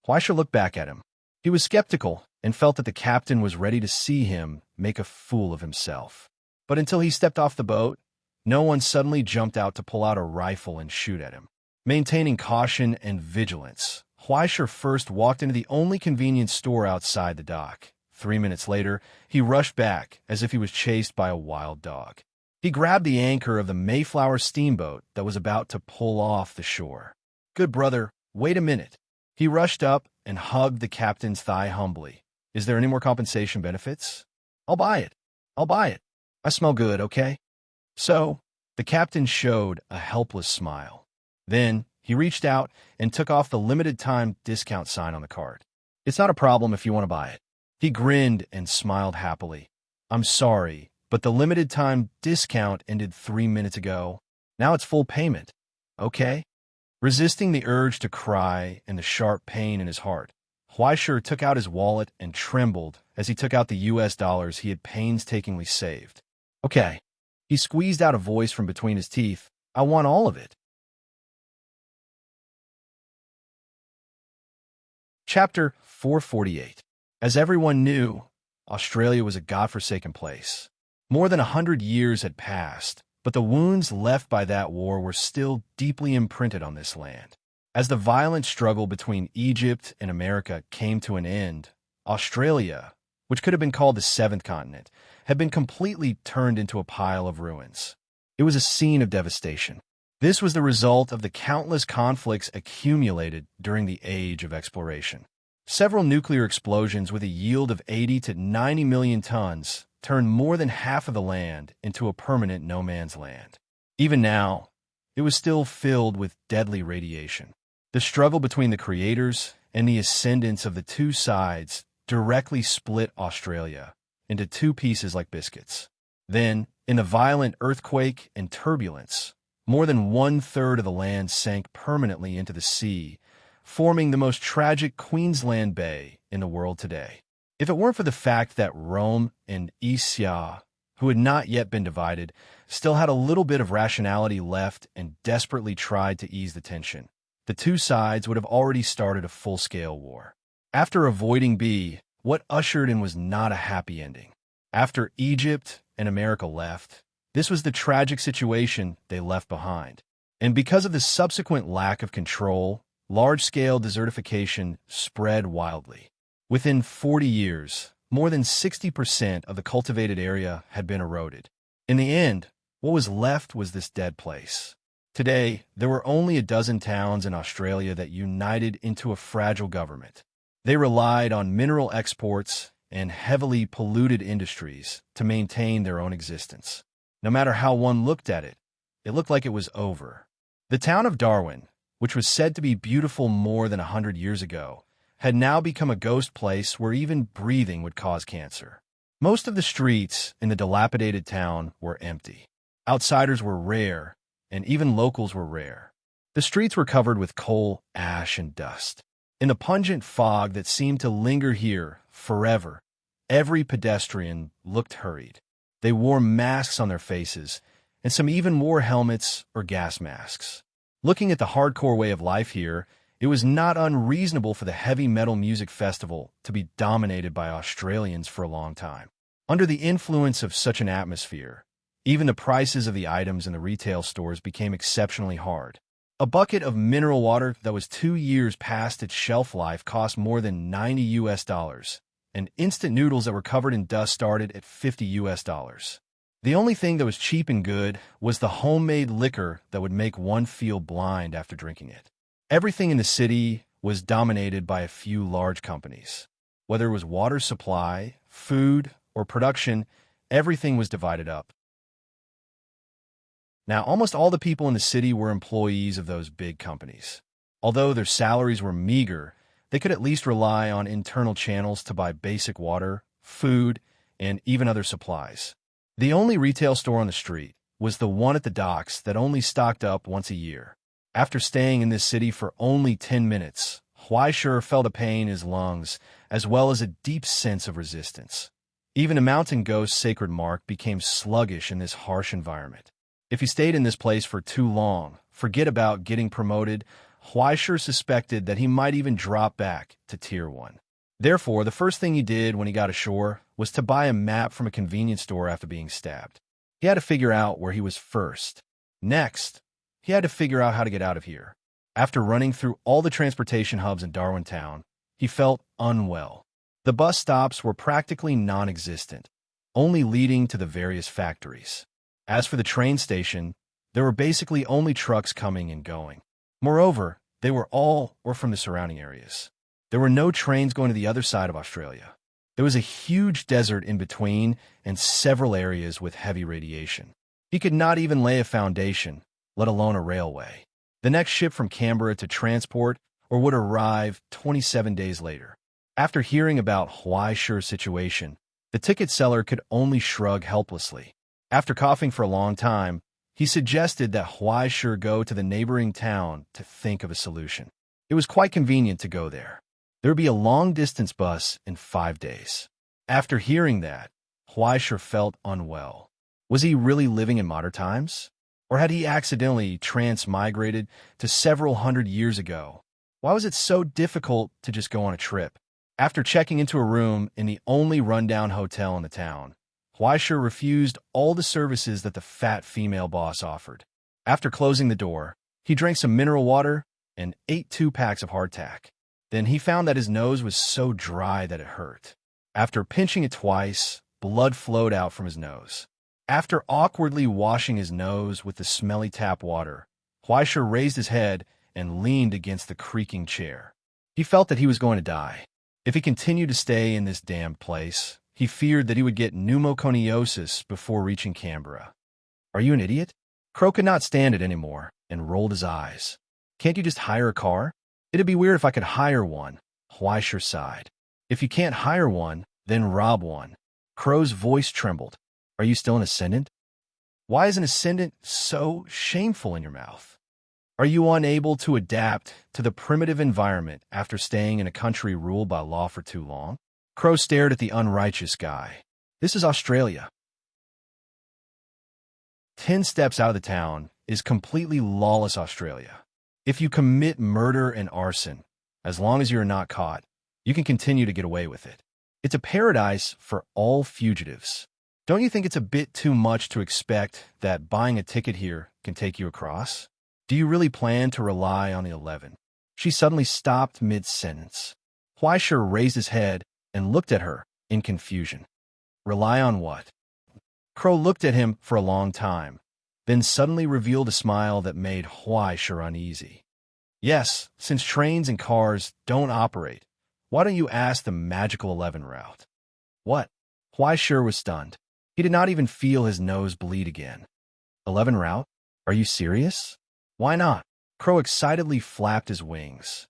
Huaishur looked back at him. He was skeptical and felt that the captain was ready to see him make a fool of himself. But until he stepped off the boat, no one suddenly jumped out to pull out a rifle and shoot at him. Maintaining caution and vigilance, Huaishur first walked into the only convenience store outside the dock. 3 minutes later, he rushed back as if he was chased by a wild dog. He grabbed the anchor of the Mayflower steamboat that was about to pull off the shore. Good brother, wait a minute. He rushed up and hugged the captain's thigh humbly. Is there any more compensation benefits? I'll buy it. I'll buy it. I smell good, okay? So, the captain showed a helpless smile. Then, he reached out and took off the limited-time discount sign on the card. It's not a problem if you want to buy it. He grinned and smiled happily. I'm sorry, but the limited-time discount ended 3 minutes ago. Now it's full payment. Okay? Resisting the urge to cry and the sharp pain in his heart, Huaishur took out his wallet and trembled as he took out the US dollars he had painstakingly saved. Okay. He squeezed out a voice from between his teeth. I want all of it. Chapter 448. As everyone knew, Australia was a godforsaken place. More than 100 years had passed, but the wounds left by that war were still deeply imprinted on this land. As the violent struggle between Egypt and America came to an end, Australia, which could have been called the seventh continent, had been completely turned into a pile of ruins. It was a scene of devastation. This was the result of the countless conflicts accumulated during the age of exploration. Several nuclear explosions with a yield of 80 to 90 million tons turned more than half of the land into a permanent no-man's land. Even now, it was still filled with deadly radiation. The struggle between the creators and the ascendants of the two sides directly split Australia into two pieces like biscuits. Then, in a violent earthquake and turbulence, more than 1/3 of the land sank permanently into the sea, forming the most tragic Queensland Bay in the world today. If it weren't for the fact that Rome and Ischia, who had not yet been divided, still had a little bit of rationality left and desperately tried to ease the tension, the two sides would have already started a full-scale war. After avoiding B, what ushered in was not a happy ending. After Egypt and America left, this was the tragic situation they left behind. And because of the subsequent lack of control, large-scale desertification spread wildly. Within 40 years, more than 60% of the cultivated area had been eroded. In the end, what was left was this dead place. Today, there were only a dozen towns in Australia that united into a fragile government. They relied on mineral exports and heavily polluted industries to maintain their own existence. No matter how one looked at it, it looked like it was over. The town of Darwin, which was said to be beautiful more than 100 years ago, had now become a ghost place where even breathing would cause cancer. Most of the streets in the dilapidated town were empty. Outsiders were rare, and even locals were rare. The streets were covered with coal, ash, and dust. In the pungent fog that seemed to linger here forever, every pedestrian looked hurried. They wore masks on their faces, and some even wore helmets or gas masks. Looking at the hardcore way of life here, it was not unreasonable for the heavy metal music festival to be dominated by Australians for a long time. Under the influence of such an atmosphere, even the prices of the items in the retail stores became exceptionally hard. A bucket of mineral water that was 2 years past its shelf life cost more than $90, and instant noodles that were covered in dust started at $50. The only thing that was cheap and good was the homemade liquor that would make one feel blind after drinking it. Everything in the city was dominated by a few large companies. Whether it was water supply, food, or production, everything was divided up. Now, almost all the people in the city were employees of those big companies. Although their salaries were meager, they could at least rely on internal channels to buy basic water, food, and even other supplies. The only retail store on the street was the one at the docks that only stocked up once a year. After staying in this city for only 10 minutes, Huaishur felt a pain in his lungs, as well as a deep sense of resistance. Even a mountain ghost's sacred mark became sluggish in this harsh environment. If he stayed in this place for too long, forget about getting promoted, Huaishur suspected that he might even drop back to Tier 1. Therefore, the first thing he did when he got ashore was to buy a map from a convenience store after being stabbed. He had to figure out where he was first. Next, he had to figure out how to get out of here. After running through all the transportation hubs in Darwin Town, he felt unwell. The bus stops were practically non-existent, only leading to the various factories. As for the train station, there were basically only trucks coming and going. Moreover, they were all or from the surrounding areas. There were no trains going to the other side of Australia. There was a huge desert in between and several areas with heavy radiation. He could not even lay a foundation, let alone a railway. The next ship from Canberra to transport or would arrive 27 days later. After hearing about Huaishur's situation, the ticket seller could only shrug helplessly. After coughing for a long time, he suggested that Huaishur go to the neighboring town to think of a solution. It was quite convenient to go there. There would be a long-distance bus in 5 days. After hearing that, Huaishur felt unwell. Was he really living in modern times? Or had he accidentally transmigrated to several hundred years ago? Why was it so difficult to just go on a trip? After checking into a room in the only rundown hotel in the town, Huaisha refused all the services that the fat female boss offered. After closing the door, he drank some mineral water and ate 2 packs of hardtack. Then he found that his nose was so dry that it hurt. After pinching it twice, blood flowed out from his nose. After awkwardly washing his nose with the smelly tap water, Huaisha raised his head and leaned against the creaking chair. He felt that he was going to die. If he continued to stay in this damned place, he feared that he would get pneumoconiosis before reaching Canberra. Are you an idiot? Crow could not stand it anymore and rolled his eyes. Can't you just hire a car? It'd be weird if I could hire one, Huaisha sighed. If you can't hire one, then rob one. Crow's voice trembled. Are you still an ascendant? Why is an ascendant so shameful in your mouth? Are you unable to adapt to the primitive environment after staying in a country ruled by law for too long? Crow stared at the unrighteous guy. This is Australia. 10 steps out of the town is completely lawless Australia. If you commit murder and arson, as long as you're not caught, you can continue to get away with it. It's a paradise for all fugitives. Don't you think it's a bit too much to expect that buying a ticket here can take you across? Do you really plan to rely on the 11? She suddenly stopped mid-sentence. Huaisha raised his head and looked at her in confusion. Rely on what? Crow looked at him for a long time, then suddenly revealed a smile that made Huaisha uneasy. Yes, since trains and cars don't operate, why don't you ask the magical 11 route? What? Huaisha was stunned. He did not even feel his nose bleed again. 11 route? Are you serious? Why not? Crow excitedly flapped his wings.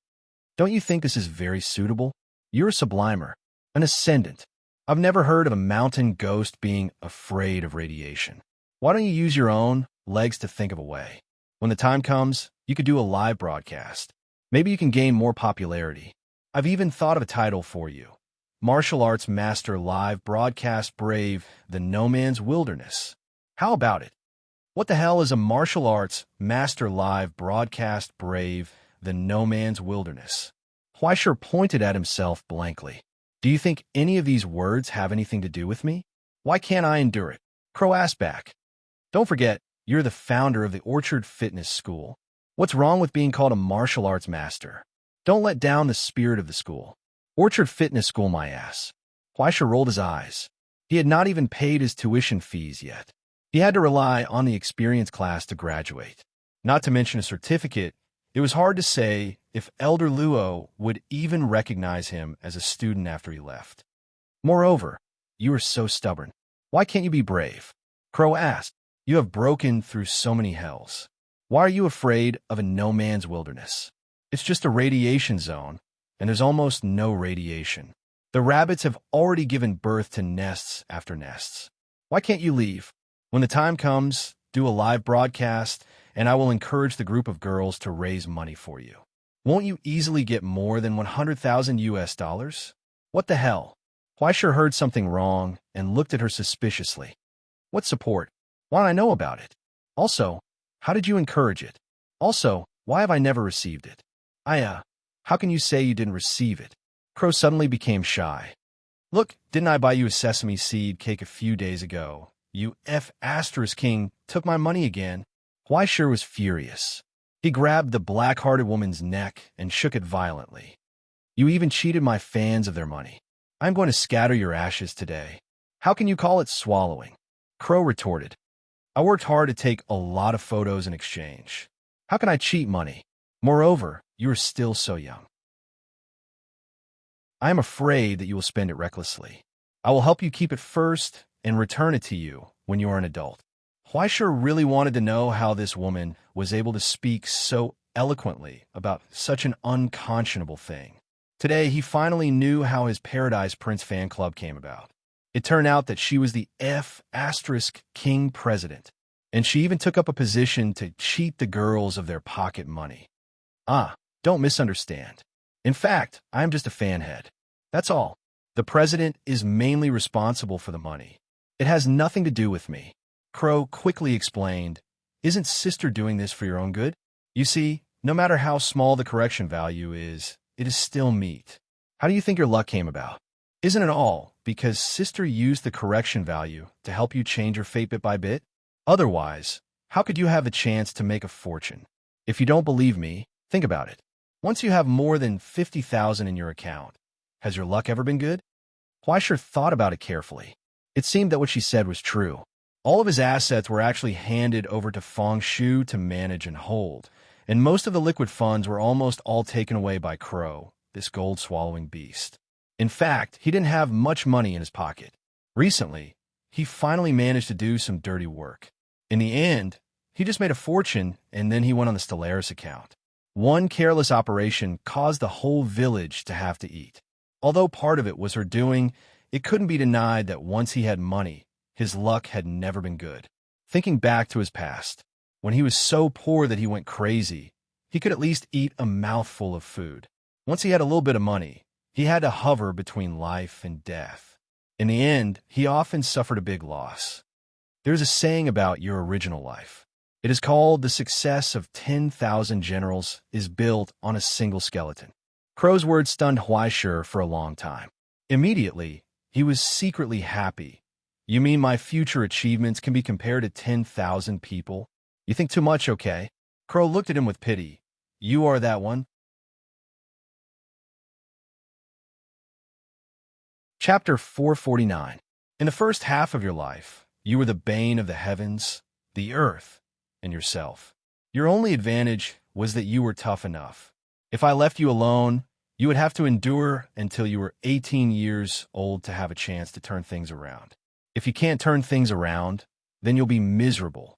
Don't you think this is very suitable? You're a sublimer, an ascendant. I've never heard of a mountain ghost being afraid of radiation. Why don't you use your own legs to think of a way? When the time comes, you could do a live broadcast. Maybe you can gain more popularity. I've even thought of a title for you. Martial Arts Master Live Broadcast Brave the No Man's Wilderness. How about it? What the hell is a martial arts master live broadcast brave the no man's wilderness? Huaisha pointed at himself blankly. Do you think any of these words have anything to do with me? Why can't I endure it? Crow asked back. Don't forget, you're the founder of the Orchard Fitness School. What's wrong with being called a martial arts master? Don't let down the spirit of the school. Orchard Fitness School, my ass. Huaisha rolled his eyes. He had not even paid his tuition fees yet. He had to rely on the experience class to graduate. Not to mention a certificate, it was hard to say if Elder Luo would even recognize him as a student after he left. Moreover, you are so stubborn. Why can't you be brave? Crow asked. You have broken through so many hells. Why are you afraid of a no man's wilderness? It's just a radiation zone, and there's almost no radiation. The rabbits have already given birth to nests after nests. Why can't you leave? When the time comes, do a live broadcast, and I will encourage the group of girls to raise money for you. Won't you easily get more than 100,000 US dollars? What the hell? Huaisha heard something wrong and looked at her suspiciously. What support? Why don't I know about it? Also, how did you encourage it? Also, why have I never received it? How can you say you didn't receive it? Crow suddenly became shy. Look, didn't I buy you a sesame seed cake a few days ago? You King took my money again. Huaisha was furious. He grabbed the black-hearted woman's neck and shook it violently. You even cheated my fans of their money. I'm going to scatter your ashes today. How can you call it swallowing? Crow retorted. I worked hard to take a lot of photos in exchange. How can I cheat money? Moreover, you are still so young. I am afraid that you will spend it recklessly. I will help you keep it first and return it to you when you are an adult. Huaisha really wanted to know how this woman was able to speak so eloquently about such an unconscionable thing. Today, he finally knew how his Paradise Prince fan club came about. It turned out that she was the King president, and she even took up a position to cheat the girls of their pocket money. Don't misunderstand. In fact, I am just a fan head. That's all. The president is mainly responsible for the money. It has nothing to do with me. Crow quickly explained, Isn't sister doing this for your own good? You see, no matter how small the correction value is, it is still meat. How do you think your luck came about? Isn't it all because Sister used the correction value to help you change your fate bit by bit? Otherwise, how could you have a chance to make a fortune? If you don't believe me, think about it. Once you have more than 50,000 in your account, has your luck ever been good? Huaisher thought about it carefully. It seemed that what she said was true. All of his assets were actually handed over to Feng Shu to manage and hold, and most of the liquid funds were almost all taken away by Crow, this gold-swallowing beast. In fact, he didn't have much money in his pocket. Recently, he finally managed to do some dirty work. In the end, he just made a fortune, and then he went on the Stellaris account. One careless operation caused the whole village to have to eat. Although part of it was her doing, it couldn't be denied that once he had money, his luck had never been good. Thinking back to his past, when he was so poor that he went crazy, he could at least eat a mouthful of food. Once he had a little bit of money, he had to hover between life and death. In the end, he often suffered a big loss. There's a saying about your original life. It is called the success of 10,000 generals is built on a single skeleton. Crow's words stunned Huaisher for a long time. Immediately, he was secretly happy. You mean my future achievements can be compared to 10,000 people? You think too much, okay? Crow looked at him with pity. You are that one? Chapter 449. In the first half of your life, you were the bane of the heavens, the earth, and yourself. Your only advantage was that you were tough enough. If I left you alone, you would have to endure until you were 18 years old to have a chance to turn things around. If you can't turn things around, then you'll be miserable.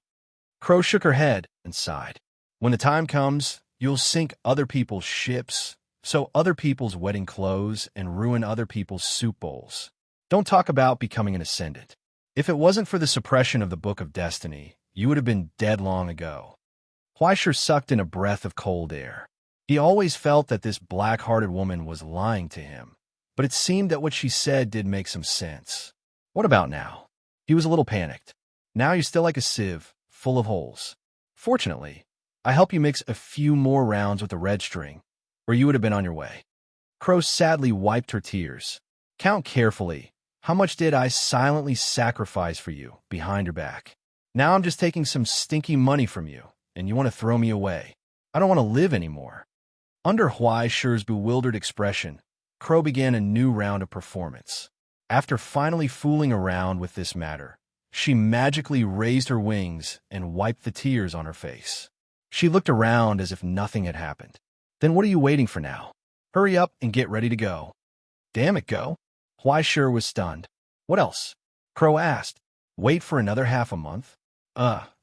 Crow shook her head and sighed. When the time comes, you'll sink other people's ships, sew other people's wedding clothes, and ruin other people's soup bowls. Don't talk about becoming an ascendant. If it wasn't for the suppression of the Book of Destiny, you would have been dead long ago. Huaisher sucked in a breath of cold air. He always felt that this black-hearted woman was lying to him, but it seemed that what she said did make some sense. What about now? He was a little panicked. Now you're still like a sieve, full of holes. Fortunately, I help you mix a few more rounds with the red string, or you would have been on your way. Crow sadly wiped her tears. Count carefully. How much did I silently sacrifice for you behind your back? Now I'm just taking some stinky money from you, and you want to throw me away. I don't want to live anymore. Under Huaisher's bewildered expression, Crow began a new round of performance. After finally fooling around with this matter, she magically raised her wings and wiped the tears on her face. She looked around as if nothing had happened. Then what are you waiting for now? Hurry up and get ready to go. Damn it, go. Huaisher was stunned. What else? Crow asked. Wait for another half a month?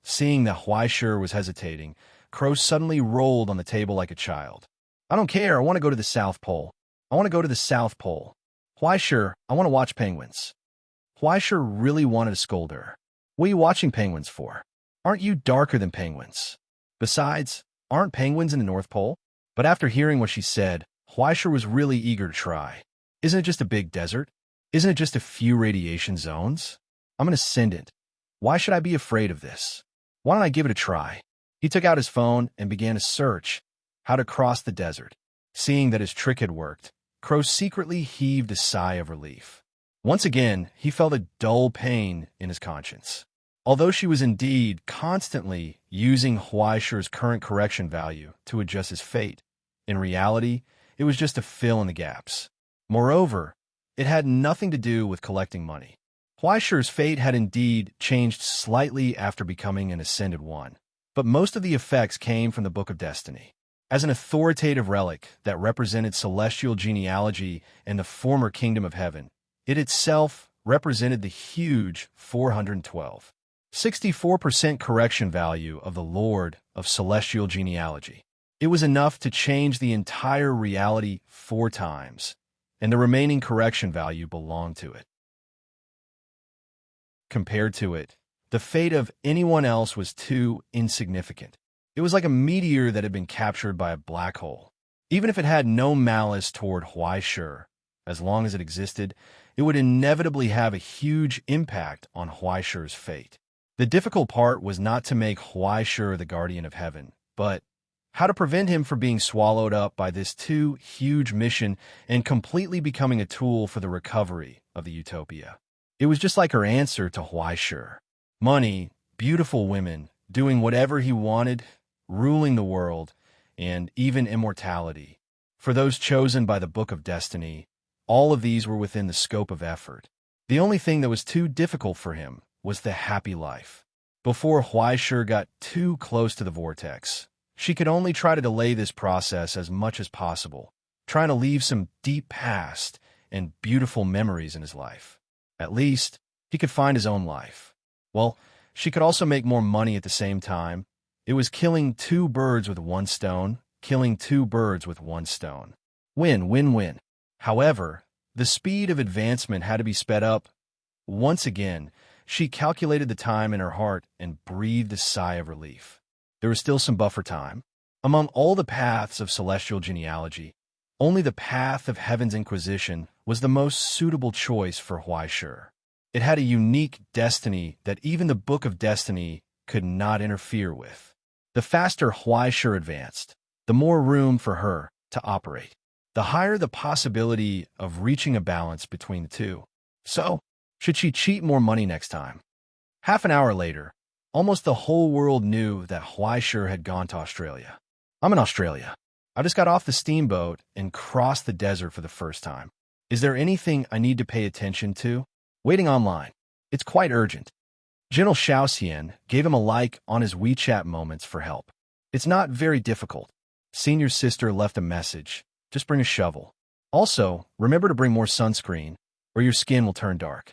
Seeing that Huaisher was hesitating, Crow suddenly rolled on the table like a child. I don't care, I want to go to the South Pole. I want to go to the South Pole. Huaisher, I want to watch penguins. Huaisher really wanted to scold her. What are you watching penguins for? Aren't you darker than penguins? Besides, aren't penguins in the North Pole? But after hearing what she said, Huaisher was really eager to try. Isn't it just a big desert? Isn't it just a few radiation zones? I'm an ascendant. Why should I be afraid of this? Why don't I give it a try? He took out his phone and began to search how to cross the desert. Seeing that his trick had worked, Crow secretly heaved a sigh of relief. Once again, he felt a dull pain in his conscience. Although she was indeed constantly using Huaisher's current correction value to adjust his fate, in reality, it was just to fill in the gaps. Moreover, it had nothing to do with collecting money. Huaisher's fate had indeed changed slightly after becoming an Ascended One, but most of the effects came from the Book of Destiny. As an authoritative relic that represented celestial genealogy and the former kingdom of heaven, it itself represented the huge 412, 64% correction value of the Lord of celestial genealogy. It was enough to change the entire reality 4 times, and the remaining correction value belonged to it. Compared to it, the fate of anyone else was too insignificant. It was like a meteor that had been captured by a black hole. Even if it had no malice toward Huaisher, as long as it existed, it would inevitably have a huge impact on Huaisher's fate. The difficult part was not to make Huaisher the guardian of heaven, but how to prevent him from being swallowed up by this too huge mission and completely becoming a tool for the recovery of the utopia. It was just like her answer to Huaishur. Money, beautiful women, doing whatever he wanted, ruling the world, and even immortality. For those chosen by the Book of Destiny, all of these were within the scope of effort. The only thing that was too difficult for him was the happy life. Before Huaishur got too close to the vortex, she could only try to delay this process as much as possible, trying to leave some deep past and beautiful memories in his life. At least, he could find his own life. Well, she could also make more money at the same time. It was killing two birds with one stone, killing two birds with one stone. Win, win, win. However, the speed of advancement had to be sped up. Once again, she calculated the time in her heart and breathed a sigh of relief. There was still some buffer time. Among all the paths of celestial genealogy, only the path of Heaven's Inquisition was the most suitable choice for Huaishur. It had a unique destiny that even the Book of Destiny could not interfere with. The faster Huaishur advanced, the more room for her to operate, the higher the possibility of reaching a balance between the two. So, should she cheat more money next time? Half an hour later, almost the whole world knew that Huaishur had gone to Australia. I'm in Australia. I just got off the steamboat and crossed the desert for the first time. Is there anything I need to pay attention to? Waiting online. It's quite urgent. General Xiaoxian gave him a like on his WeChat moments for help. It's not very difficult. Senior sister left a message. Just bring a shovel. Also, remember to bring more sunscreen, or your skin will turn dark.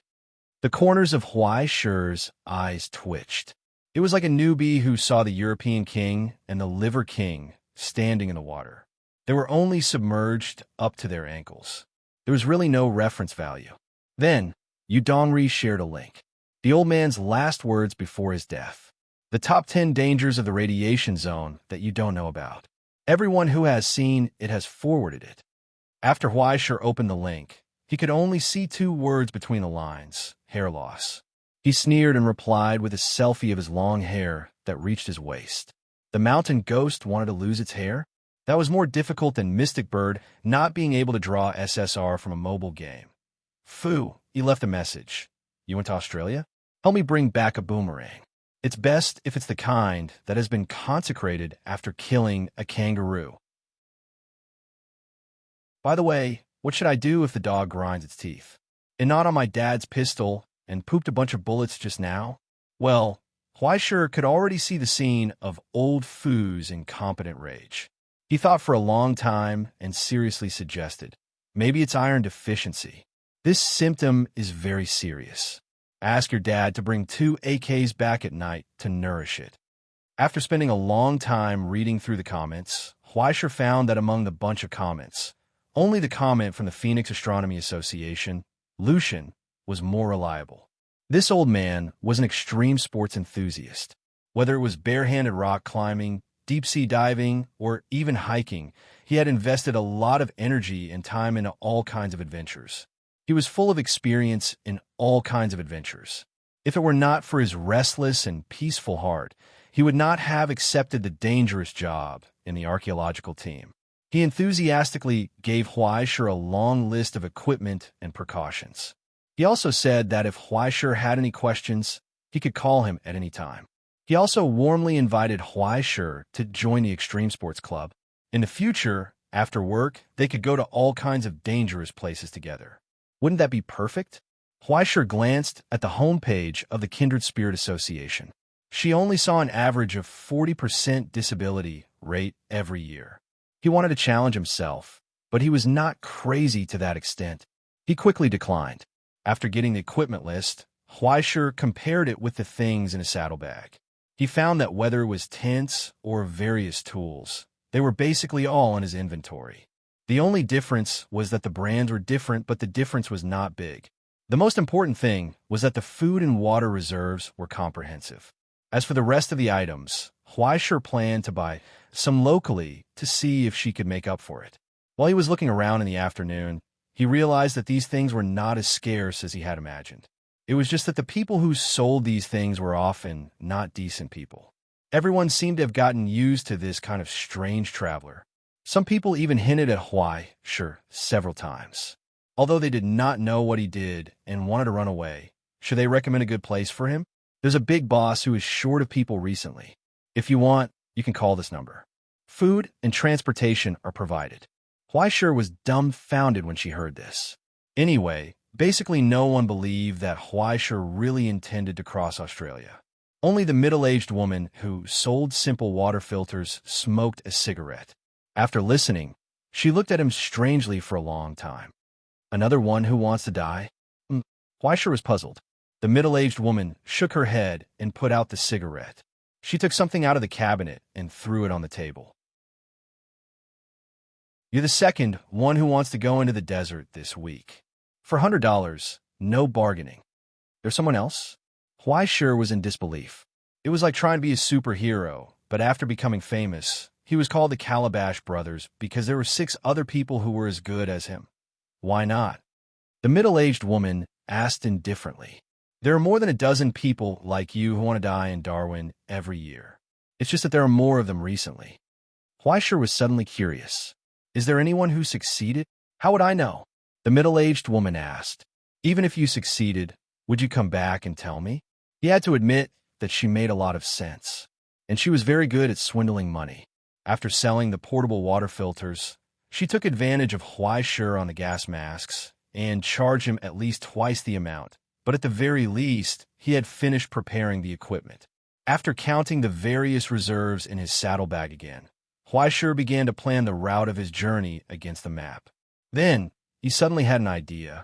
The corners of Huaishur's eyes twitched. It was like a newbie who saw the European king and the Liver King standing in the water. They were only submerged up to their ankles. There was really no reference value. Then, Yu Dongri shared a link. The old man's last words before his death. The top 10 dangers of the radiation zone that you don't know about. Everyone who has seen it has forwarded it. After Huaishur opened the link, he could only see 2 words between the lines: hair loss. He sneered and replied with a selfie of his long hair that reached his waist. The mountain ghost wanted to lose its hair? That was more difficult than Mystic Bird not being able to draw SSR from a mobile game. Foo, he left a message. You went to Australia? Help me bring back a boomerang. It's best if it's the kind that has been consecrated after killing a kangaroo. By the way, what should I do if the dog grinds its teeth? And not on my dad's pistol and pooped a bunch of bullets just now? Well, Huaishur could already see the scene of old Foo's incompetent rage. He thought for a long time and seriously suggested, maybe it's iron deficiency. This symptom is very serious. Ask your dad to bring 2 AKs back at night to nourish it. After spending a long time reading through the comments, Huaishur found that among the bunch of comments, only the comment from the Phoenix Astronomy Association, Lucian, was more reliable. This old man was an extreme sports enthusiast. Whether it was barehanded rock climbing, deep-sea diving, or even hiking, he had invested a lot of energy and time into all kinds of adventures. He was full of experience in all kinds of adventures. If it were not for his restless and peaceful heart, he would not have accepted the dangerous job in the archaeological team. He enthusiastically gave Huaishur a long list of equipment and precautions. He also said that if Huaishur had any questions, he could call him at any time. He also warmly invited Huaishur to join the Extreme Sports Club. In the future, after work, they could go to all kinds of dangerous places together. Wouldn't that be perfect? Huaishur glanced at the homepage of the Kindred Spirit Association. She only saw an average of 40% disability rate every year. He wanted to challenge himself, but he was not crazy to that extent. He quickly declined. After getting the equipment list, Huaishur compared it with the things in his saddlebag. He found that whether it was tents or various tools, they were basically all in his inventory. The only difference was that the brands were different, but the difference was not big. The most important thing was that the food and water reserves were comprehensive. As for the rest of the items, Huaishur planned to buy some locally to see if she could make up for it. While he was looking around in the afternoon, he realized that these things were not as scarce as he had imagined. It was just that the people who sold these things were often not decent people. Everyone seemed to have gotten used to this kind of strange traveler. Some people even hinted at Hawaii, sure, several times. Although they did not know what he did and wanted to run away, should they recommend a good place for him? There's a big boss who is short of people recently. If you want, you can call this number. Food and transportation are provided. Huaishir was dumbfounded when she heard this. Anyway, basically no one believed that Huaishir really intended to cross Australia. Only the middle-aged woman who sold simple water filters smoked a cigarette. After listening, she looked at him strangely for a long time. Another one who wants to die? Huaishir was puzzled. The middle-aged woman shook her head and put out the cigarette. She took something out of the cabinet and threw it on the table. You're the second one who wants to go into the desert this week. For $100, no bargaining. There's someone else? Huaishir was in disbelief. It was like trying to be a superhero, but after becoming famous, he was called the Calabash Brothers because there were 6 other people who were as good as him. Why not? The middle-aged woman asked indifferently. There are more than a dozen people like you who want to die in Darwin every year. It's just that there are more of them recently. Huaishir was suddenly curious. Is there anyone who succeeded? How would I know? The middle-aged woman asked. Even if you succeeded, would you come back and tell me? He had to admit that she made a lot of sense. And she was very good at swindling money. After selling the portable water filters, she took advantage of Huaishir on the gas masks and charged him at least twice the amount. But at the very least, he had finished preparing the equipment. After counting the various reserves in his saddlebag again, Huaishir began to plan the route of his journey against the map. Then, he suddenly had an idea.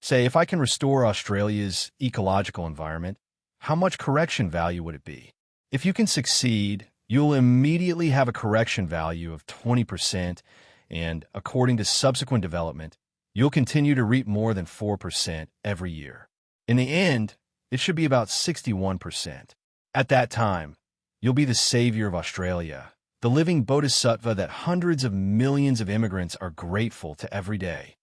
Say, if I can restore Australia's ecological environment, how much correction value would it be? If you can succeed, you'll immediately have a correction value of 20%, and according to subsequent development, you'll continue to reap more than 4% every year. In the end, it should be about 61%. At that time, you'll be the savior of Australia, the living bodhisattva that hundreds of millions of immigrants are grateful to every day.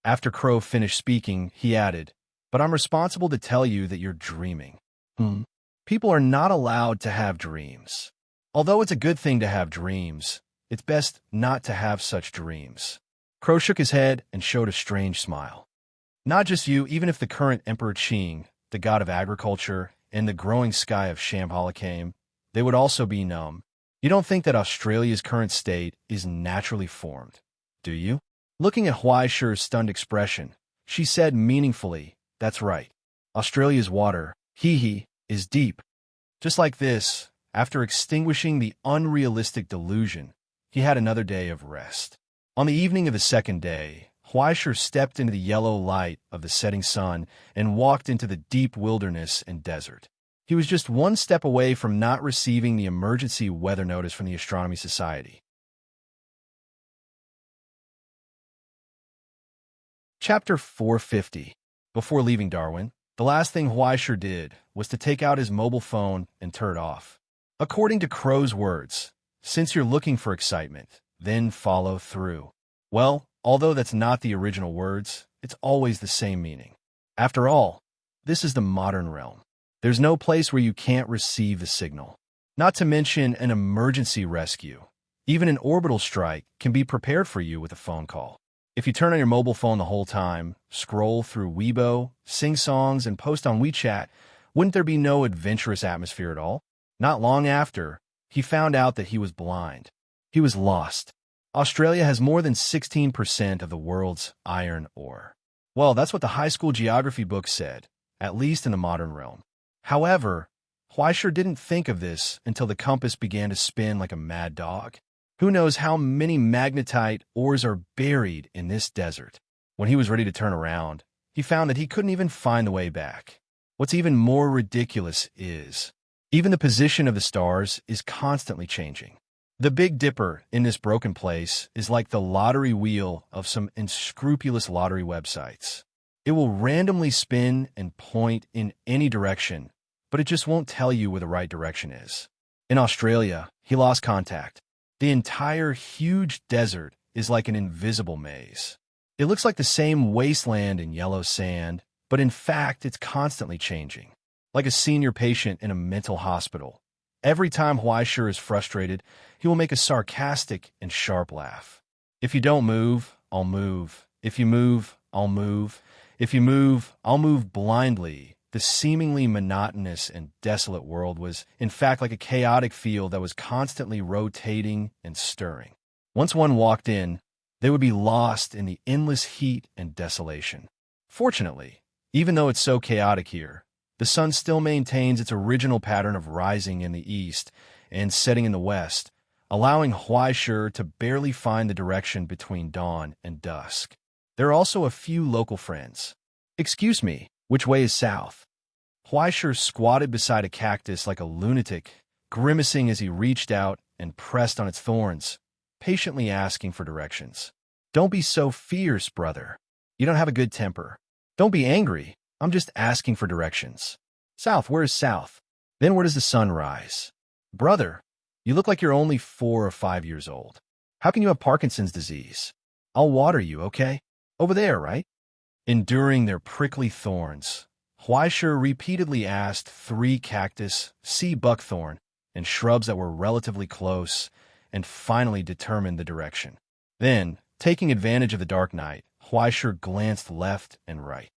After Crow finished speaking, he added, "But I'm responsible to tell you that you're dreaming." People are not allowed to have dreams. Although it's a good thing to have dreams, it's best not to have such dreams. Crow shook his head and showed a strange smile. Not just you, even if the current Emperor Qing, the god of agriculture, and the growing sky of Shambhala came, they would also be numb. You don't think that Australia's current state is naturally formed, do you? Looking at Huaishir's stunned expression, she said meaningfully, "That's right. Australia's water, is deep." Just like this, after extinguishing the unrealistic delusion, he had another day of rest. On the evening of the second day, Huaishir stepped into the yellow light of the setting sun and walked into the deep wilderness and desert. He was just one step away from not receiving the emergency weather notice from the Astronomy Society. Chapter 450. Before leaving Darwin, the last thing Huaishir did was to take out his mobile phone and turn it off. According to Crow's words, since you're looking for excitement, then follow through. Well, although that's not the original words, it's always the same meaning. After all, this is the modern realm. There's no place where you can't receive the signal. Not to mention an emergency rescue. Even an orbital strike can be prepared for you with a phone call. If you turn on your mobile phone the whole time, scroll through Weibo, sing songs, and post on WeChat, wouldn't there be no adventurous atmosphere at all? Not long after, he found out that he was blind. He was lost. Australia has more than 16% of the world's iron ore. Well, that's what the high school geography book said, at least in the modern realm. However, Huaishir didn't think of this until the compass began to spin like a mad dog. Who knows how many magnetite ores are buried in this desert? When he was ready to turn around, he found that he couldn't even find the way back. What's even more ridiculous is, even the position of the stars is constantly changing. The Big Dipper in this broken place is like the lottery wheel of some unscrupulous lottery websites. It will randomly spin and point in any direction, but it just won't tell you where the right direction is. In Australia, he lost contact. The entire huge desert is like an invisible maze. It looks like the same wasteland in yellow sand, but in fact, it's constantly changing. Like a senior patient in a mental hospital, Every time Huaishur is frustrated, he will make a sarcastic and sharp laugh. If you don't move, I'll move. If you move, I'll move. If you move, I'll move blindly. The seemingly monotonous and desolate world was, in fact, like a chaotic field that was constantly rotating and stirring. Once one walked in, they would be lost in the endless heat and desolation. Fortunately, even though it's so chaotic here, the sun still maintains its original pattern of rising in the east and setting in the west, allowing Huaishur to barely find the direction between dawn and dusk. There are also a few local friends. "Excuse me, which way is south?" Huaishur squatted beside a cactus like a lunatic, grimacing as he reached out and pressed on its thorns, patiently asking for directions. "Don't be so fierce, brother. You don't have a good temper. Don't be angry. I'm just asking for directions. South, where is south? Then where does the sun rise?" "Brother, you look like you're only 4 or 5 years old. How can you have Parkinson's disease? I'll water you, okay? Over there, right?" Enduring their prickly thorns, Huaishur repeatedly asked 3 cactus, sea buckthorn, and shrubs that were relatively close, and finally determined the direction. Then, taking advantage of the dark night, Huaishur glanced left and right.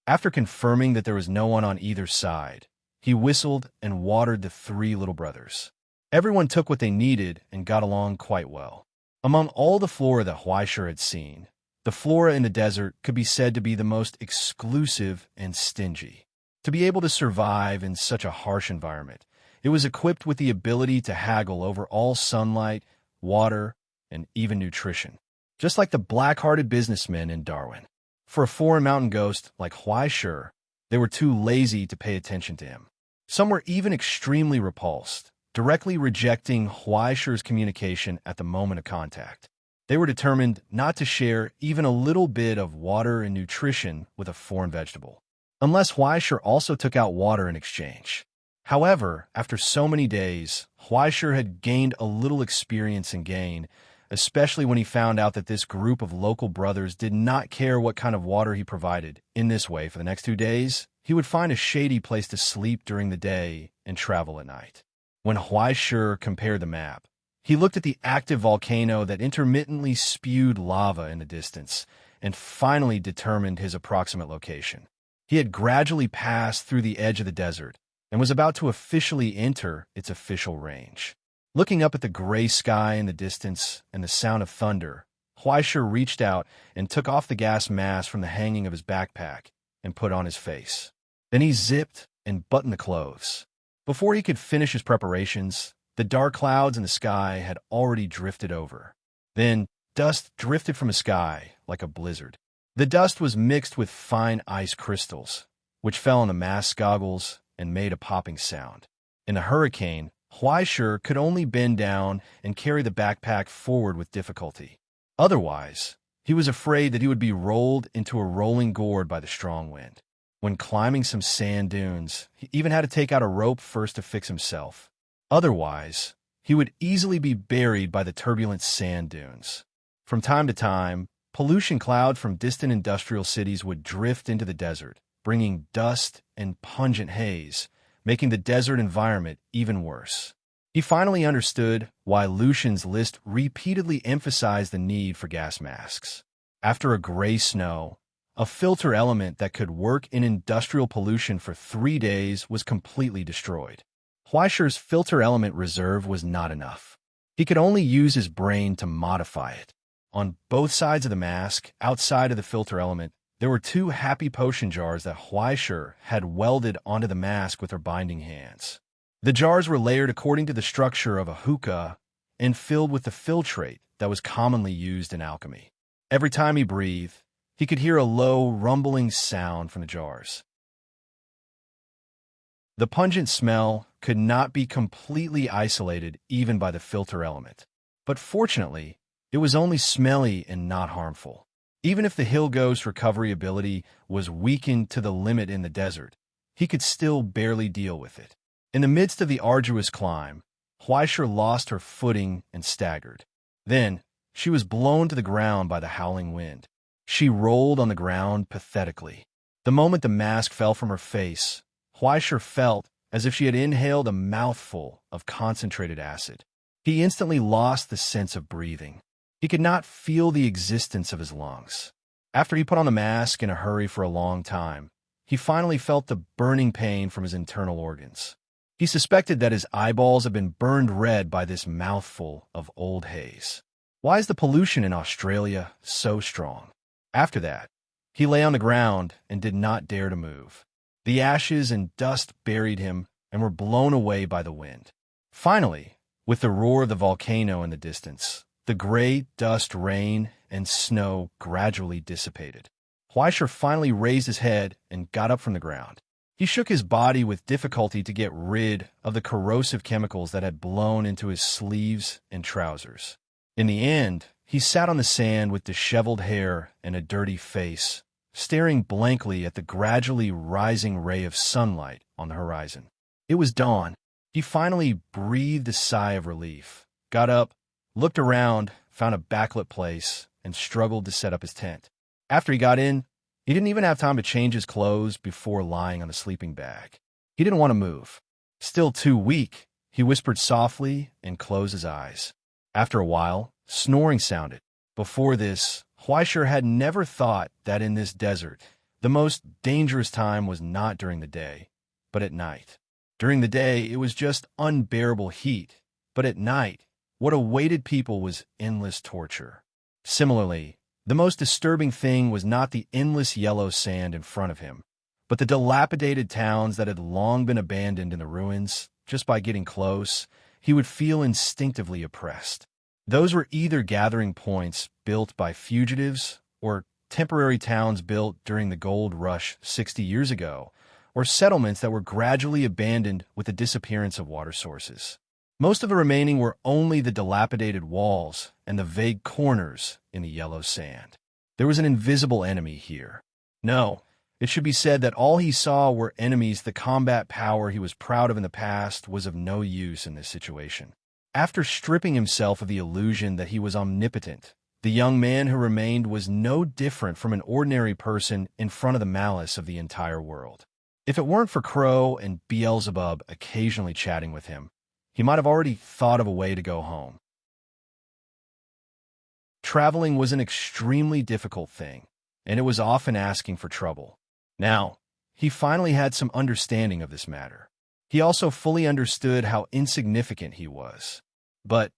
After confirming that there was no one on either side, he whistled and watered the 3 little brothers. Everyone took what they needed and got along quite well. Among all the flora that Huaishur had seen, the flora in the desert could be said to be the most exclusive and stingy. To be able to survive in such a harsh environment, it was equipped with the ability to haggle over all sunlight, water, and even nutrition. Just like the black-hearted businessmen in Darwin. For a foreign mountain ghost like Huaishur, they were too lazy to pay attention to him. Some were even extremely repulsed, directly rejecting Huaishur's communication at the moment of contact. They were determined not to share even a little bit of water and nutrition with a foreign vegetable, unless Huaishur also took out water in exchange. However, after so many days, Huaishur had gained a little experience and gain, especially when he found out that this group of local brothers did not care what kind of water he provided. In this way, for the next 2 days, he would find a shady place to sleep during the day and travel at night. When Huaishur compared the map, he looked at the active volcano that intermittently spewed lava in the distance and finally determined his approximate location. He had gradually passed through the edge of the desert and was about to officially enter its official range. Looking up at the gray sky in the distance and the sound of thunder, Huaishur reached out and took off the gas mask from the hanging of his backpack and put on his face. Then he zipped and buttoned the clothes. Before he could finish his preparations, the dark clouds in the sky had already drifted over. Then dust drifted from the sky like a blizzard. The dust was mixed with fine ice crystals, which fell on the mask goggles and made a popping sound. In the hurricane, Huaishur could only bend down and carry the backpack forward with difficulty. Otherwise, he was afraid that he would be rolled into a rolling gourd by the strong wind. When climbing some sand dunes, he even had to take out a rope first to fix himself. Otherwise, he would easily be buried by the turbulent sand dunes. From time to time, pollution cloud from distant industrial cities would drift into the desert, bringing dust and pungent haze, making the desert environment even worse. He finally understood why Lucian's list repeatedly emphasized the need for gas masks. After a gray snow, a filter element that could work in industrial pollution for 3 days was completely destroyed. Huaishur's filter element reserve was not enough. He could only use his brain to modify it. On both sides of the mask, outside of the filter element, there were 2 happy potion jars that Huaishur had welded onto the mask with her binding hands. The jars were layered according to the structure of a hookah and filled with the filtrate that was commonly used in alchemy. Every time he breathed, he could hear a low, rumbling sound from the jars. The pungent smell could not be completely isolated even by the filter element. But fortunately, it was only smelly and not harmful. Even if the hill ghost's recovery ability was weakened to the limit in the desert, he could still barely deal with it. In the midst of the arduous climb, Huaishur lost her footing and staggered. Then, she was blown to the ground by the howling wind. She rolled on the ground pathetically. The moment the mask fell from her face, Huaishur felt as if she had inhaled a mouthful of concentrated acid. He instantly lost the sense of breathing. He could not feel the existence of his lungs. After he put on the mask in a hurry for a long time, he finally felt the burning pain from his internal organs. He suspected that his eyeballs had been burned red by this mouthful of old haze. Why is the pollution in Australia so strong? After that, he lay on the ground and did not dare to move. The ashes and dust buried him and were blown away by the wind. Finally, with the roar of the volcano in the distance, the gray dust, rain, and snow gradually dissipated. Huaisher finally raised his head and got up from the ground. He shook his body with difficulty to get rid of the corrosive chemicals that had blown into his sleeves and trousers. In the end, he sat on the sand with disheveled hair and a dirty face, staring blankly at the gradually rising ray of sunlight on the horizon. It was dawn. He finally breathed a sigh of relief, got up, looked around, found a backlit place, and struggled to set up his tent. After he got in, he didn't even have time to change his clothes before lying on the sleeping bag. He didn't want to move. Still too weak, he whispered softly and closed his eyes. After a while, snoring sounded. Before this, Huaisher had never thought that in this desert, the most dangerous time was not during the day, but at night. During the day, it was just unbearable heat, but at night, what awaited people was endless torture. Similarly, the most disturbing thing was not the endless yellow sand in front of him, but the dilapidated towns that had long been abandoned in the ruins. Just by getting close, he would feel instinctively oppressed. Those were either gathering points built by fugitives or temporary towns built during the gold rush 60 years ago, or settlements that were gradually abandoned with the disappearance of water sources. Most of the remaining were only the dilapidated walls and the vague corners in the yellow sand. There was an invisible enemy here. No, it should be said that all he saw were enemies. The combat power he was proud of in the past was of no use in this situation. After stripping himself of the illusion that he was omnipotent, the young man who remained was no different from an ordinary person in front of the malice of the entire world. If it weren't for Crow and Beelzebub occasionally chatting with him, he might have already thought of a way to go home. Traveling was an extremely difficult thing, and it was often asking for trouble. Now, he finally had some understanding of this matter. He also fully understood how insignificant he was. But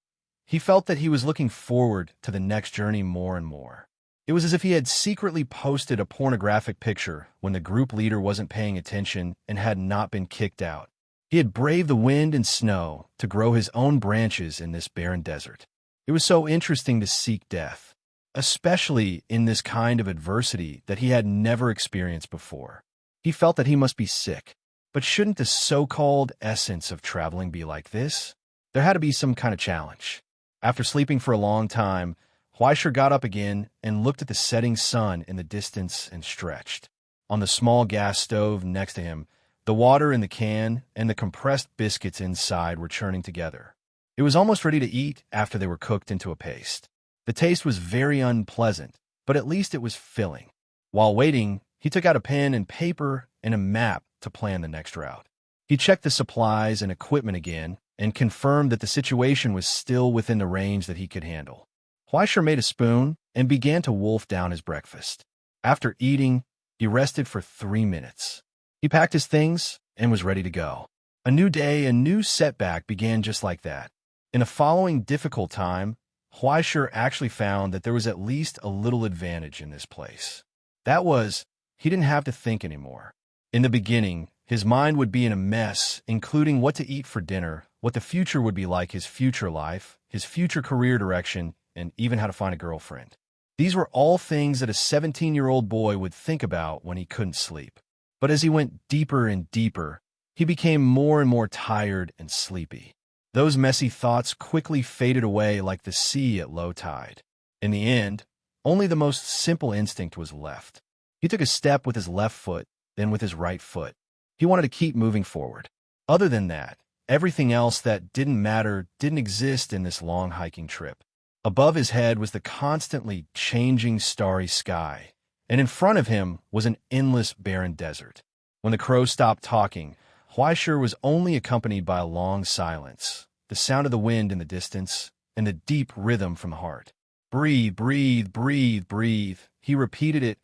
he felt that he was looking forward to the next journey more and more. It was as if he had secretly posted a pornographic picture when the group leader wasn't paying attention and had not been kicked out. He had braved the wind and snow to grow his own branches in this barren desert. It was so interesting to seek death, especially in this kind of adversity that he had never experienced before. He felt that he must be sick. But shouldn't the so-called essence of traveling be like this? There had to be some kind of challenge. After sleeping for a long time, Huaisher got up again and looked at the setting sun in the distance and stretched. On the small gas stove next to him, the water in the can and the compressed biscuits inside were churning together. It was almost ready to eat after they were cooked into a paste. The taste was very unpleasant, but at least it was filling. While waiting, he took out a pen and paper and a map to plan the next route. He checked the supplies and equipment again and confirmed that the situation was still within the range that he could handle. Huaisher made a spoon and began to wolf down his breakfast. After eating, he rested for 3 minutes. He packed his things and was ready to go. A new day, a new setback began just like that. In the following difficult time, Huaisher actually found that there was at least a little advantage in this place. That was, he didn't have to think anymore. In the beginning, his mind would be in a mess, including what to eat for dinner, what the future would be like, his future life, his future career direction, and even how to find a girlfriend. These were all things that a 17-year-old boy would think about when he couldn't sleep. But as he went deeper and deeper, he became more and more tired and sleepy. Those messy thoughts quickly faded away like the sea at low tide. In the end, only the most simple instinct was left. He took a step with his left foot, then with his right foot. He wanted to keep moving forward. Other than that, everything else that didn't matter didn't exist in this long hiking trip. Above his head was the constantly changing starry sky, and in front of him was an endless barren desert. When the crow stopped talking, Huaishir was only accompanied by a long silence, the sound of the wind in the distance, and the deep rhythm from the heart. Breathe, breathe, breathe, breathe. He repeated it,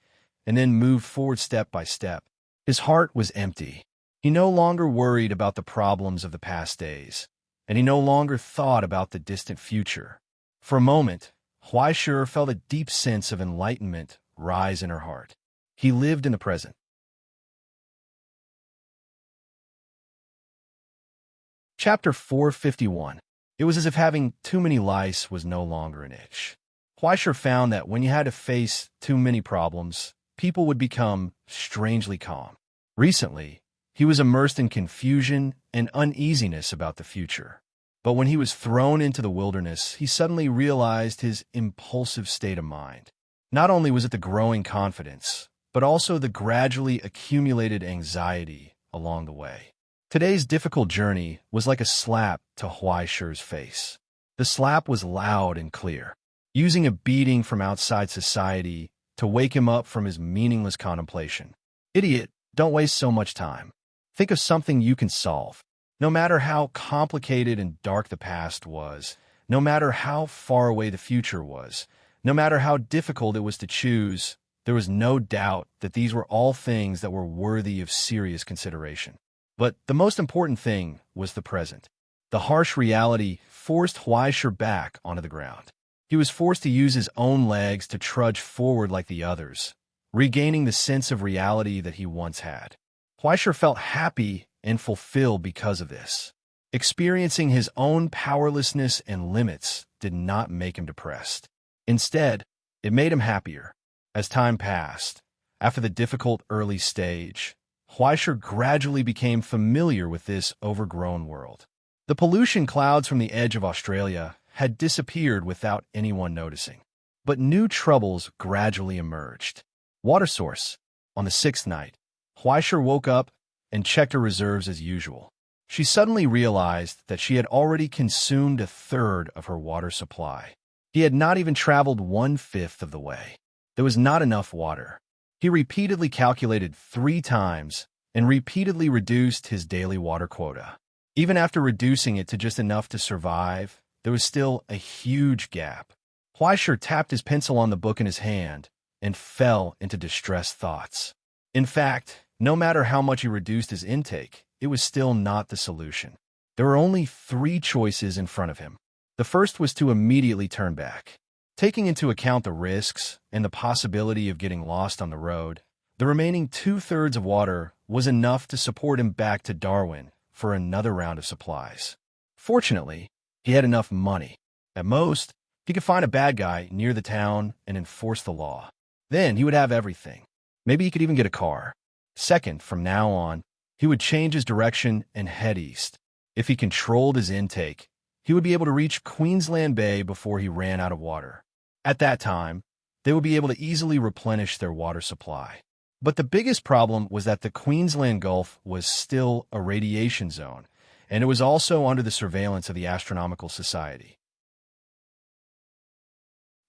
and then moved forward step by step. His heart was empty. He no longer worried about the problems of the past days, and he no longer thought about the distant future. For a moment, Huaishir felt a deep sense of enlightenment rise in her heart. He lived in the present. Chapter 451. It was as if having too many lice was no longer an itch. Huaishir found that when you had to face too many problems, people would become strangely calm. Recently, he was immersed in confusion and uneasiness about the future. But when he was thrown into the wilderness, he suddenly realized his impulsive state of mind. Not only was it the growing confidence, but also the gradually accumulated anxiety along the way. Today's difficult journey was like a slap to Huaishir's face. The slap was loud and clear, using a beating from outside society to wake him up from his meaningless contemplation. Idiot, don't waste so much time. Think of something you can solve. No matter how complicated and dark the past was, no matter how far away the future was, no matter how difficult it was to choose, there was no doubt that these were all things that were worthy of serious consideration. But the most important thing was the present. The harsh reality forced Huaishir back onto the ground. He was forced to use his own legs to trudge forward like the others, regaining the sense of reality that he once had. Huaishir felt happy and fulfilled because of this. Experiencing his own powerlessness and limits did not make him depressed. Instead, it made him happier. As time passed, after the difficult early stage, Huaishir gradually became familiar with this overgrown world. The pollution clouds from the edge of Australia had disappeared without anyone noticing. But new troubles gradually emerged. Water source. On the sixth night, Huaishir woke up and checked her reserves as usual. She suddenly realized that she had already consumed a third of her water supply. He had not even traveled 1/5 of the way. There was not enough water. He repeatedly calculated 3 times and repeatedly reduced his daily water quota. Even after reducing it to just enough to survive, there was still a huge gap. Huaishir tapped his pencil on the book in his hand and fell into distressed thoughts. In fact, no matter how much he reduced his intake, it was still not the solution. There were only 3 choices in front of him. The first was to immediately turn back. Taking into account the risks and the possibility of getting lost on the road, the remaining 2/3 of water was enough to support him back to Darwin for another round of supplies. Fortunately, he had enough money. At most, he could find a bad guy near the town and enforce the law. Then he would have everything. Maybe he could even get a car. Second, from now on, he would change his direction and head east. If he controlled his intake, he would be able to reach Queensland Bay before he ran out of water. At that time, they would be able to easily replenish their water supply. But the biggest problem was that the Queensland Gulf was still a radiation zone, and it was also under the surveillance of the Astronomical Society.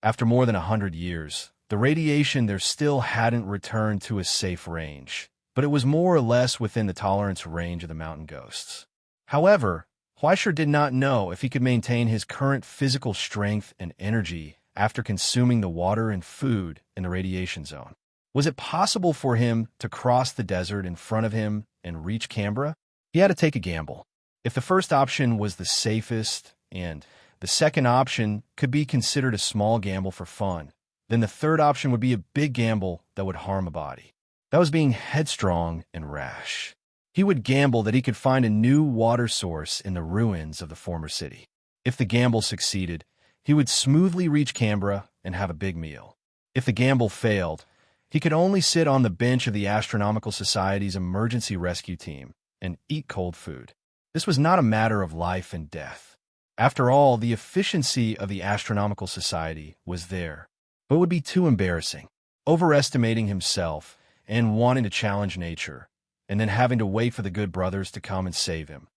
After more than 100 years, the radiation there still hadn't returned to a safe range, but it was more or less within the tolerance range of the mountain ghosts. However, Huaishir did not know if he could maintain his current physical strength and energy after consuming the water and food in the radiation zone. Was it possible for him to cross the desert in front of him and reach Canberra? He had to take a gamble. If the first option was the safest and the second option could be considered a small gamble for fun, then the third option would be a big gamble that would harm a body. That was being headstrong and rash. He would gamble that he could find a new water source in the ruins of the former city. If the gamble succeeded, he would smoothly reach Canberra and have a big meal. If the gamble failed, he could only sit on the bench of the Astronomical Society's emergency rescue team and eat cold food. This was not a matter of life and death. After all, the efficiency of the Astronomical Society was there, but it would be too embarrassing. Overestimating himself and wanting to challenge nature, and then having to wait for the good brothers to come and save him.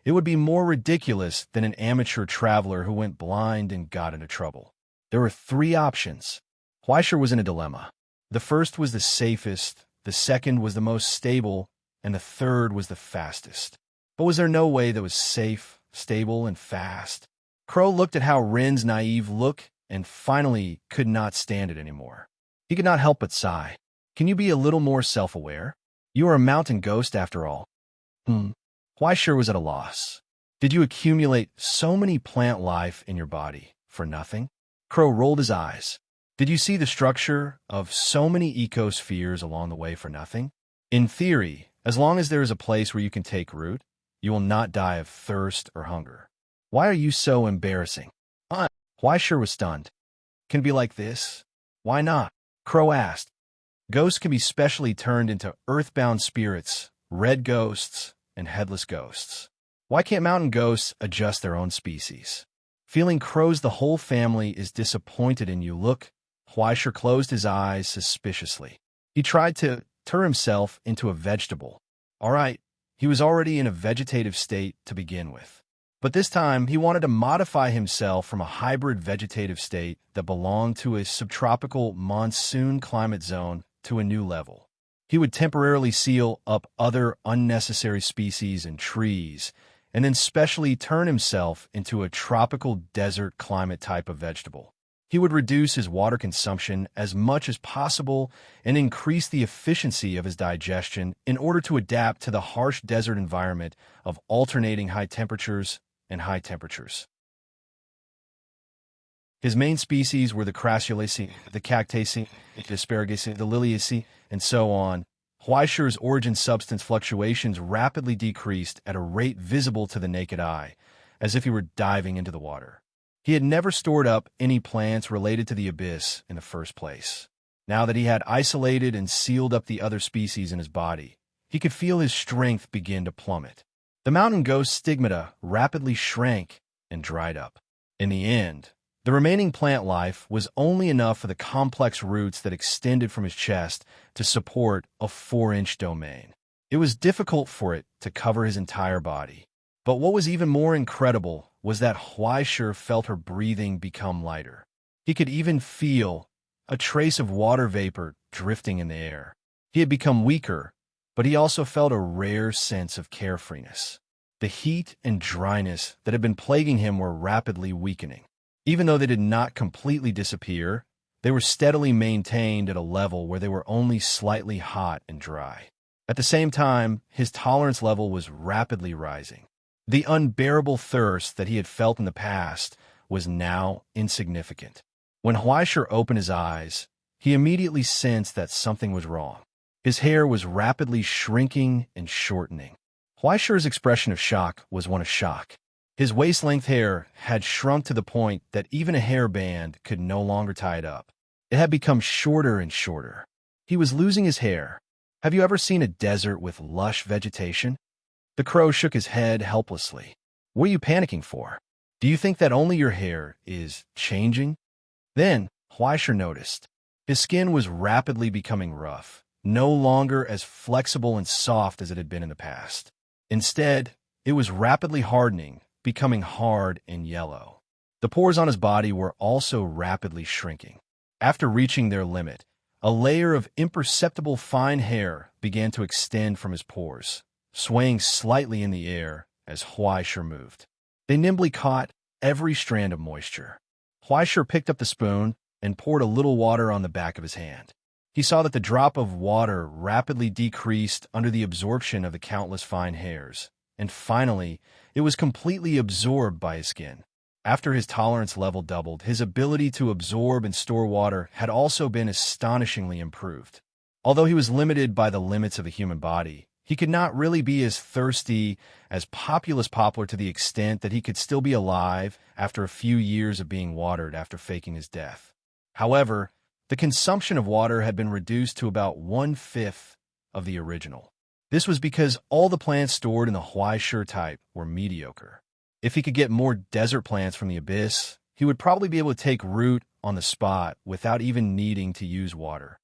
It would be more ridiculous than an amateur traveler who went blind and got into trouble. There were 3 options. Huaishir was in a dilemma. The first was the safest, the second was the most stable, and the third was the fastest. But was there no way that was safe, stable, and fast? Crow looked at how Ren's naive look and finally could not stand it anymore. He could not help but sigh. Can you be a little more self-aware? You are a mountain ghost after all. Huaishir was at a loss. Did you accumulate so many plant life in your body for nothing? Crow rolled his eyes. Did you see the structure of so many ecospheres along the way for nothing? In theory, as long as there is a place where you can take root, you will not die of thirst or hunger. Why are you so embarrassing? Huaishir was stunned. Can it be like this? Why not? Crow asked. Ghosts can be specially turned into earthbound spirits, red ghosts, and headless ghosts. Why can't mountain ghosts adjust their own species? Feeling Crow's the whole family is disappointed in you. Look, Huaishir closed his eyes suspiciously. He tried to turn himself into a vegetable. All right, he was already in a vegetative state to begin with. But this time, he wanted to modify himself from a hybrid vegetative state that belonged to a subtropical monsoon climate zone to a new level. He would temporarily seal up other unnecessary species and trees, and then specially turn himself into a tropical desert climate type of vegetable. He would reduce his water consumption as much as possible and increase the efficiency of his digestion in order to adapt to the harsh desert environment of alternating high temperatures and high temperatures. His main species were the Crassulaceae, the Cactaceae, the Asparagaceae, the Liliaceae, and so on. Huaishir's origin substance fluctuations rapidly decreased at a rate visible to the naked eye, as if he were diving into the water. He had never stored up any plants related to the abyss in the first place. Now that he had isolated and sealed up the other species in his body, he could feel his strength begin to plummet. The mountain ghost stigmata rapidly shrank and dried up. In the end, the remaining plant life was only enough for the complex roots that extended from his chest to support a 4-inch domain. It was difficult for it to cover his entire body. But what was even more incredible was that Huaishir felt her breathing become lighter. He could even feel a trace of water vapor drifting in the air. He had become weaker, but he also felt a rare sense of carefreeness. The heat and dryness that had been plaguing him were rapidly weakening. Even though they did not completely disappear, they were steadily maintained at a level where they were only slightly hot and dry. At the same time, his tolerance level was rapidly rising. The unbearable thirst that he had felt in the past was now insignificant. When Huaishir opened his eyes, he immediately sensed that something was wrong. His hair was rapidly shrinking and shortening. Huaishir's expression of shock was one of shock. His waist-length hair had shrunk to the point that even a hairband could no longer tie it up. It had become shorter and shorter. He was losing his hair. Have you ever seen a desert with lush vegetation? The crow shook his head helplessly. What are you panicking for? Do you think that only your hair is changing? Then, Huaishir noticed. His skin was rapidly becoming rough, no longer as flexible and soft as it had been in the past. Instead, it was rapidly hardening, becoming hard and yellow. The pores on his body were also rapidly shrinking. After reaching their limit, a layer of imperceptible fine hair began to extend from his pores, swaying slightly in the air as Huaishir moved. They nimbly caught every strand of moisture. Huaishir picked up the spoon and poured a little water on the back of his hand. He saw that the drop of water rapidly decreased under the absorption of the countless fine hairs, and finally, it was completely absorbed by his skin. After his tolerance level doubled, his ability to absorb and store water had also been astonishingly improved. Although he was limited by the limits of the human body, he could not really be as thirsty as Populus Poplar to the extent that he could still be alive after a few years of being watered after faking his death. However, the consumption of water had been reduced to about 1/5 of the original. This was because all the plants stored in the Huaishir type were mediocre. If he could get more desert plants from the abyss, he would probably be able to take root on the spot without even needing to use water.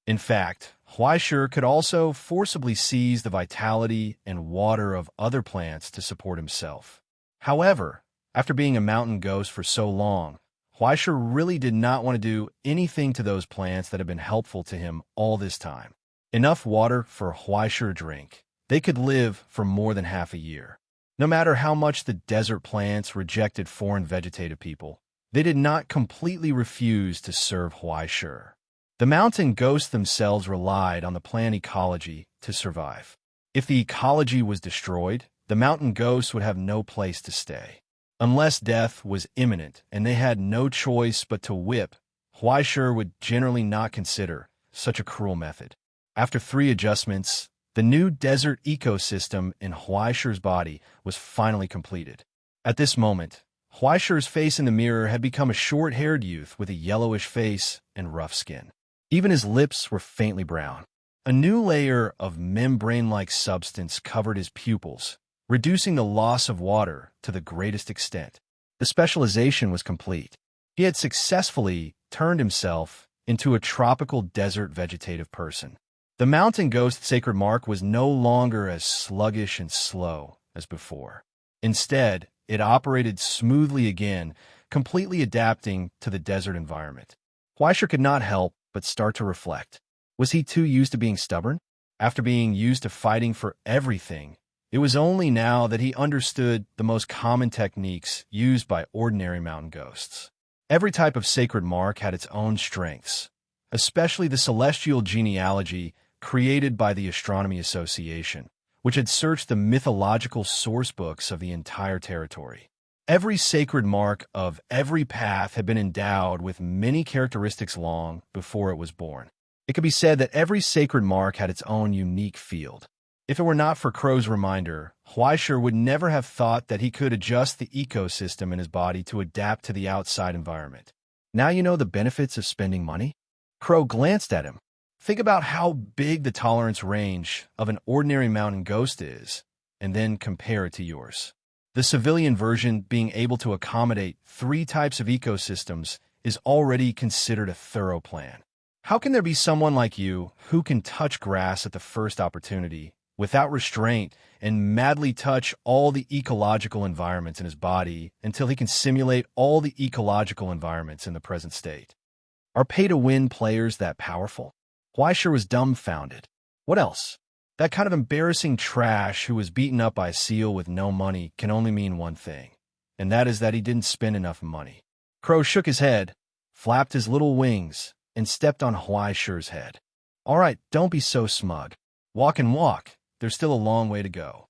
In fact, Huaishir could also forcibly seize the vitality and water of other plants to support himself. However, after being a mountain ghost for so long, Huaishir really did not want to do anything to those plants that had been helpful to him all this time. Enough water for Huaishir to drink. They could live for more than half a year. No matter how much the desert plants rejected foreign vegetative people, they did not completely refuse to serve Huaishir. The mountain ghosts themselves relied on the plant ecology to survive. If the ecology was destroyed, the mountain ghosts would have no place to stay. Unless death was imminent and they had no choice but to whip, Huaishir would generally not consider such a cruel method. After 3 adjustments, the new desert ecosystem in Huaishir's body was finally completed. At this moment, Huaishir's face in the mirror had become a short-haired youth with a yellowish face and rough skin. Even his lips were faintly brown. A new layer of membrane-like substance covered his pupils, reducing the loss of water to the greatest extent. The specialization was complete. He had successfully turned himself into a tropical desert vegetative person. The mountain ghost sacred mark was no longer as sluggish and slow as before. Instead, it operated smoothly again, completely adapting to the desert environment. Huaishir could not help but start to reflect. Was he too used to being stubborn? After being used to fighting for everything, it was only now that he understood the most common techniques used by ordinary mountain ghosts. Every type of sacred mark had its own strengths, especially the celestial genealogy created by the Astronomy Association, which had searched the mythological source books of the entire territory. Every sacred mark of every path had been endowed with many characteristics long before it was born. It could be said that every sacred mark had its own unique field. If it were not for Crow's reminder, Huaishir would never have thought that he could adjust the ecosystem in his body to adapt to the outside environment. Now you know the benefits of spending money? Crow glanced at him. Think about how big the tolerance range of an ordinary mountain ghost is, and then compare it to yours. The civilian version, being able to accommodate 3 types of ecosystems, is already considered a thorough plan. How can there be someone like you who can touch grass at the first opportunity, without restraint, and madly touch all the ecological environments in his body until he can simulate all the ecological environments in the present state? Are pay-to-win players that powerful? Huaishir was dumbfounded. What else? That kind of embarrassing trash who was beaten up by a seal with no money can only mean one thing, and that is that he didn't spend enough money. Crow shook his head, flapped his little wings, and stepped on Huaishir's head. All right, don't be so smug. Walk and walk. There's still a long way to go.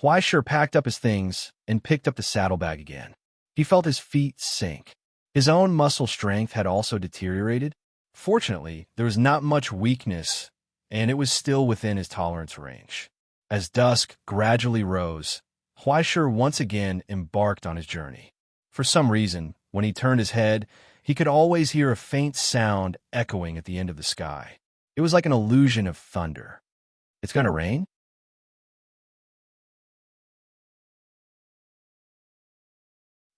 Huaishir packed up his things and picked up the saddlebag again. He felt his feet sink. His own muscle strength had also deteriorated. Fortunately, there was not much weakness, and it was still within his tolerance range. As dusk gradually rose, Huaishir once again embarked on his journey. For some reason, when he turned his head, he could always hear a faint sound echoing at the end of the sky. It was like an illusion of thunder. It's going to rain?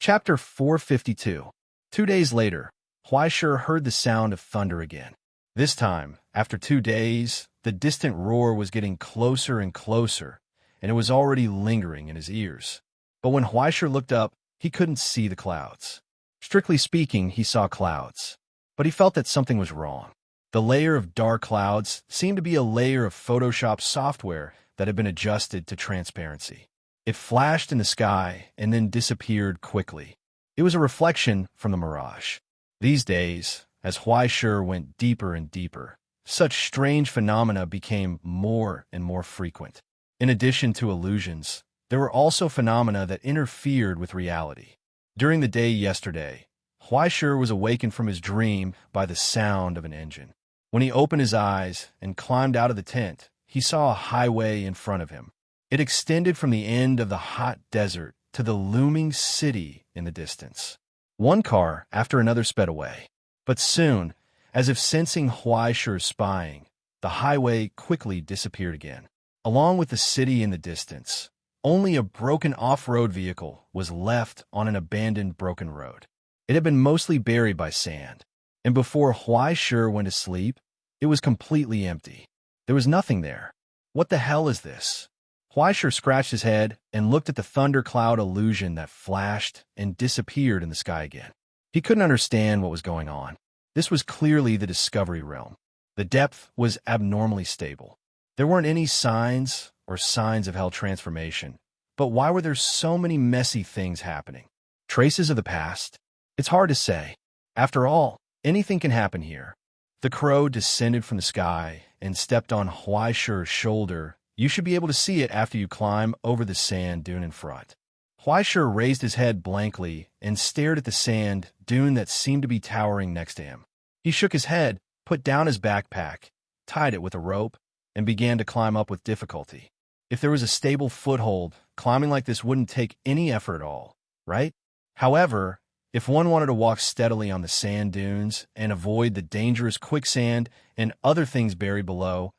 Chapter 452. 2 days later, Huaishir heard the sound of thunder again. This time, after 2 days, the distant roar was getting closer and closer, and it was already lingering in his ears. But when Huaishir looked up, he couldn't see the clouds. Strictly speaking, he saw clouds, but he felt that something was wrong. The layer of dark clouds seemed to be a layer of Photoshop software that had been adjusted to transparency. It flashed in the sky and then disappeared quickly. It was a reflection from the mirage. These days, as Huaishir went deeper and deeper, such strange phenomena became more and more frequent. In addition to illusions, there were also phenomena that interfered with reality. During the day yesterday, Huaishir was awakened from his dream by the sound of an engine. When he opened his eyes and climbed out of the tent, he saw a highway in front of him. It extended from the end of the hot desert to the looming city in the distance. One car after another sped away. But soon, as if sensing Huaishir's spying, the highway quickly disappeared again. Along with the city in the distance, only a broken off-road vehicle was left on an abandoned broken road. It had been mostly buried by sand, and before Huaishir went to sleep, it was completely empty. There was nothing there. What the hell is this? Huaishir scratched his head and looked at the thundercloud illusion that flashed and disappeared in the sky again. He couldn't understand what was going on. This was clearly the Discovery realm. The depth was abnormally stable. There weren't any signs of hell transformation. But why were there so many messy things happening? Traces of the past? It's hard to say. After all, anything can happen here. The crow descended from the sky and stepped on Huaishi's shoulder. You should be able to see it after you climb over the sand dune in front. Huaishi raised his head blankly and stared at the sand dune that seemed to be towering next to him. He shook his head, put down his backpack, tied it with a rope, and began to climb up with difficulty. If there was a stable foothold, climbing like this wouldn't take any effort at all, right? However, if one wanted to walk steadily on the sand dunes and avoid the dangerous quicksand and other things buried below,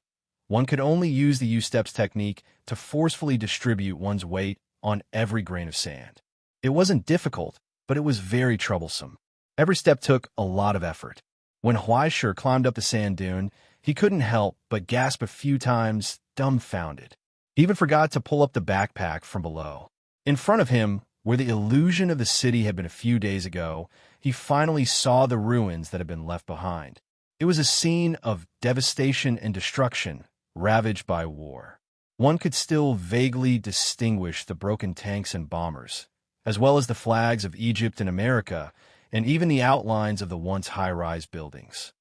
one could only use the U-steps technique to forcefully distribute one's weight on every grain of sand. It wasn't difficult, but it was very troublesome. Every step took a lot of effort. When Huaishi climbed up the sand dune, he couldn't help but gasp a few times, dumbfounded. He even forgot to pull up the backpack from below. In front of him, where the illusion of the city had been a few days ago, he finally saw the ruins that had been left behind. It was a scene of devastation and destruction, ravaged by war. One could still vaguely distinguish the broken tanks and bombers, as well as the flags of Egypt and America, and even the outlines of the once high-rise buildings.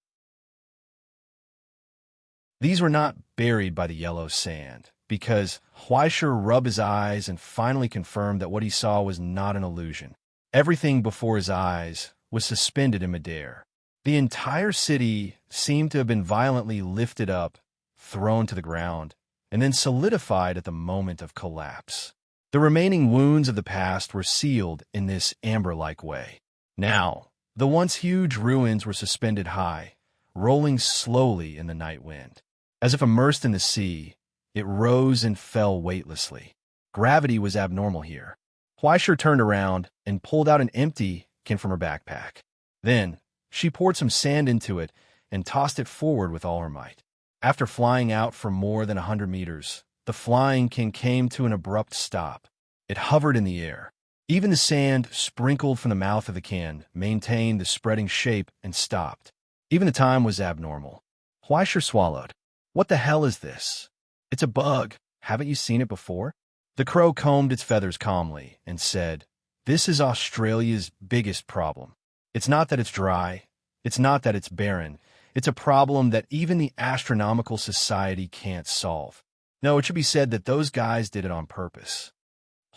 These were not buried by the yellow sand, because Huaishi rubbed his eyes and finally confirmed that what he saw was not an illusion. Everything before his eyes was suspended in midair. The entire city seemed to have been violently lifted up, thrown to the ground, and then solidified at the moment of collapse. The remaining wounds of the past were sealed in this amber-like way. Now, the once huge ruins were suspended high, rolling slowly in the night wind. As if immersed in the sea, it rose and fell weightlessly. Gravity was abnormal here. Huaishi turned around and pulled out an empty can from her backpack. Then, she poured some sand into it and tossed it forward with all her might. After flying out for more than 100 meters, the flying can came to an abrupt stop. It hovered in the air. Even the sand sprinkled from the mouth of the can maintained the spreading shape and stopped. Even the time was abnormal. Huaishi swallowed. What the hell is this? It's a bug. Haven't you seen it before? The crow combed its feathers calmly and said, "This is Australia's biggest problem. It's not that it's dry. It's not that it's barren. It's a problem that even the Astronomical Society can't solve. No, it should be said that those guys did it on purpose."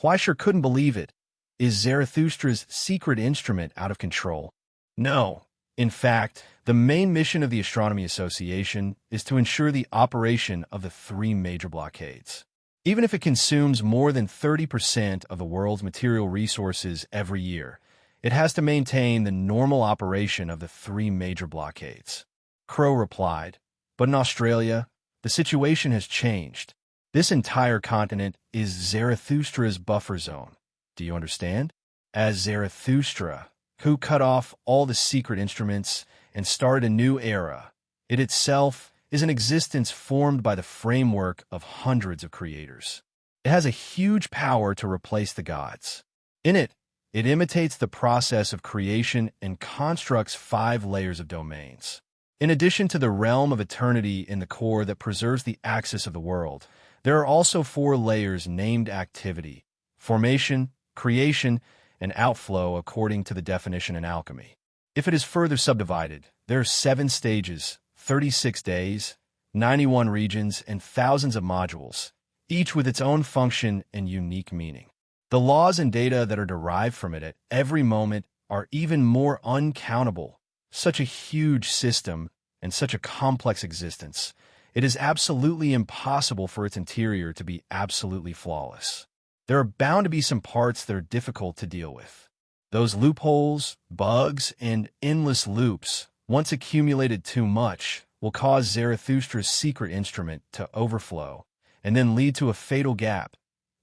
Huaishi couldn't believe it. Is Zarathustra's secret instrument out of control? No. In fact, the main mission of the Astronomy Association is to ensure the operation of the 3 major blockades. Even if it consumes more than 30% of the world's material resources every year, it has to maintain the normal operation of the 3 major blockades. Crow replied, "But in Australia, the situation has changed. This entire continent is Zarathustra's buffer zone. Do you understand? As Zarathustra, who cut off all the secret instruments and started a new era, it itself is an existence formed by the framework of hundreds of creators. It has a huge power to replace the gods. In it, it imitates the process of creation and constructs 5 layers of domains. In addition to the realm of eternity in the core that preserves the axis of the world, there are also 4 layers named activity, formation, creation, and outflow according to the definition in alchemy. If it is further subdivided, there are 7 stages, 36 days, 91 regions, and thousands of modules, each with its own function and unique meaning. The laws and data that are derived from it at every moment are even more uncountable. Such a huge system and such a complex existence, it is absolutely impossible for its interior to be absolutely flawless. There are bound to be some parts that are difficult to deal with. Those loopholes, bugs, and endless loops, once accumulated too much, will cause Zarathustra's secret instrument to overflow and then lead to a fatal gap,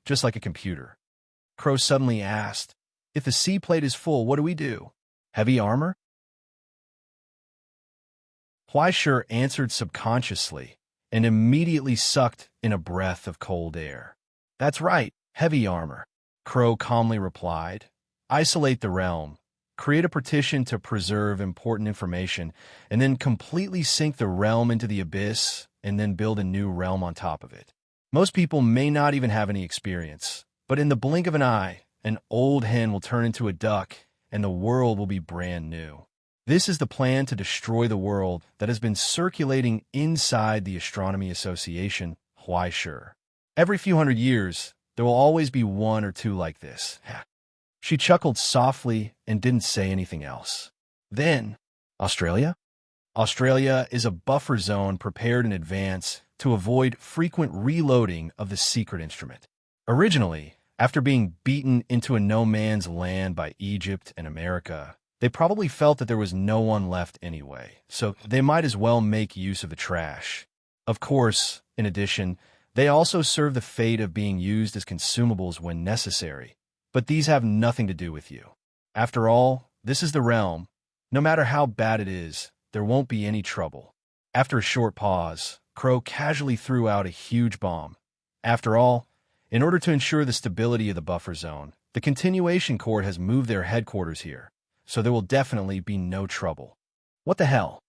just like a computer. Crow suddenly asked, "If the sea plate is full, what do we do? Heavy armor?" Huaishi answered subconsciously and immediately sucked in a breath of cold air. "That's right, heavy armor," Crow calmly replied. "Isolate the realm, create a partition to preserve important information, and then completely sink the realm into the abyss and then build a new realm on top of it. Most people may not even have any experience, but in the blink of an eye, an old hen will turn into a duck and the world will be brand new. This is the plan to destroy the world that has been circulating inside the Astronomy Association, why sure. Every few hundred years, there will always be one or two like this. She chuckled softly and didn't say anything else. Then, Australia? Australia is a buffer zone prepared in advance to avoid frequent reloading of the secret instrument. Originally, after being beaten into a no-man's land by Egypt and America, they probably felt that there was no one left anyway, so they might as well make use of the trash. Of course, in addition, they also serve the fate of being used as consumables when necessary, but these have nothing to do with you. After all, this is the realm. No matter how bad it is, there won't be any trouble. After a short pause, Crow casually threw out a huge bomb. After all, in order to ensure the stability of the buffer zone, the Continuation Court has moved their headquarters here, so there will definitely be no trouble. What the hell?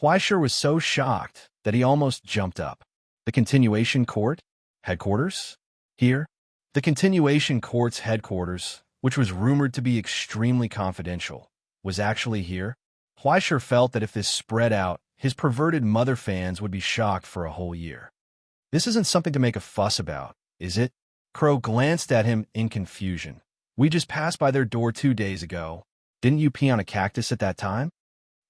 Huaisher was so shocked that he almost jumped up. The Continuation Court? Headquarters? Here? The Continuation Court's headquarters, which was rumored to be extremely confidential, was actually here. Huaisher felt that if this spread out, his perverted mother fans would be shocked for a whole year. This isn't something to make a fuss about, is it? Crow glanced at him in confusion. We just passed by their door 2 days ago. Didn't you pee on a cactus at that time?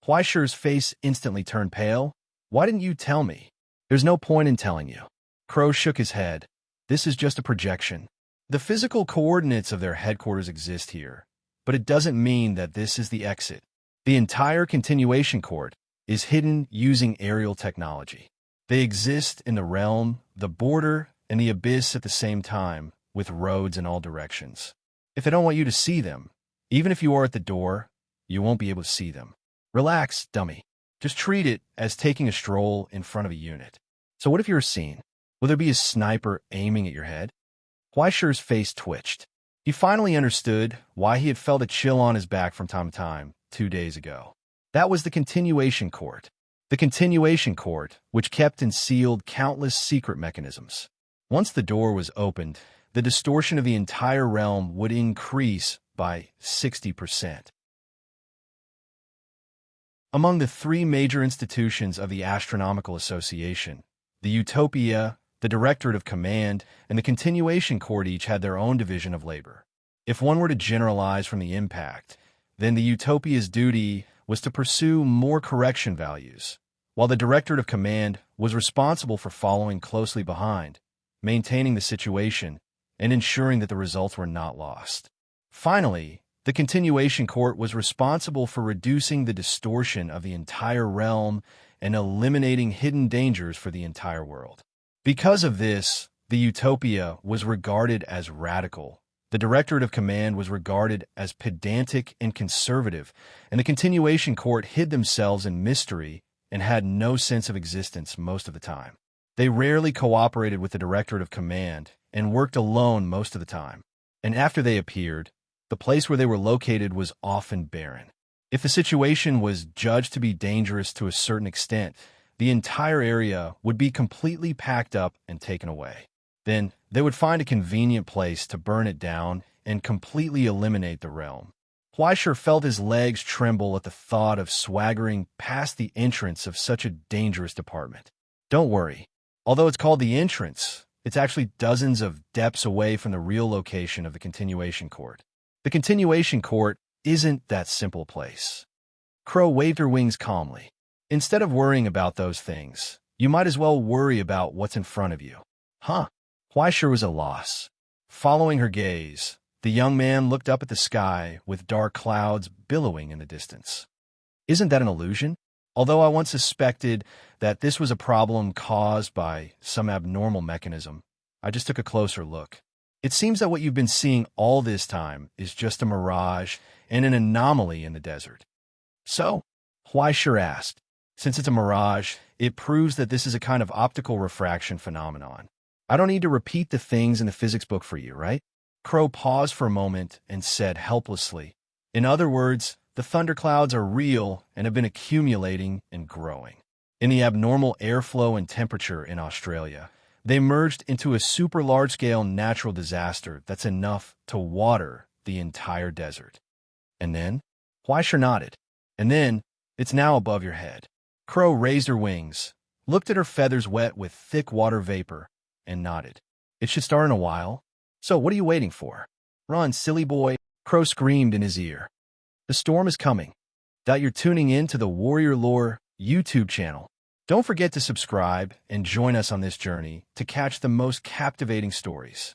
Huaisher's face instantly turned pale. Why didn't you tell me? There's no point in telling you. Crow shook his head. This is just a projection. The physical coordinates of their headquarters exist here, but it doesn't mean that this is the exit. The entire Continuation Court is hidden using aerial technology. They exist in the realm, the border, and the abyss at the same time, with roads in all directions. If they don't want you to see them, even if you are at the door, you won't be able to see them. Relax, dummy. Just treat it as taking a stroll in front of a unit. So what if you're seen? Will there be a sniper aiming at your head? Huaisher's face twitched. He finally understood why he had felt a chill on his back from time to time 2 days ago. That was the Continuation Court. The Continuation Court, which kept and sealed countless secret mechanisms. Once the door was opened, the distortion of the entire realm would increase by 60%. Among the 3 major institutions of the Astronomical Association, the Utopia, the Directorate of Command, and the Continuation Court each had their own division of labor. If one were to generalize from the impact, then the Utopia's duty was to pursue more correction values, while the Directorate of Command was responsible for following closely behind, maintaining the situation, and ensuring that the results were not lost. Finally, the Continuation Court was responsible for reducing the distortion of the entire realm and eliminating hidden dangers for the entire world. Because of this, the Utopia was regarded as radical, the Directorate of Command was regarded as pedantic and conservative, and the Continuation Court hid themselves in mystery and had no sense of existence most of the time. They rarely cooperated with the Directorate of Command and worked alone most of the time. And after they appeared, the place where they were located was often barren. If the situation was judged to be dangerous to a certain extent, the entire area would be completely packed up and taken away. Then they would find a convenient place to burn it down and completely eliminate the realm. Huaisher felt his legs tremble at the thought of swaggering past the entrance of such a dangerous department. Don't worry. Although it's called the entrance, it's actually dozens of depths away from the real location of the Continuation Court. The Continuation Court isn't that simple place. Crow waved her wings calmly. Instead of worrying about those things, you might as well worry about what's in front of you. Huh? Huaisher was at a loss. Following her gaze, the young man looked up at the sky with dark clouds billowing in the distance. Isn't that an illusion? Although I once suspected that this was a problem caused by some abnormal mechanism, I just took a closer look. It seems that what you've been seeing all this time is just a mirage and an anomaly in the desert. So, Huaisher asked, since it's a mirage, it proves that this is a kind of optical refraction phenomenon. I don't need to repeat the things in the physics book for you, right? Crow paused for a moment and said helplessly, in other words, The thunderclouds are real and have been accumulating and growing. In the abnormal airflow and temperature in Australia, they merged into a super large-scale natural disaster that's enough to water the entire desert. And then, Fleischer nodded. And then, it's now above your head. Crow raised her wings, looked at her feathers wet with thick water vapor, and nodded. It should start in a while. So what are you waiting for? Run, silly boy, Crow screamed in his ear. The storm is coming. You're tuning in to the Warrior Lore YouTube channel. Don't forget to subscribe and join us on this journey to catch the most captivating stories.